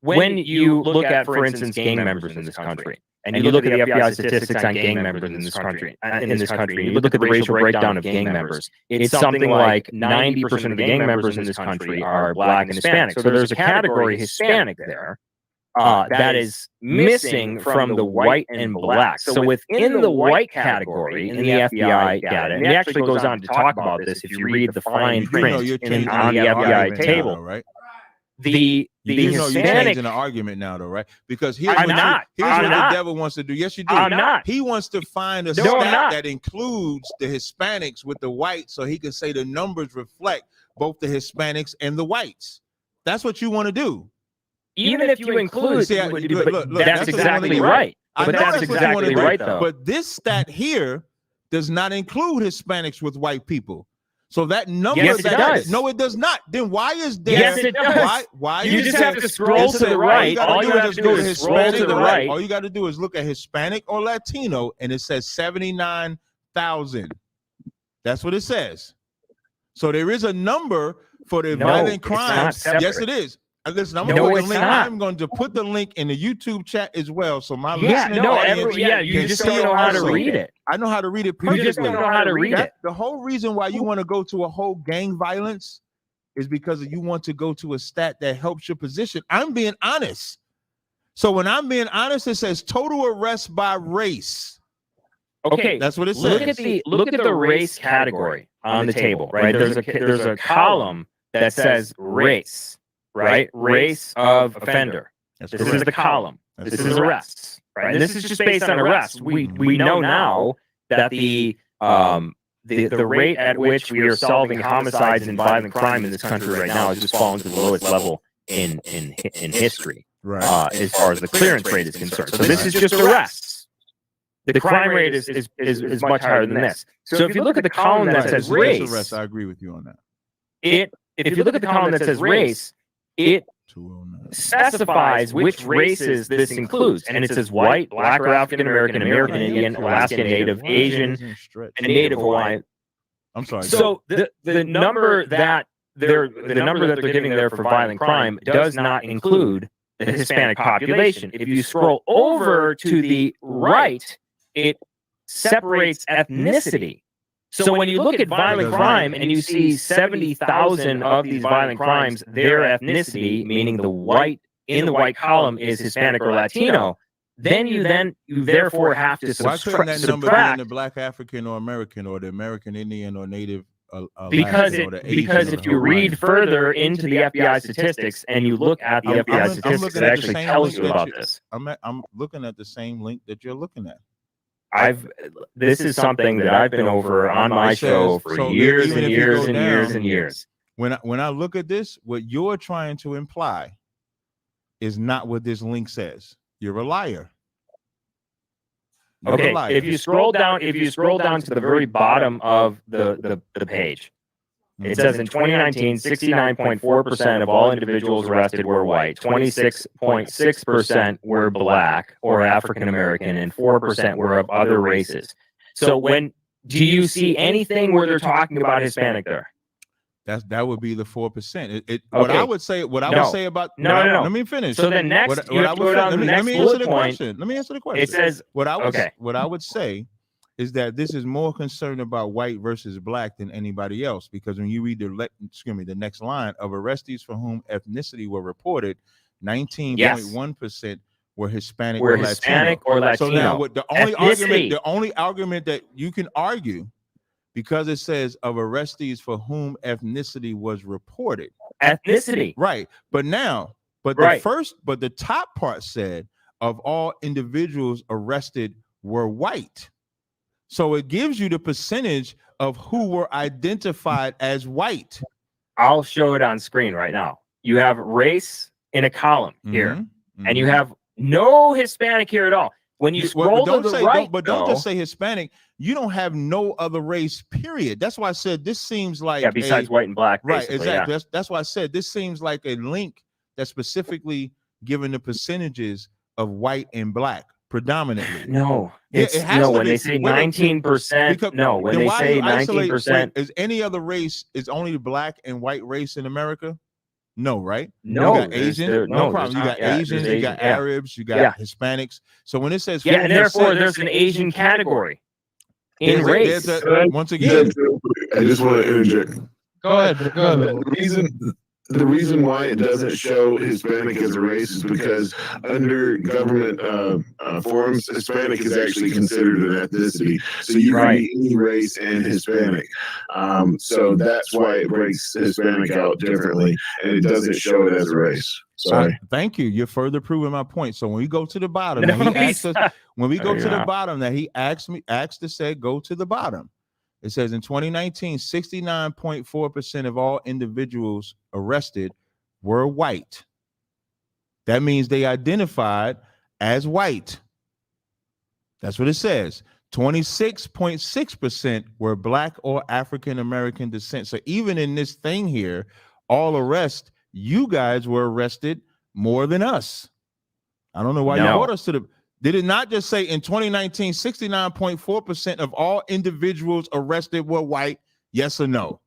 S9: When you look at, for instance, gang members in this country, and you look at the FBI statistics on gang members in this country, you look at the racial breakdown of gang members, it's something like 90% of the gang members in this country are Black and Hispanic. So there's a category Hispanic there that is missing from the white and Black. So within the white category in the FBI data, and it actually goes on to talk about this if you read the fine print on the FBI table,
S5: right?
S9: The
S5: you're
S9: Hispanic.
S5: changing the argument now, though, right? Because here's
S9: I'm
S5: what,
S9: not.
S5: here's
S9: I'm
S5: what
S9: not.
S5: the devil wants to do. Yes, you do.
S9: I'm not.
S5: He wants to find a
S9: No, I'm
S5: stat
S9: not.
S5: that includes the Hispanics with the whites, so he can say the numbers reflect both the Hispanics and the whites. That's what you want to do.
S9: Even if you include,
S5: See, look,
S9: that's exactly right.
S5: I
S9: But
S5: know
S9: that's
S5: what you wanna
S9: exactly
S5: do.
S9: right, though.
S5: But this stat here does not include Hispanics with white people. So that number,
S9: Yes, it does.
S5: No, it does not. Then why is there?
S9: Yes, it does.
S5: Why?
S9: You
S5: is
S9: just
S5: there-
S9: have to scroll to the right.
S5: All you got to do
S9: is scroll to the right.
S5: All you got to do is look at Hispanic or Latino, and it says 79,000. That's what it says. So there is a number for the
S9: No,
S5: violent
S9: it's not
S5: crimes.
S9: separate.
S5: Yes, it is. Listen, I'm
S9: No,
S5: going to put
S9: it's
S5: the link.
S9: not.
S5: I'm going to put the link in the YouTube chat as well. So my
S9: Yeah,
S5: listening
S9: no,
S5: audience
S9: you
S5: can
S9: just
S5: see
S9: don't
S5: it
S9: know how to
S5: also.
S9: read it.
S5: I know how to read it
S9: You
S5: perfectly.
S9: just don't know how to read it.
S5: The whole reason why you want to go to a whole gang violence is because you want to go to a stat that helps your position. I'm being honest. So when I'm being honest, it says total arrests by race.
S9: Okay,
S5: that's what it says.
S9: Look at the race category on the table, right? There's a column that says race, right? Race of offender. This is the column. This is arrests, right? And this is just based on arrests. We know now that the rate at which we are solving homicides and violent crime in this country right now is just falling to the lowest level in history, as far as the clearance rate is concerned. So this is just arrests. The crime rate is much higher than this. So if you look at the column that says race,
S5: arrests, I agree with you on that.
S9: If you look at the column that says race, it specifies which races this includes, and it says white, Black or African American, American Indian, Alaskan Native, Asian, and Native Hawaiian.
S5: I'm sorry.
S9: So the number that they're giving there for violent crime does not include the Hispanic population. If you scroll over to the right, it separates ethnicity. So when you look at violent crime and you see 70,000 of these violent crimes, their ethnicity, meaning the white in the white column, is Hispanic or Latino, then you therefore have to
S5: Why couldn't that number be in
S9: subtract.
S5: the Black African or American or the American Indian or Native?
S9: Because if you read further into the FBI statistics and you look at the FBI statistics, it actually tells you about this.
S5: I'm looking at the same link that you're looking at.
S9: This is something that I've been over on my show for years and years and years and years.
S5: When I look at this, what you're trying to imply is not what this link says. You're a liar.
S9: Okay, if you scroll down to the very bottom of the page, it says in 2019, 69.4% of all individuals arrested were white, 26.6% were Black or African American, and 4% were of other races. So do you see anything where they're talking about Hispanic there?
S5: That would be the 4%. What I would say, would say about let me finish.
S9: So then next,
S5: what I would
S9: let
S5: me answer the question. Let me answer the question.
S9: It says
S5: what I would say is that this is more concerned about white versus black than anybody else, because when you read the next line of arrestees for whom ethnicity were reported, 19.1% were Hispanic or Latino. So now what the only argument that you can argue, because it says of arrestees for whom ethnicity was reported.
S9: Ethnicity.
S5: Right. But the top part said of all individuals arrested were white. So it gives you the percentage of who were identified as white.
S9: I'll show it on screen right now. You have race in a column here, and you have no Hispanic here at all. When you scroll to the right,
S5: don't just say Hispanic. You don't have no other race, period. That's why I said this seems like
S9: besides white and black,
S5: right? Exactly. That's why I said this seems like a link that's specifically given the percentages of white and black predominantly.
S9: No, it has when they say 19%. No, when they say 19%,
S5: is any other race is only black and white race in America? No, right?
S9: No,
S5: you got Asian, no problem. You got Asians, you got Arabs, you got Hispanics. So when it says
S9: and therefore there's an Asian category in race.
S5: Once again,
S17: I just want to interject.
S6: Go ahead.
S17: The reason why it doesn't show Hispanic as a race is because under government forums, Hispanic is actually considered an ethnicity. So you can be any race and Hispanic. So that's why it breaks Hispanic out differently, and it doesn't show it as a race. Sorry.
S5: Thank you. You're further proving my point. So when we go to the bottom, he asked to say go to the bottom. It says in 2019, 69.4% of all individuals arrested were white. That means they identified as white. That's what it says. 26.6% were black or African American descent. So even in this thing here, all arrests, you guys were arrested more than us. I don't know why you brought us to the... Did it not just say in 2019, 69.4% of all individuals arrested were white? Yes or no?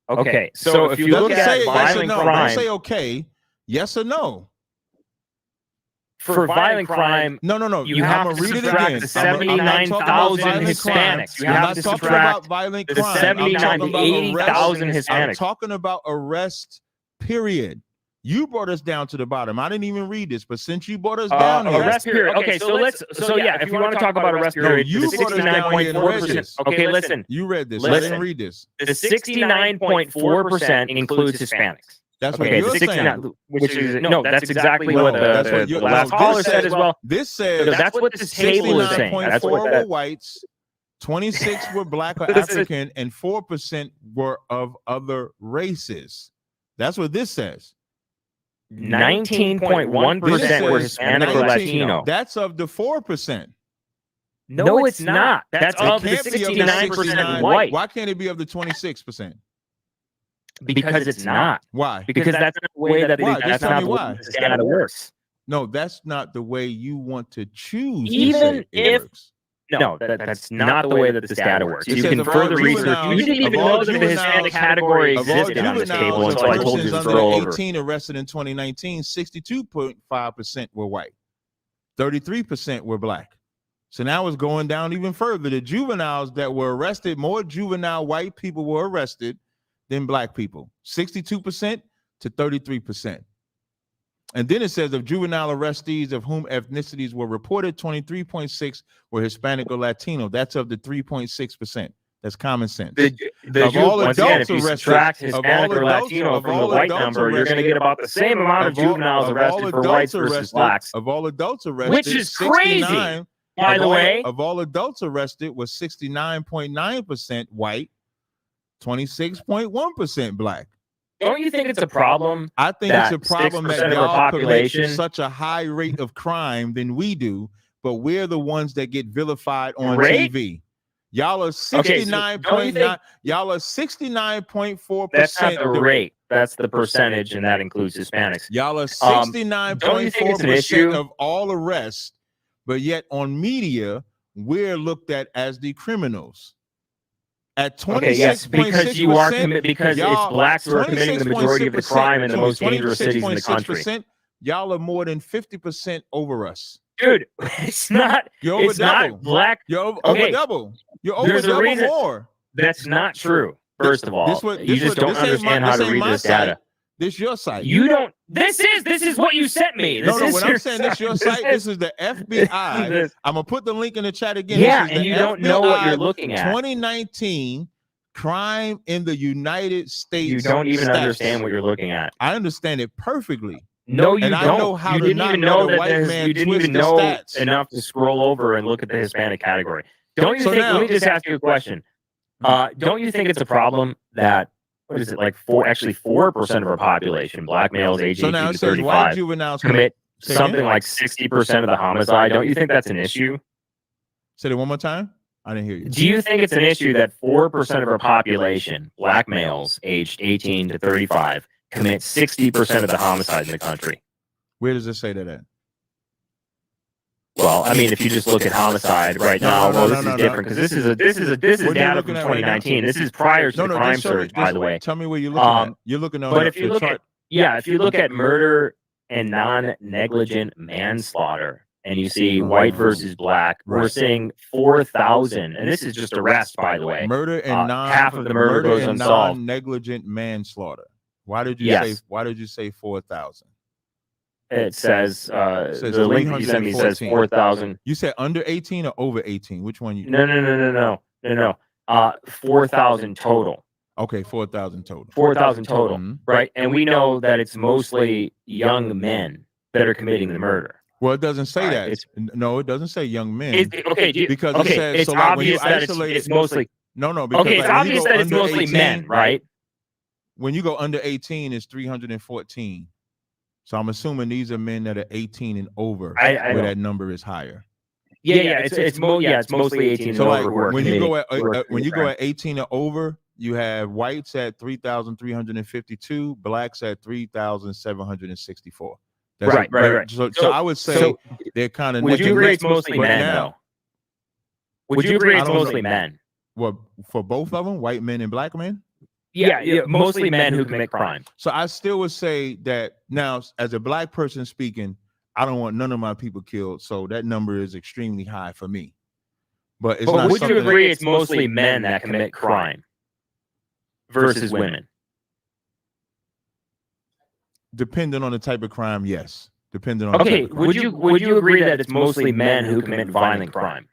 S9: Okay, so if you look at violent crime,
S5: don't say okay. Yes or no?
S9: For violent crime,
S5: no.
S9: You have to subtract the 79,000 Hispanics. You have to subtract the 80,000 Hispanics.
S5: I'm talking about arrest, period. You brought us down to the bottom. I didn't even read this, but since you brought us down here,
S9: arrest period. Okay, so if you want to talk about arrest period,
S5: you brought us down here and read this.
S9: Okay, listen.
S5: You read this. I didn't read this.
S9: The 69.4% includes Hispanics.
S5: That's what you're saying.
S9: Which is that's exactly what the last caller said as well.
S5: This says
S9: that's what this table is saying.
S5: 69.4 were whites, 26 were black or African, and 4% were of other races. That's what this says.
S9: 19.1% were Hispanic or Latino.
S5: That's of the 4%.
S9: No, it's not. That's of the 69% white.
S5: Why can't it be of the 26%?
S9: Because it's not.
S5: Why?
S9: Because that's not the way that that's not the way this data works.
S5: No, that's not the way you want to choose.
S9: Even if that's not the way that this data works. You can further research. You didn't even know that the Hispanic category existed on this table until I told you to scroll over.
S5: 18 arrested in 2019, 62.5% were white, 33% were black. So now it's going down even further. The juveniles that were arrested, more juvenile white people were arrested than black people, 62% to 33%. And then it says of juvenile arrestees of whom ethnicities were reported, 23.6 were Hispanic or Latino. That's of the 3.6%. That's common sense.
S9: Of all adults arrested, subtract Hispanic or Latino from the white number, you're going to get about the same amount of juveniles arrested for whites versus blacks.
S5: Of all adults arrested,
S9: which is crazy, by the way.
S5: Of all adults arrested was 69.9% white, 26.1% black.
S9: Don't you think it's a problem?
S5: I think it's a problem that y'all commit
S9: population
S5: such a high rate of crime than we do, but we're the ones that get vilified on
S9: Rate?
S5: TV. Y'all are 69.9. Y'all are 69.4%.
S9: That's not the rate. That's the percentage, and that includes Hispanics.
S5: Y'all are
S9: Don't you think it's an
S5: 69.4%
S9: issue?
S5: of all arrests, but yet on media, we're looked at as the criminals. At 26.6%,
S9: Okay, yes, because you are because it's blacks who are committing the majority of the crime in the most dangerous cities in the country.
S5: Y'all are more than 50% over us.
S9: Dude, it's not.
S5: You're over
S9: it's
S5: double.
S9: not black.
S5: You're
S9: okay.
S5: over double. You're over
S9: There's
S5: double
S9: a reason,
S5: more.
S9: That's not true. First of all, you just don't understand how to read this data.
S5: This your site.
S9: You don't. This is what you sent me. This
S5: No,
S9: is
S5: when
S9: your
S5: I'm saying this your site, this is the FBI. I'm gonna put the link in the chat again.
S9: Yeah,
S5: this is
S9: and
S5: the
S9: you don't know what you're looking at.
S5: 2019 crime in the United States.
S9: You don't even
S5: stats.
S9: understand what you're looking at.
S5: I understand it perfectly.
S9: No, you
S5: and
S9: don't.
S5: I know how
S9: you
S5: to
S9: didn't
S5: not
S9: even know
S5: let a
S9: that
S5: white man
S9: you didn't
S5: twist
S9: even
S5: the
S9: know
S5: stats.
S9: enough to scroll over and look at the Hispanic category. Don't you
S5: So
S9: think?
S5: now-
S9: Let me just ask you a question. Don't you think it's a problem that what is it like 4% of our population, black males aged 18
S5: now
S9: to
S5: it says white
S9: 35,
S5: juveniles
S9: commit
S5: Say
S9: something
S5: again?
S9: like 60% of the homicide? Don't you think that's an issue?
S5: Say it one more time. I didn't hear you.
S9: Do you think it's an issue that 4% of our population, black males aged 18 to 35, commit 60% of the homicides in the country?
S5: Where does it say that at?
S9: Well, I mean, if you just look at homicide right now, this is different because this is data from 2019. This is prior to the crime surge, by the way.
S5: Tell me where you're looking at. You're looking on
S9: But
S5: the,
S9: if you
S5: the
S9: look
S5: chart.
S9: if you look at murder and non-negligent manslaughter, and you see white versus black, we're seeing 4,000, and this is just arrest, by the way.
S5: Murder and
S9: half of the murder goes unsolved.
S5: Non-negligent manslaughter. Why did you
S9: Yes.
S5: say? Why did you say 4,000?
S9: It says the link that you sent me says 4,000.
S5: You said under 18 or over 18? Which one? You?
S9: No. 4,000 total.
S5: Okay, 4,000 total.
S9: 4,000 total,
S5: Mhm.
S9: right? And we know that it's mostly young men that are committing the murder.
S5: Well, it doesn't say
S9: Right,
S5: that.
S9: it's-
S5: No, it doesn't say young men.
S9: Okay,
S5: because
S9: okay,
S5: it says
S9: it's
S5: so. Like when you
S9: obvious that
S5: isolate
S9: it's mostly.
S5: no. Because
S9: Okay, it's
S5: like, when you
S9: obvious
S5: go
S9: that it's
S5: under
S9: mostly
S5: 18,
S9: men, right?
S5: When you go under 18, it's 314. So I'm assuming these are men that are 18 and over,
S9: I
S5: where
S9: know.
S5: that number is higher.
S9: Yeah, it's mostly 18
S5: So
S9: and
S5: like
S9: over. who are
S5: when you go
S9: committing-
S5: at when you go at 18 and over, you have whites at 3,352, blacks at 3,764.
S9: Right.
S5: So I would say they're kind of.
S9: Would you agree it's mostly men, though? Would you agree it's mostly men?
S5: Well, for both of them, white men and black men.
S9: Yeah, mostly men who commit crime.
S5: So I still would say that now, as a black person speaking, I don't want none of my people killed. So that number is extremely high for me. But it's not.
S9: Would you agree it's mostly men that commit crime versus women?
S5: Depending on the type of crime, yes. Depending on.
S9: Okay,
S5: the type of crime.
S9: would you agree that it's mostly men who commit violent crime?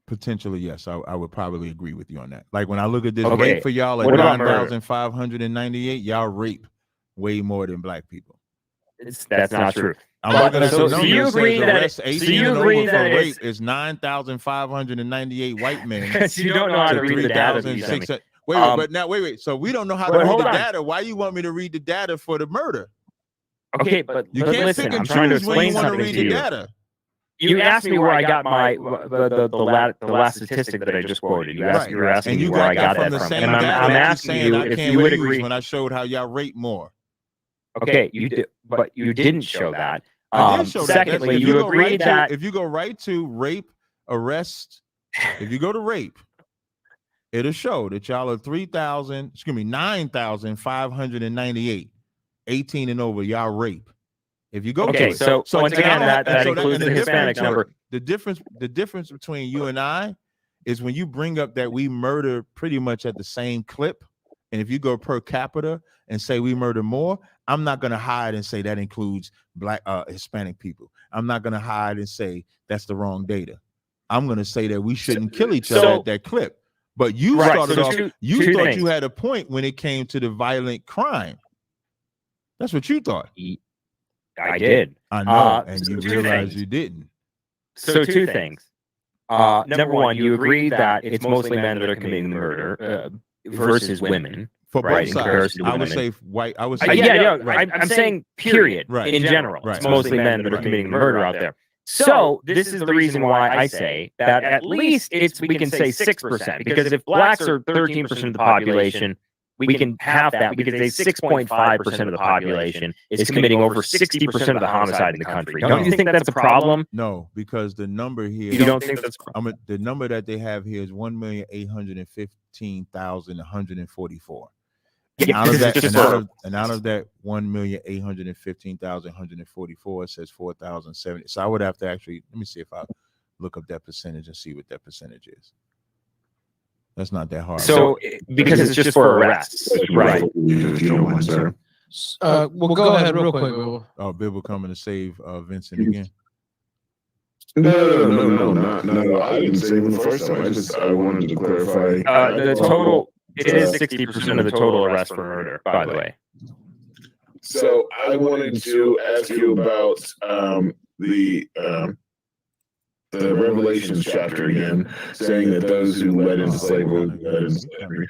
S5: Potentially, yes. I would probably agree with you on that. Like when I look at this
S9: Okay,
S5: rate for y'all at
S9: what about murder?
S5: 9,598, y'all rape way more than black people.
S9: That's not true.
S5: I'm looking at those
S9: So
S5: numbers.
S9: you
S5: It
S9: agree
S5: says
S9: that
S5: arrest 18 and over for rape is 9,598 white men.
S9: You don't know how to read the data that you sent me.
S5: 3,600. Wait. So we don't know how
S9: But
S5: to read
S9: hold
S5: the
S9: on.
S5: data. Why you want me to read the data for the murder?
S9: Okay, but
S5: You
S9: but
S5: can't
S9: listen,
S5: pick
S9: I'm
S5: and
S9: trying to
S5: choose when
S9: explain
S5: you want to
S9: something
S5: read
S9: to
S5: the
S9: you.
S5: data.
S9: You asked me where I got my the last statistic that I just quoted. You were asking
S5: And
S9: me
S5: you
S9: where I
S5: got
S9: got
S5: that from
S9: that
S5: the
S9: from,
S5: same
S9: and
S5: data
S9: I'm
S5: that you
S9: asking
S5: saying
S9: you
S5: I
S9: if
S5: can't
S9: you would
S5: use
S9: agree.
S5: when I showed how y'all rape more.
S9: Okay, you did, but you didn't show that.
S5: I did show that.
S9: Secondly,
S5: If
S9: you
S5: go
S9: agreed
S5: right
S9: that
S5: to, if you go right to rape, arrest, if you go to rape, it'll show that y'all are 9,598, 18 and over. Y'all rape. If you go
S9: Okay,
S5: to it.
S9: so once again, that includes the Hispanic number.
S5: The difference between you and I is when you bring up that we murder pretty much at the same clip, and if you go per capita and say we murder more, I'm not going to hide and say that includes black Hispanic people. I'm not going to hide and say that's the wrong data. I'm going to say that we shouldn't kill each other at that clip. But you started off, you thought you had a point when it came to the violent crime. That's what you thought.
S9: I did.
S5: I know, and
S9: so
S5: you
S9: two
S5: realized
S9: things.
S5: you didn't.
S9: So two things. Number one, you agree that it's mostly men that are committing the murder versus women.
S5: For
S9: right,
S5: both
S9: in
S5: sides,
S9: comparison to
S5: I would
S9: women.
S5: say white. I would say
S9: I'm saying period.
S5: Right.
S9: In general,
S5: Right.
S9: it's mostly men that are committing the murder out there. So this is the reason why I say that at least we can say 6%, because if blacks are 13% of the population we can have that because they 6.5% of the population is committing over 60% of the homicide in the country. Don't you think that's a problem?
S5: No, because the number here.
S9: You don't think that's
S5: the number that they have here is 1,815,144. And
S9: Yeah,
S5: out of
S9: this is
S5: that,
S9: just
S5: out of that 1,815,144, it says 4,070. So I would have to actually let me see if I look up that percentage and see what that percentage is. That's not that hard.
S9: So because it's just for arrests, right?
S17: If you don't mind, sir.
S6: Well, go ahead real quick, Bill.
S5: Oh, Bill coming to save Vincent again.
S17: No, not. I didn't say him the first time. I wanted to clarify.
S9: The total. It is 60% of the total arrests for murder, by the way.
S17: So I wanted to ask you about the Revelations chapter again, saying that those who led into slavery led into slavery.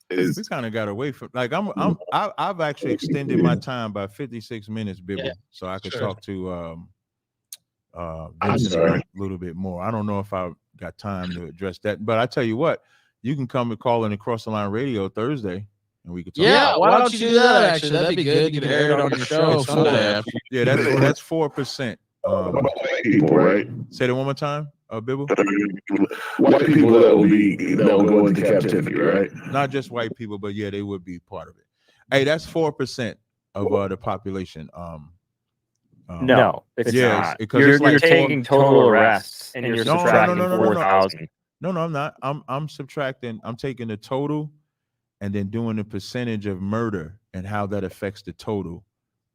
S5: We kind of got away from I've actually extended my time by 56 minutes, Bill, so I could talk to Vincent a little bit more. I don't know if I got time to address that, but I tell you what. You can come and call in Across the Line Radio Thursday, and we could talk.
S6: Yeah, why don't you do that? Actually, that'd be good. You could air it on your show someday.
S5: Yeah, that's 4%.
S17: People, right?
S5: Say that one more time, Bibble.
S17: White people that will go into captivity, right?
S5: Not just white people, but yeah, they would be part of it. Hey, that's 4% of the population.
S9: No, it's not.
S5: Because
S9: You're taking total arrests and you're subtracting 4,000.
S5: No, I'm not. I'm subtracting. I'm taking the total and then doing the percentage of murder and how that affects the total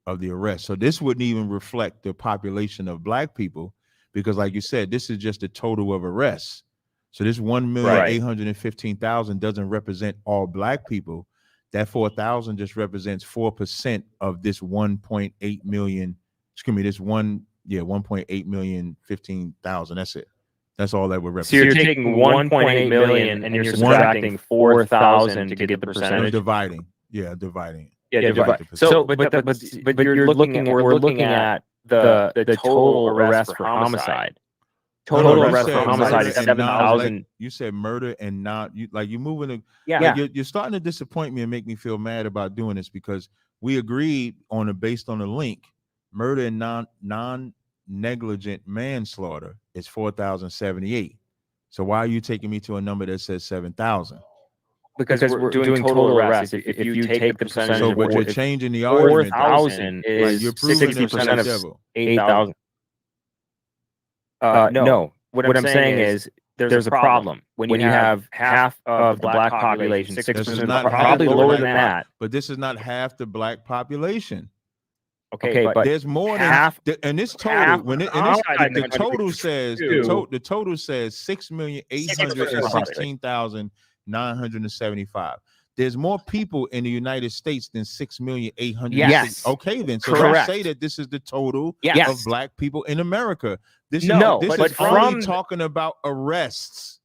S5: of the arrest. So this wouldn't even reflect the population of black people because, like you said, this is just the total of arrests. So this 1,815,000 doesn't represent all black people. That 4,000 just represents 4% of this 1.8 million. Excuse me, this 1.8 million 15,000. That's it. That's all that would represent.
S9: So you're taking 1.8 million and you're subtracting 4,000 to get the percentage.
S5: Dividing. Yeah, dividing.
S9: Yeah, so but we're looking at the total arrest for homicide. Total arrest for homicide is 7,000.
S5: You said murder and not you moving. You're starting to disappoint me and make me feel mad about doing this because we agreed based on the link, murder and non-negligent manslaughter is 4,078. So why are you taking me to a number that says 7,000?
S9: Because we're doing total arrests. If you take the percentage,
S5: so what you're changing the argument.
S9: 4,000 is
S5: you're proving
S9: 60% of
S5: 8,000.
S9: No, what I'm saying is there's a problem when you have half of the black population, 6%, probably lower than that.
S5: But this is not half the black population.
S9: Okay, but
S5: there's more than
S9: half.
S5: And this total, the total says the total says 6,816,975. There's more people in the United States than 6,800,000.
S9: Yes.
S5: Okay, then. So
S9: correct.
S5: Don't say that this is the total
S9: yes.
S5: of black people in America. This is only talking about arrests.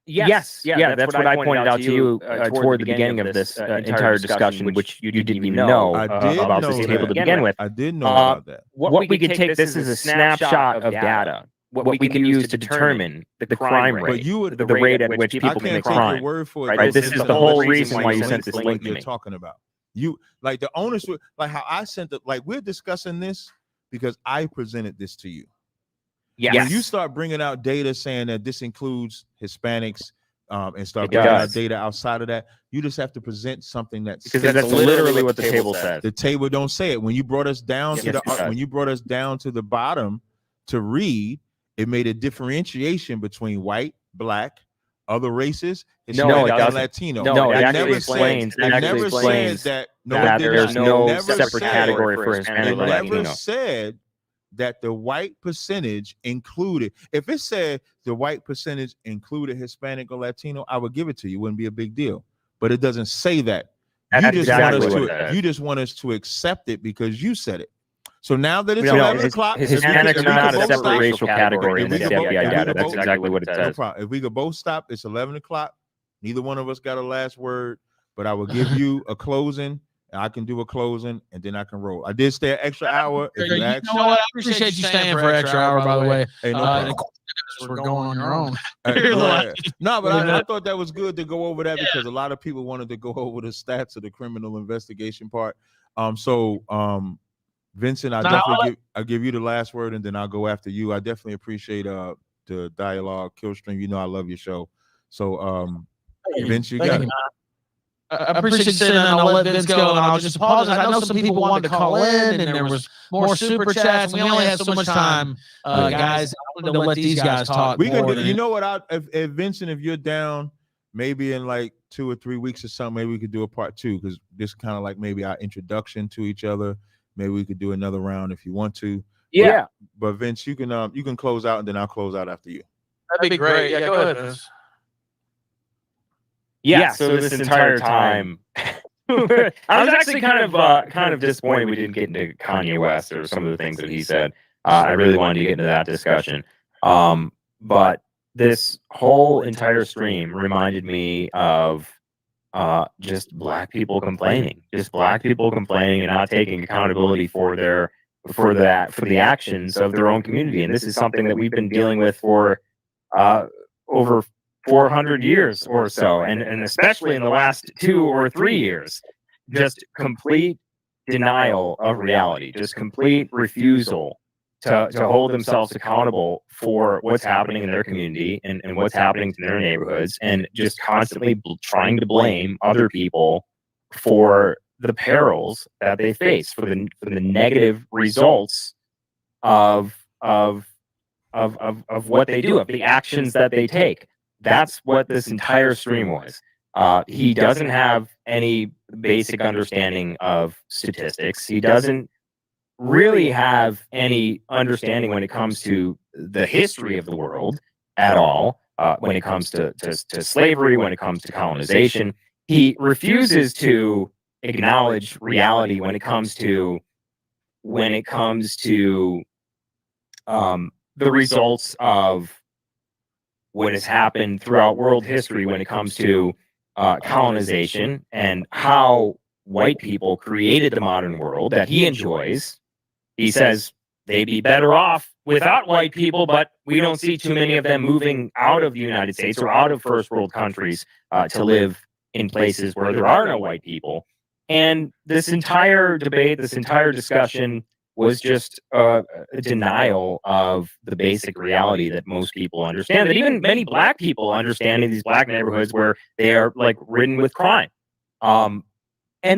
S9: Yes. Yeah, that's what I pointed out to you toward the beginning of this entire discussion, which you didn't even know about this table to begin with.
S5: I did know about that.
S9: What we could take this is a snapshot of data. What we can use to determine the crime rate, the rate at which people commit crime.
S5: Word for
S9: right? This is the whole reason why you sent this link to me.
S5: You're talking about you like the owners, like how I sent it. Like we're discussing this because I presented this to you.
S9: Yes.
S5: When you start bringing out data saying that this includes Hispanics and start bringing out data outside of that, you just have to present something that's
S9: because that's literally what the table says.
S5: The table don't say it. When you brought us down to the bottom to read, it made a differentiation between white, black, other races, Hispanic, and Latino.
S9: No, it never explains. It never says that there's no separate category for Hispanic and Latino.
S5: It never said that the white percentage included. If it said the white percentage included Hispanic or Latino, I would give it to you. It wouldn't be a big deal. But it doesn't say that. You just want us to accept it because you said it. So now that it's 11 o'clock,
S9: Hispanics are not a separate racial category in the FBI data. That's exactly what it says.
S5: If we could both stop, it's 11 o'clock. Neither one of us got a last word, but I will give you a closing and I can do a closing, and then I can roll. I did stay an extra hour. If you ask,
S6: know what? I appreciate you staying for extra hour, by the way.
S5: Hey, no problem.
S6: We're going on your own.
S5: No, but I thought that was good to go over that because a lot of people wanted to go over the stats of the criminal investigation part. Vincent, I'll give you the last word, and then I'll go after you. I definitely appreciate the dialogue, Killstream. You know I love your show. So Vince, you got it.
S6: I appreciate you saying that. I'll let Vince go, and I'll just apologize. I know some people wanted to call in, and there was more super chats. And we only had so much time, guys. I wanted to let these guys talk.
S5: We can do. You know what? If Vincent, if you're down, maybe in like 2 or 3 weeks or something, maybe we could do a part 2 because this kind of like maybe our introduction to each other. Maybe we could do another round if you want to.
S9: Yeah.
S5: But Vince, you can close out, and then I'll close out after you.
S6: That'd be great. Yeah, go ahead, Vince.
S9: Yeah, so this entire time, I was actually kind of disappointed we didn't get into Kanye West or some of the things that he said. I really wanted to get into that discussion. But this whole entire stream reminded me of just black people complaining, and not taking accountability for the actions of their own community. And this is something that we've been dealing with for over 400 years or so, and especially in the last 2 or 3 years, just complete denial of reality, just complete refusal to hold themselves accountable for what's happening in their community and what's happening in their neighborhoods, and just constantly trying to blame other people for the perils that they face, for the negative results of what they do, of the actions that they take. That's what this entire stream was. He doesn't have any basic understanding of statistics. He doesn't really have any understanding when it comes to the history of the world at all. When it comes to slavery, when it comes to colonization, he refuses to acknowledge reality when it comes to the results of what has happened throughout world history when it comes to colonization and how white people created the modern world that he enjoys. He says they'd be better off without white people, but we don't see too many of them moving out of the United States or out of first world countries to live in places where there are no white people. And this entire debate, this entire discussion was just a denial of the basic reality that most people understand, that even many black people understand in these black neighborhoods where they are like ridden with crime. And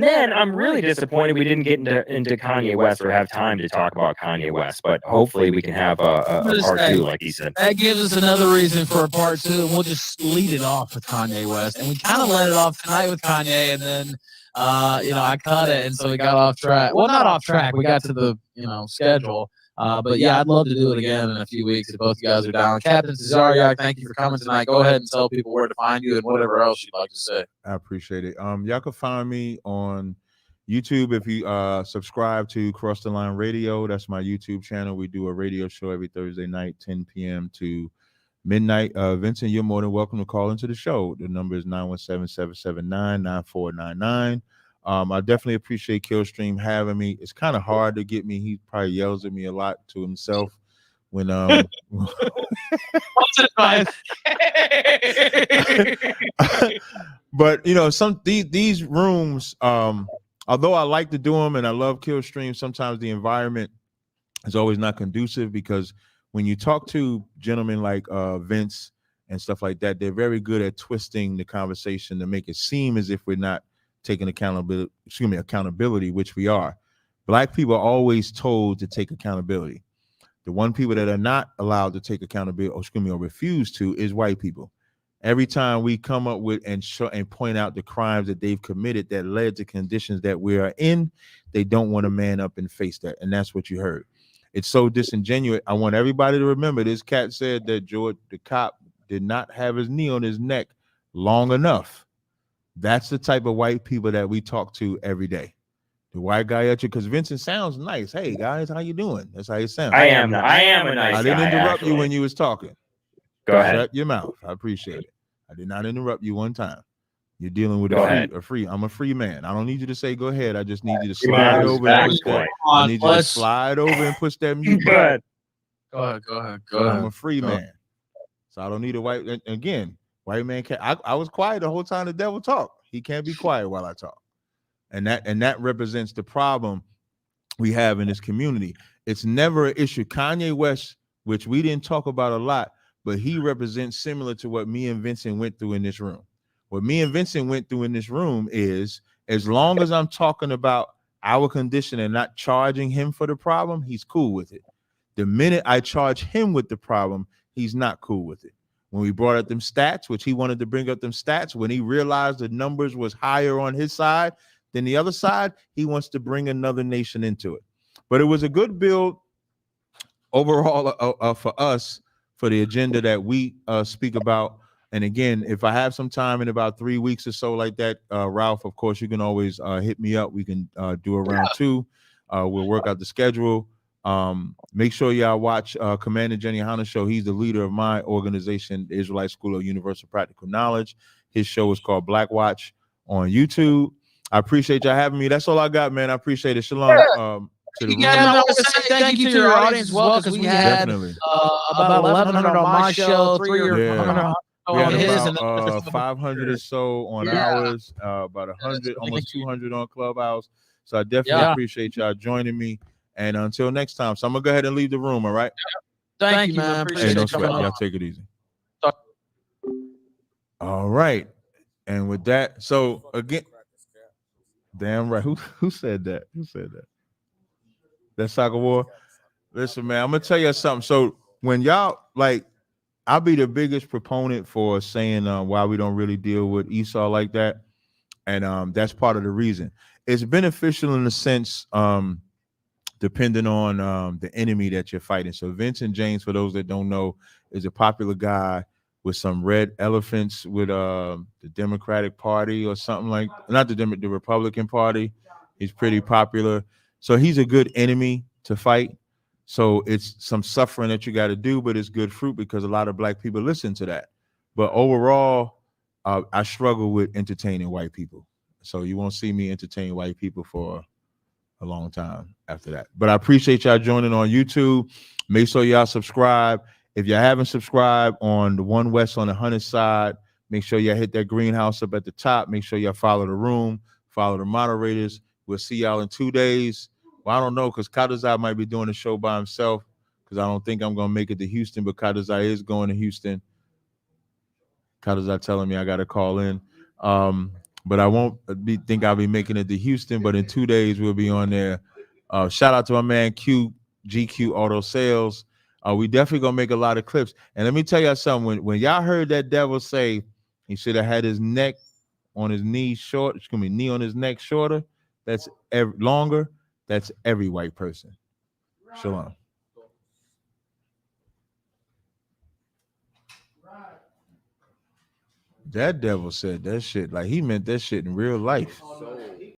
S9: then I'm really disappointed we didn't get into Kanye West or have time to talk about Kanye West, but hopefully we can have a part 2, like he said.
S6: That gives us another reason for a part 2, and we'll just lead it off with Kanye West. And we kind of let it off tonight with Kanye, and then I cut it, and so we got off track. Well, not off track. We got to the schedule. But yeah, I'd love to do it again in a few weeks if both you guys are down. Captain Tazaryach, thank you for coming tonight. Go ahead and tell people where to find you and whatever else you'd like to say.
S5: I appreciate it. Y'all can find me on YouTube if you subscribe to Cross the Line Radio. That's my YouTube channel. We do a radio show every Thursday night, 10 p.m. to midnight. Vincent, you're more than welcome to call into the show. The number is 917-779-9499. I definitely appreciate Killstream having me. It's kind of hard to get me. He probably yells at me a lot to himself when but some these rooms, although I like to do them and I love Killstream, sometimes the environment is always not conducive, because when you talk to gentlemen like Vince and stuff like that, they're very good at twisting the conversation to make it seem as if we're not taking accountability, which we are. Black people are always told to take accountability. The one people that are not allowed to take accountability, or refuse to, is white people. Every time we come up with and point out the crimes that they've committed that led to conditions that we are in, they don't want to man up and face that. And that's what you heard. It's so disingenuous. I want everybody to remember this cat said that George, the cop, did not have his knee on his neck long enough. That's the type of white people that we talk to every day. The white guy at you, because Vincent sounds nice. Hey guys, how you doing? That's how you sound.
S9: I am a nice guy.
S5: I didn't interrupt
S9: actually.
S5: you when you was talking.
S9: Go ahead.
S5: Shut your mouth. I appreciate it. I did not interrupt you one time. You're dealing with
S9: Go ahead.
S5: I'm a free man. I don't need you to say go ahead. I just need you to
S9: Free man
S5: slide
S9: is
S5: over and
S9: back
S5: push that.
S9: point.
S5: I need you to slide over and push that mute
S9: Go
S5: button.
S9: ahead.
S6: Go ahead.
S5: I'm a free man. So I don't need a white. Again, white man can't. I was quiet the whole time the devil talked. He can't be quiet while I talk. And that represents the problem we have in this community. It's never an issue. Kanye West, which we didn't talk about a lot, but he represents similar to what me and Vincent went through in this room. What me and Vincent went through in this room is, as long as I'm talking about our condition and not charging him for the problem, he's cool with it. The minute I charge him with the problem, he's not cool with it. When we brought up them stats, which he wanted to bring up them stats, when he realized the numbers was higher on his side than the other side, he wants to bring another nation into it. But it was a good build overall for us, for the agenda that we speak about. And again, if I have some time in about 3 weeks or so like that, Ralph, of course, you can always hit me up. We can do a round two. We'll work out the schedule. Make sure y'all watch Commander Jenny Hanna show. He's the leader of my organization, the Israelite School of Universal Practical Knowledge. His show is called Black Watch on YouTube. I appreciate y'all having me. That's all I got, man. I appreciate it. Shalom. To the room.
S6: I want to say thank you to your audience as well, because we had about 1,100 on my show, 300
S5: we had
S6: on his,
S5: about 500 or so on ours, about 100, almost 200 on Clubhouse. So I definitely appreciate y'all joining me. And until next time, so I'm gonna go ahead and leave the room. All right.
S6: Thank you, man. Appreciate
S5: no
S6: you
S5: sweat.
S6: coming on.
S5: Y'all take it easy. All right. And with that, so again, damn right. Who said that? Who said that? That soccer war. Listen, man, I'm gonna tell you something. So when y'all I'll be the biggest proponent for saying why we don't really deal with Esau like that, and that's part of the reason. It's beneficial in the sense, depending on the enemy that you're fighting. So Vincent James, for those that don't know, is a popular guy with some red elephants with the Democratic Party or something like, not the Republican Party. He's pretty popular. So he's a good enemy to fight. So it's some suffering that you got to do, but it's good fruit because a lot of black people listen to that. But overall, I struggle with entertaining white people. So you won't see me entertain white people for a long time after that. But I appreciate y'all joining on YouTube. Make sure y'all subscribe. If y'all haven't subscribed on the One West on the 100 side, make sure y'all hit that greenhouse up at the top. Make sure y'all follow the room, follow the moderators. We'll see y'all in 2 days. Well, I don't know, because Kadazai might be doing the show by himself, because I don't think I'm going to make it to Houston, but Kadazai is going to Houston. Kadazai telling me I got to call in. But I won't think I'll be making it to Houston, but in 2 days we'll be on there. Shout out to my man GQ Auto Sales. We definitely gonna make a lot of clips. And let me tell y'all something. When y'all heard that devil say he should have had his neck on his knee short, it's gonna be knee on his neck shorter. That's longer. That's every white person. Shalom. That devil said that shit like he meant that shit in real life.